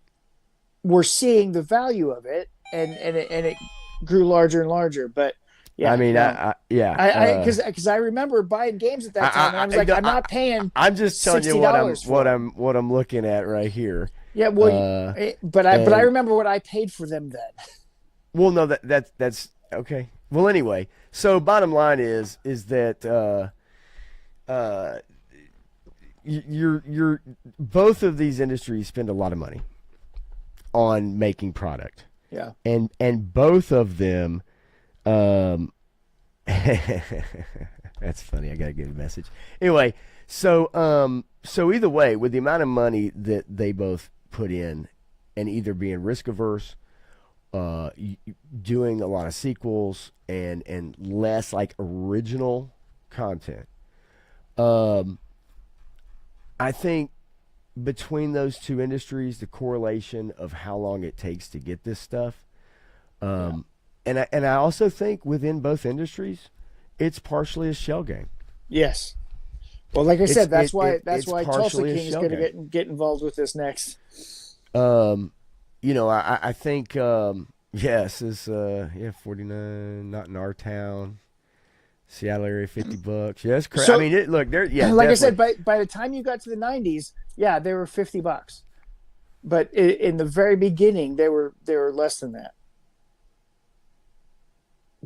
were seeing the value of it, and it grew larger and larger. But because I remember buying games at that time, and I was like, I'm not paying. I'm just telling you what I'm looking at right here. Yeah, well, but I remember what I paid for them then. Well, no, that's okay. Well, anyway, so bottom line is that you're both of these industries spend a lot of money on making product. Yeah. And both of them that's funny. I got to get a message. Anyway, so either way, with the amount of money that they both put in, and either being risk averse, doing a lot of sequels and less like original content. I think between those two industries, the correlation of how long it takes to get this stuff, and I also think within both industries, it's partially a shell game. Yes. Well, like I said, It's- that's why it's Tulsa partially a King is shell going to game. get involved with this next. I think yes is 49, not in our town. Seattle area, $50. Yeah, it's crazy. So- I mean, look, there. Yeah, like I definitely. said, by the time you got to the 90s, yeah, they were $50. But in the very beginning, they were less than that.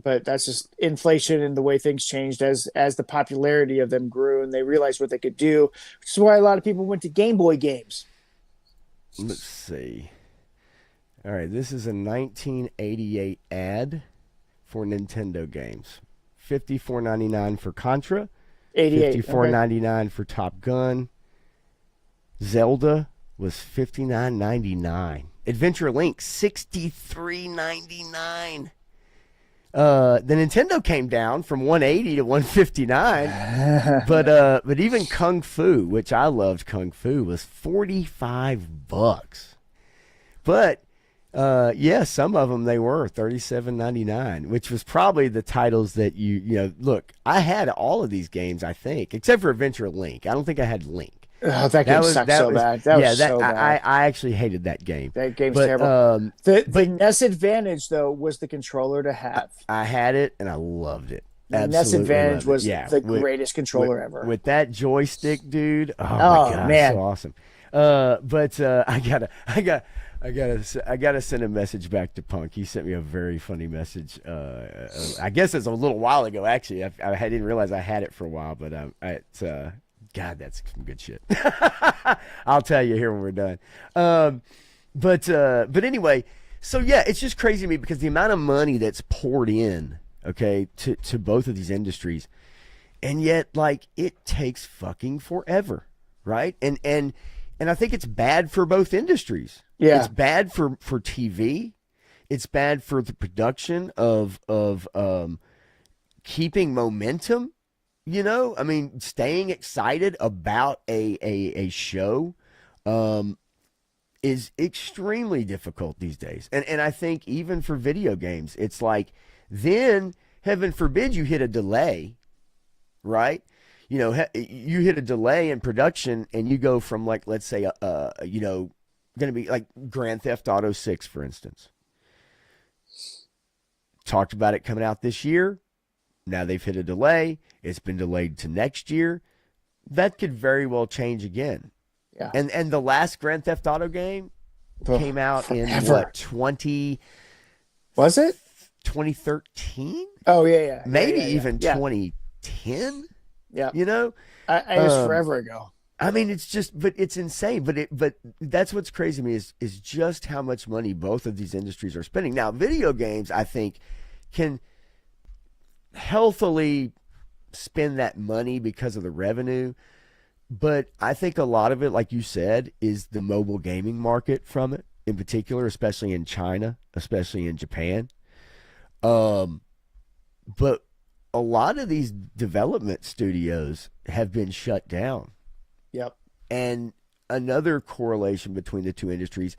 But that's just inflation and the way things changed as the popularity of them grew and they realized what they could do, which is why a lot of people went to Game Boy games. Let's see. All right, this is a 1988 ad for Nintendo games. $54.99 for Contra. 88. $54.99 for Top Gun. Zelda was $59.99. Adventure Link $63.99. The Nintendo came down from $180 to $159, but even Kung Fu, which I loved Kung Fu, was $45. But yeah, some of them they were $37.99, which was probably the titles that look. I had all of these games, I think, except for Adventure Link. I don't think I had Link. Oh, that game sucked so bad. That was so bad. I actually hated that game. That game's terrible. The NES Advantage, though, was the controller to have. I had it, and I loved it. The NES Advantage was the greatest controller ever. With that joystick, dude. Oh, my God, man. so awesome. But I gotta send a message back to Punk. He sent me a very funny message. I guess it's a little while ago, actually. I didn't realize I had it for a while, but it's God, that's some good shit. I'll tell you here when we're done. But anyway, so yeah, it's just crazy to me because the amount of money that's poured in, okay, to both of these industries, and yet like it takes fucking forever, right? And I think it's bad for both industries. Yeah, it's bad for TV. It's bad for the production of keeping momentum. I mean, staying excited about a show is extremely difficult these days. And I think even for video games, it's like, then, heaven forbid, you hit a delay, right? You hit a delay in production and you go from, like, let's say, going to be like Grand Theft Auto 6, for instance. Talked about it coming out this year. Now they've hit a delay. It's been delayed to next year. That could very well change again. Yeah. And the last Grand Theft Auto game came out in what, 20 Was it? 2013? Oh yeah. Maybe yeah. even 2010? Yeah. You know? It was forever ago. I mean, it's just, but it's insane. But that's what's crazy to me is just how much money both of these industries are spending. Now, video games, I think, can healthily spend that money because of the revenue. But I think a lot of it, like you said, is the mobile gaming market from it, in particular, especially in China, especially in Japan. But a lot of these development studios have been shut down. Yep. And another correlation between the two industries,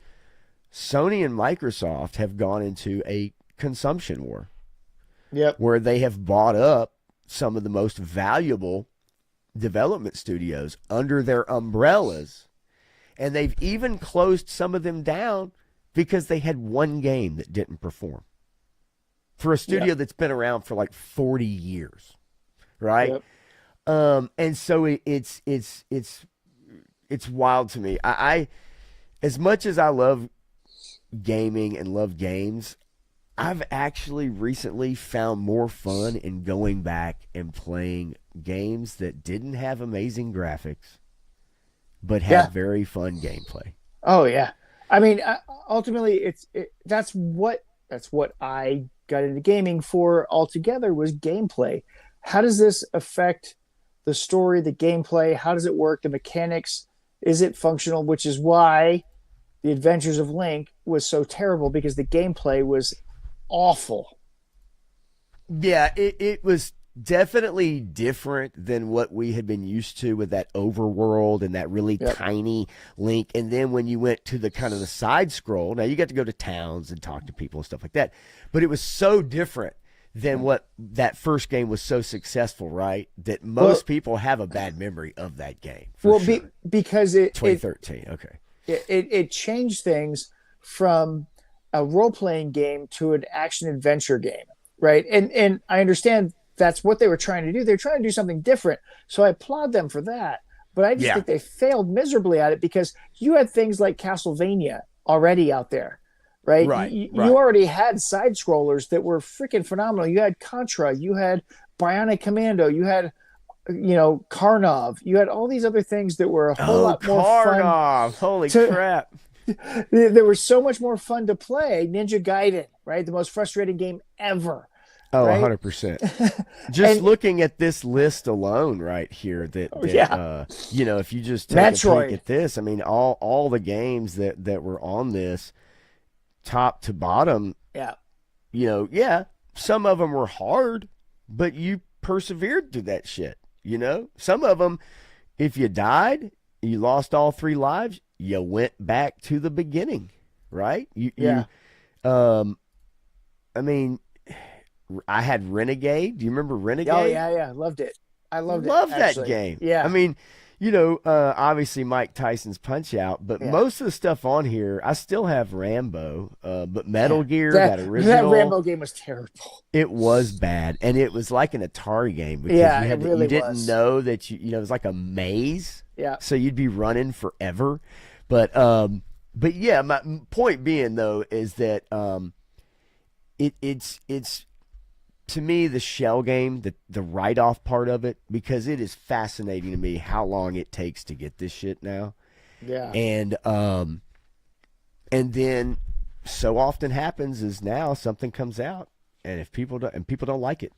Sony and Microsoft have gone into a consumption war. Yep. Where they have bought up some of the most valuable development studios under their umbrellas. And they've even closed some of them down because they had one game that didn't perform. For a studio that's been around for like 40 years. Right? Yep. And so it's wild to me. I as much as I love gaming and love games, I've actually recently found more fun in going back and playing games that didn't have amazing graphics, but had very fun gameplay. Oh yeah, I mean, ultimately, that's what I got into gaming for altogether was gameplay. How does this affect the story, the gameplay? How does it work? The mechanics? Is it functional? Which is why The Adventures of Link was so terrible, because the gameplay was awful. Yeah, it was definitely different than what we had been used to with that overworld and that really tiny Link. And then when you went to the kind of the side scroll, now you got to go to towns and talk to people and stuff like that, but it was so different than what that first game was so successful, right? That most people have a bad memory of that game. Because it 2013. Okay. It changed things from a role-playing game to an action-adventure game, right? And I understand that's what they were trying to do. They're trying to do something different. So I applaud them for that. But I just think they failed miserably at it because you had things like Castlevania already out there, right? Right. You already had side scrollers that were freaking phenomenal. You had Contra, you had Bionic Commando, you had Karnov, you had all these other things that were a whole lot more fun. Holy crap. They were so much more fun to play. Ninja Gaiden, right? The most frustrating game ever. Oh, right? 100%. Just looking at this list alone right here, if you just take Metroid. a peek at this, I mean, all the games that were on this, top to bottom, some of them were hard, but you persevered through that shit, Some of them, if you died, you lost all 3 lives, you went back to the beginning, right? I had Renegade. Do you remember Renegade? Oh, yeah. Loved it. I loved that game. Yeah. I mean, obviously Mike Tyson's Punch-Out, but most of the stuff on here, I still have Rambo, but Metal Gear, that original. That Rambo game was terrible. It was bad, and it was like an Atari game because you didn't know that it was like a maze. Yeah. So you'd be running forever. But yeah, my point being though is that it's to me the shell game, the write-off part of it, because it is fascinating to me how long it takes to get this shit now. Yeah. And then so often happens is now something comes out and people don't like it.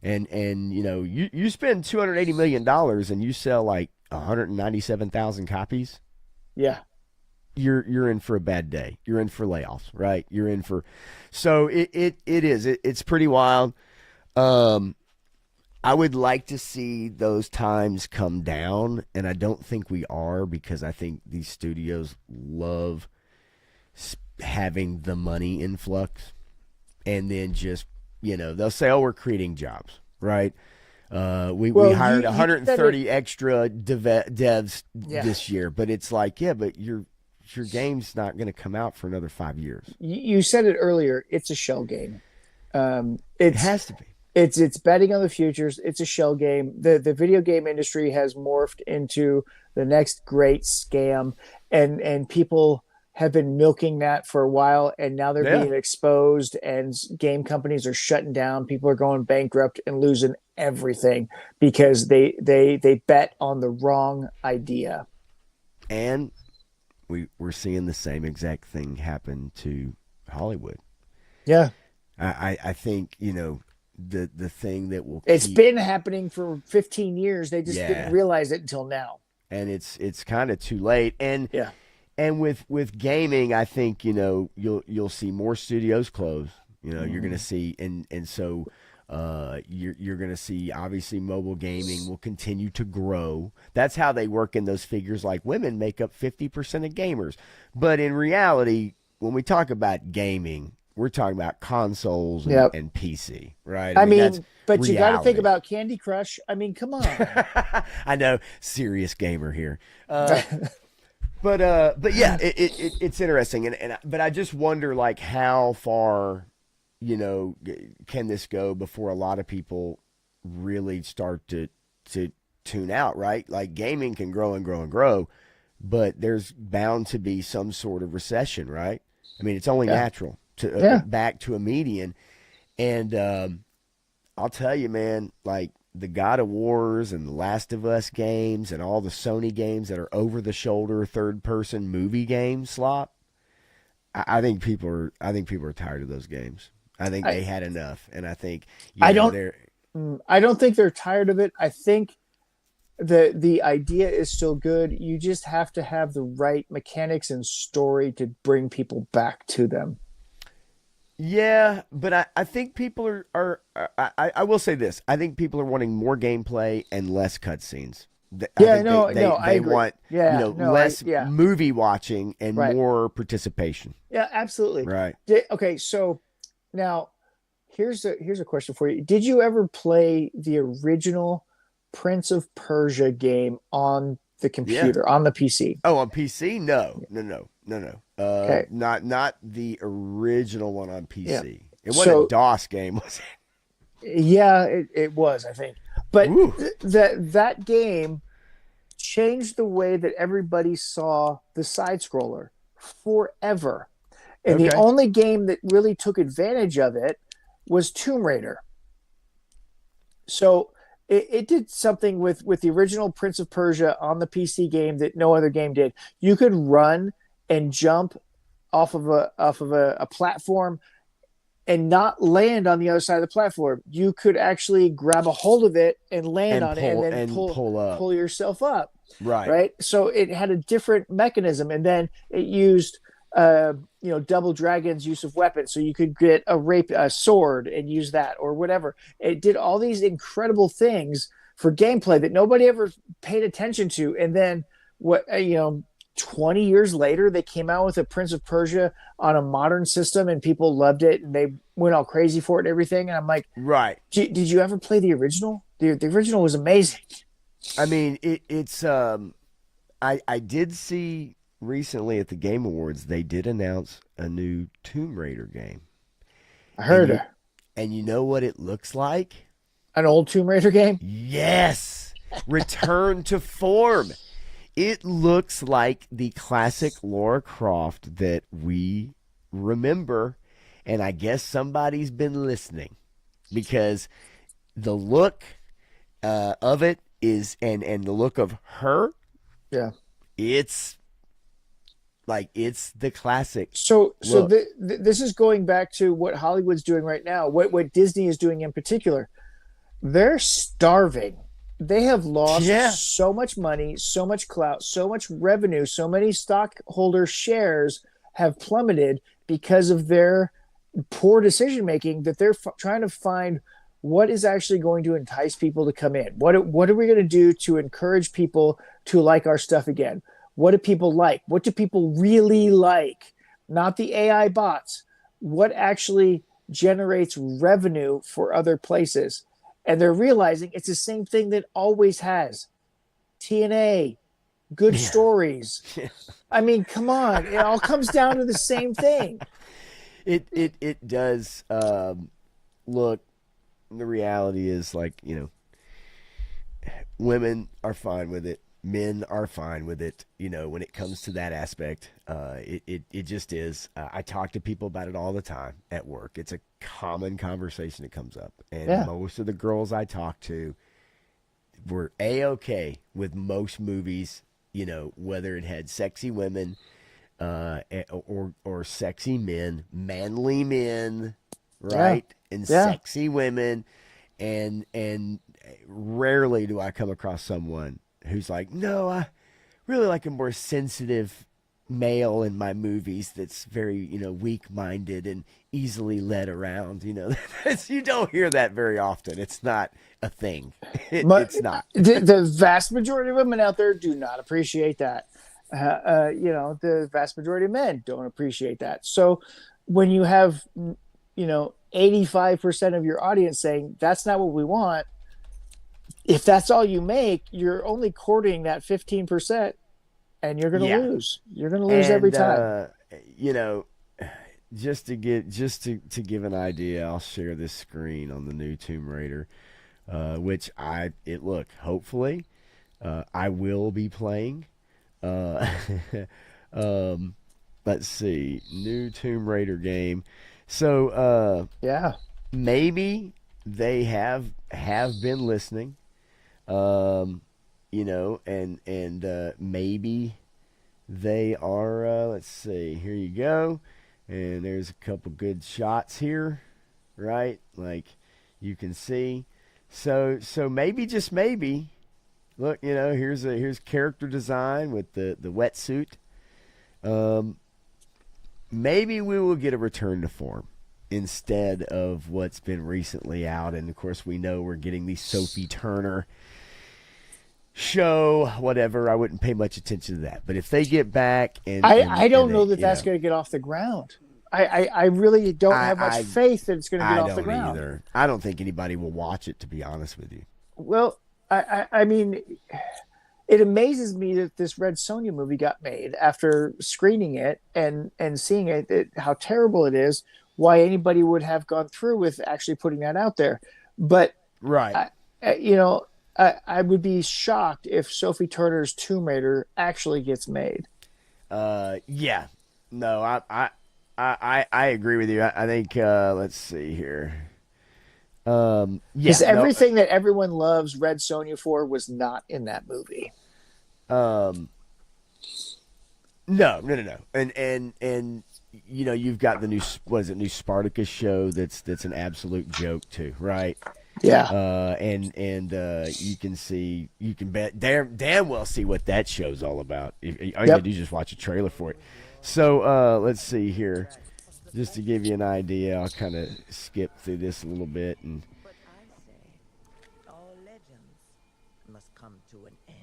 And you spend $280 million and you sell like 197,000 copies. Yeah. You're in for a bad day. You're in for layoffs, right? So it's pretty wild. I would like to see those times come down, and I don't think we are, because I think these studios love having the money influx, and then just they'll say, "Oh, we're creating jobs," right? We hired 130 extra devs this year, but it's like, but your game's not going to come out for another 5 years. You said it earlier. It's a shell game. It has to be. It's betting on the futures. It's a shell game. The video game industry has morphed into the next great scam, and people have been milking that for a while, and now they're being exposed, and game companies are shutting down. People are going bankrupt and losing everything because they bet on the wrong idea. And we're seeing the same exact thing happen to Hollywood. Yeah. I think, the thing that will It's been happening for 15 years. They just didn't realize it until now. And it's kind of too late. And and with gaming, I think, you'll see more studios close. You're going to see and so you're going to see, obviously, mobile gaming will continue to grow. That's how they work in those figures, like women make up 50% of gamers. But in reality, when we talk about gaming, we're talking about consoles and PC, right? I mean, that's but reality. You got to think about Candy Crush. I mean, come on. I know, serious gamer here. But yeah, it's interesting. But I just wonder, like, how far, can this go before a lot of people really start to tune out, right? Like, gaming can grow and grow and grow, but there's bound to be some sort of recession, right? I mean, it's only natural to back to a median. And I'll tell you, man, like the God of Wars and the Last of Us games and all the Sony games that are over the shoulder third person movie games slop. I think people are tired of those games. I think they had enough, and I think I don't think they're tired of it. I think the idea is still good. You just have to have the right mechanics and story to bring people back to them. Yeah, but I think people I will say this. I think people are wanting more gameplay and less cutscenes. I agree. Want less movie watching and more participation. Yeah, absolutely. Right. Okay, so now here's a question for you. Did you ever play the original Prince of Persia game on the computer, on the PC? Oh, on PC? No. Okay. Not the original one on PC. Yeah. It wasn't So a DOS game, was it? yeah, it was, I think. But Ooh. that game changed the way that everybody saw the side scroller forever. And the Okay. only game that really took advantage of it was Tomb Raider. So it did something with the original Prince of Persia on the PC game that no other game did. You could run and jump off of a platform and not land on the other side of the platform. You could actually grab a hold of it and land on it, and then pull yourself up. Right. So it had a different mechanism, and then it used Double Dragon's use of weapons, so you could get a sword and use that or whatever. It did all these incredible things for gameplay that nobody ever paid attention to. And then 20 years later, they came out with a Prince of Persia on a modern system, and people loved it, and they went all crazy for it and everything. And I'm like, right. Did you ever play the original? The original was amazing. I mean, it's I did see recently at the Game Awards they did announce a new Tomb Raider game. I heard it. And you know what it looks like? An old Tomb Raider game? Yes. Return to form. It looks like the classic Lara Croft that we remember, and I guess somebody's been listening, because the look of it is, and the look of her, it's like it's the classic. So this is going back to what Hollywood's doing right now. What Disney is doing in particular. They're starving. They have lost so much money, so much clout, so much revenue, so many stockholder shares have plummeted because of their poor decision making, that they're trying to find what is actually going to entice people to come in. What are we going to do to encourage people to like our stuff again? What do people like? What do people really like? Not the AI bots. What actually generates revenue for other places? And they're realizing it's the same thing that always has. TNA, good stories. I mean, come on. It all comes down to the same thing. It does. Look, the reality is, like, women are fine with it. Men are fine with it. When it comes to that aspect, it just is. I talk to people about it all the time at work. It's a common conversation that comes up. And most of the girls I talk to were A-okay with most movies, whether it had sexy women or sexy men, manly men, right? And sexy women. And rarely do I come across someone who's like, no, I really like a more sensitive male in my movies that's very, weak-minded and easily led around. You don't hear that very often. It's not a thing. It's not. The vast majority of women out there do not appreciate that. The vast majority of men don't appreciate that. So when you have, 85% of your audience saying that's not what we want, if that's all you make, you're only courting that 15%, and you're going to lose. You're going to lose every time. Just to give an idea, I'll share this screen on the new Tomb Raider, which hopefully, I will be playing. Let's see, new Tomb Raider game. So maybe they have been listening. And maybe they are, let's see, here you go. And there's a couple good shots here, right? Like you can see. So maybe, just maybe, look, here's character design with the wetsuit. Maybe we will get a return to form instead of what's been recently out. And of course we know we're getting the Sophie Turner show, whatever. I wouldn't pay much attention to that, but if they get back, and I don't know that that's going to get off the ground. I really don't have much I faith that it's going to get I off the don't ground. either. I don't think anybody will watch it, to be honest with you. Well, I mean, it amazes me that this Red Sonja movie got made after screening it and seeing it, how terrible it is. Why anybody would have gone through with actually putting that out there, but Right. I would be shocked if Sophie Turner's Tomb Raider actually gets made. Yeah. No, I agree with you. I think let's see here. Yeah, Because no, everything that everyone loves Red Sonja for was not in that movie. no, and you've got the new new Spartacus show that's an absolute joke too, right? Yeah. And you can bet damn well see what that show's all about. All you gotta do is just watch a trailer for it. So let's see here, just to give you an idea. I'll kind of skip through this a little bit and. But I say, all legends must come to an end.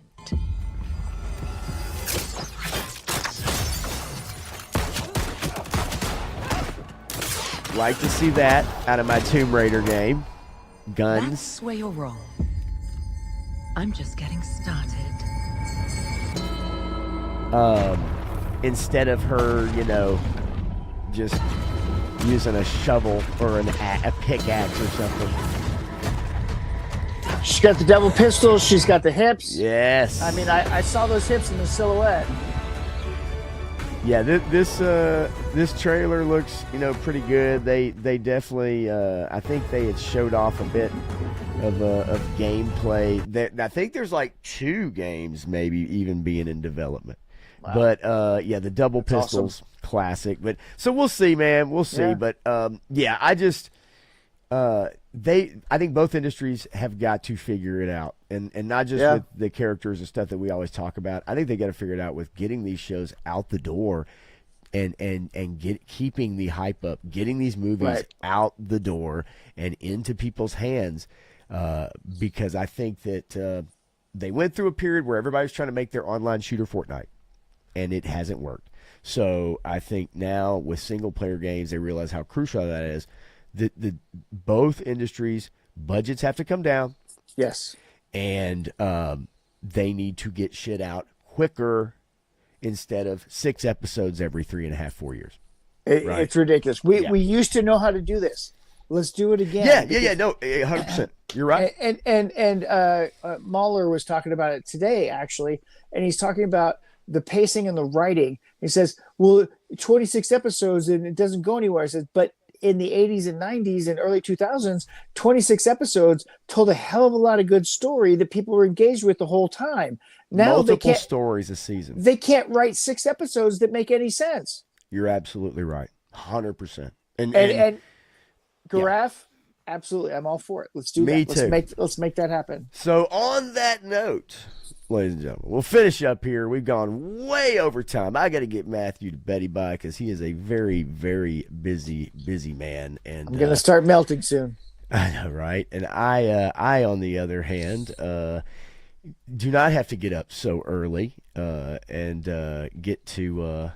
Like to see that out of my Tomb Raider game. Guns. That's where you're wrong. I'm just getting started. Instead of her, just using a shovel or a pickaxe or something. She's got the double pistol. She's got the hips. Yes. I mean, I saw those hips in the silhouette. Yeah, this trailer looks pretty good. They definitely I think they had showed off a bit of gameplay. I think there's like 2 games maybe even being in development. Wow. But yeah, the double pistols classic. But so we'll see, man. We'll see. Yeah. But yeah, I think both industries have got to figure it out, and not just with the characters and stuff that we always talk about. I think they got to figure it out with getting these shows out the door, and keeping the hype up, getting these movies out the door and into people's hands, because I think that they went through a period where everybody's trying to make their online shooter Fortnite, and it hasn't worked. So I think now with single player games, they realize how crucial that is. The both industries' budgets have to come down. Yes. And they need to get shit out quicker instead of 6 episodes every 3.5, 4 years. Right? It's ridiculous. We used to know how to do this. Let's do it again. No, 100%. You're right. And Mahler was talking about it today, actually, and he's talking about the pacing and the writing. He says, well, 26 episodes and it doesn't go anywhere. He says, but in the 80s and 90s and early 2000s, 26 episodes told a hell of a lot of good story that people were engaged with the whole time. Now multiple stories a season. They can't write 6 episodes that make any sense. You're absolutely right. 100%. And Garaf, absolutely. I'm all for it. Let's do that. Me too. Let's make that happen. So on that note, ladies and gentlemen, we'll finish up here. We've gone way over time. I got to get Matthew to Betty by because he is a very, very busy man. And I'm going to start melting soon. I know, right? And I on the other hand, do not have to get up so early and get to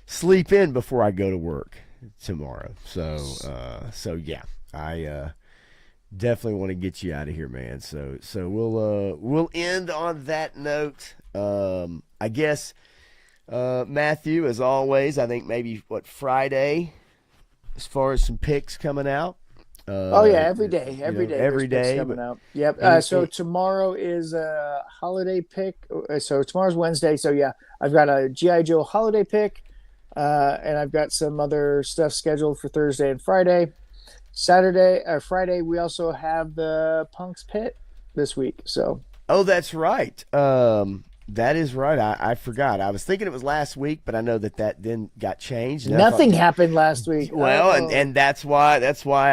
sleep in before I go to work tomorrow. So yeah, I definitely want to get you out of here, man. So we'll end on that note. I guess Matthew, as always, I think maybe Friday, as far as some picks coming out. Every day coming out. Yep. So tomorrow is a holiday pick. So tomorrow's Wednesday. So yeah, I've got a G.I. Joe holiday pick, and I've got some other stuff scheduled for Thursday and Friday. Friday, we also have the Punk's Pit this week. So. Oh, that's right. That is right. I forgot. I was thinking it was last week, but I know that then got changed. Nothing happened last week. Well, and that's why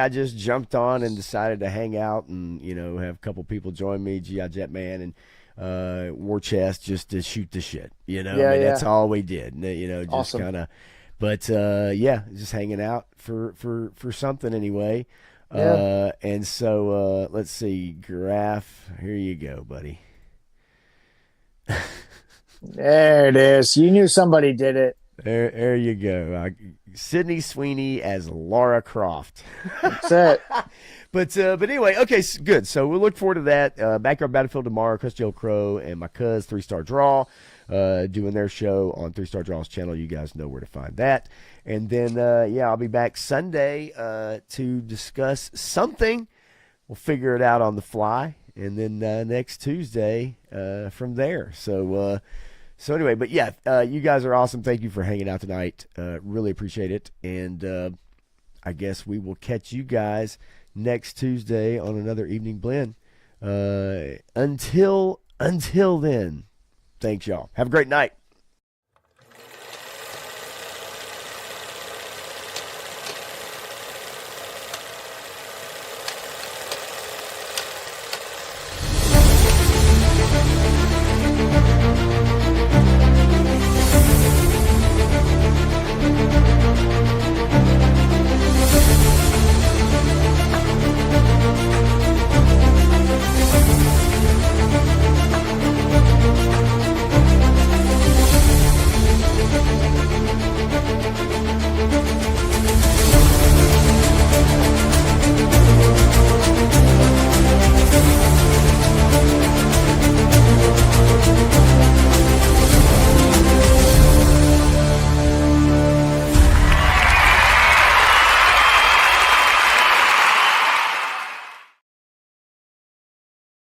I just jumped on and decided to hang out and have a couple people join me, G.I. Jetman and War Chest, just to shoot the shit. That's all we did. Just awesome. kind of. But just hanging out for something anyway. Yeah. And so let's see, Graph. Here you go, buddy. There it is. You knew somebody did it. There you go. Sydney Sweeney as Lara Croft. That's it. But anyway, okay, good. So we'll look forward to that. Backyard Battlefield tomorrow. Chris Joe Crow and my cuz 3-Star Draw doing their show on 3-Star Draw's channel. You guys know where to find that. And then, I'll be back Sunday to discuss something. We'll figure it out on the fly. And then next Tuesday from there. So anyway, but you guys are awesome. Thank you for hanging out tonight. Really appreciate it. And I guess we will catch you guys next Tuesday on another Evening Blend. Until then, thanks, y'all. Have a great night.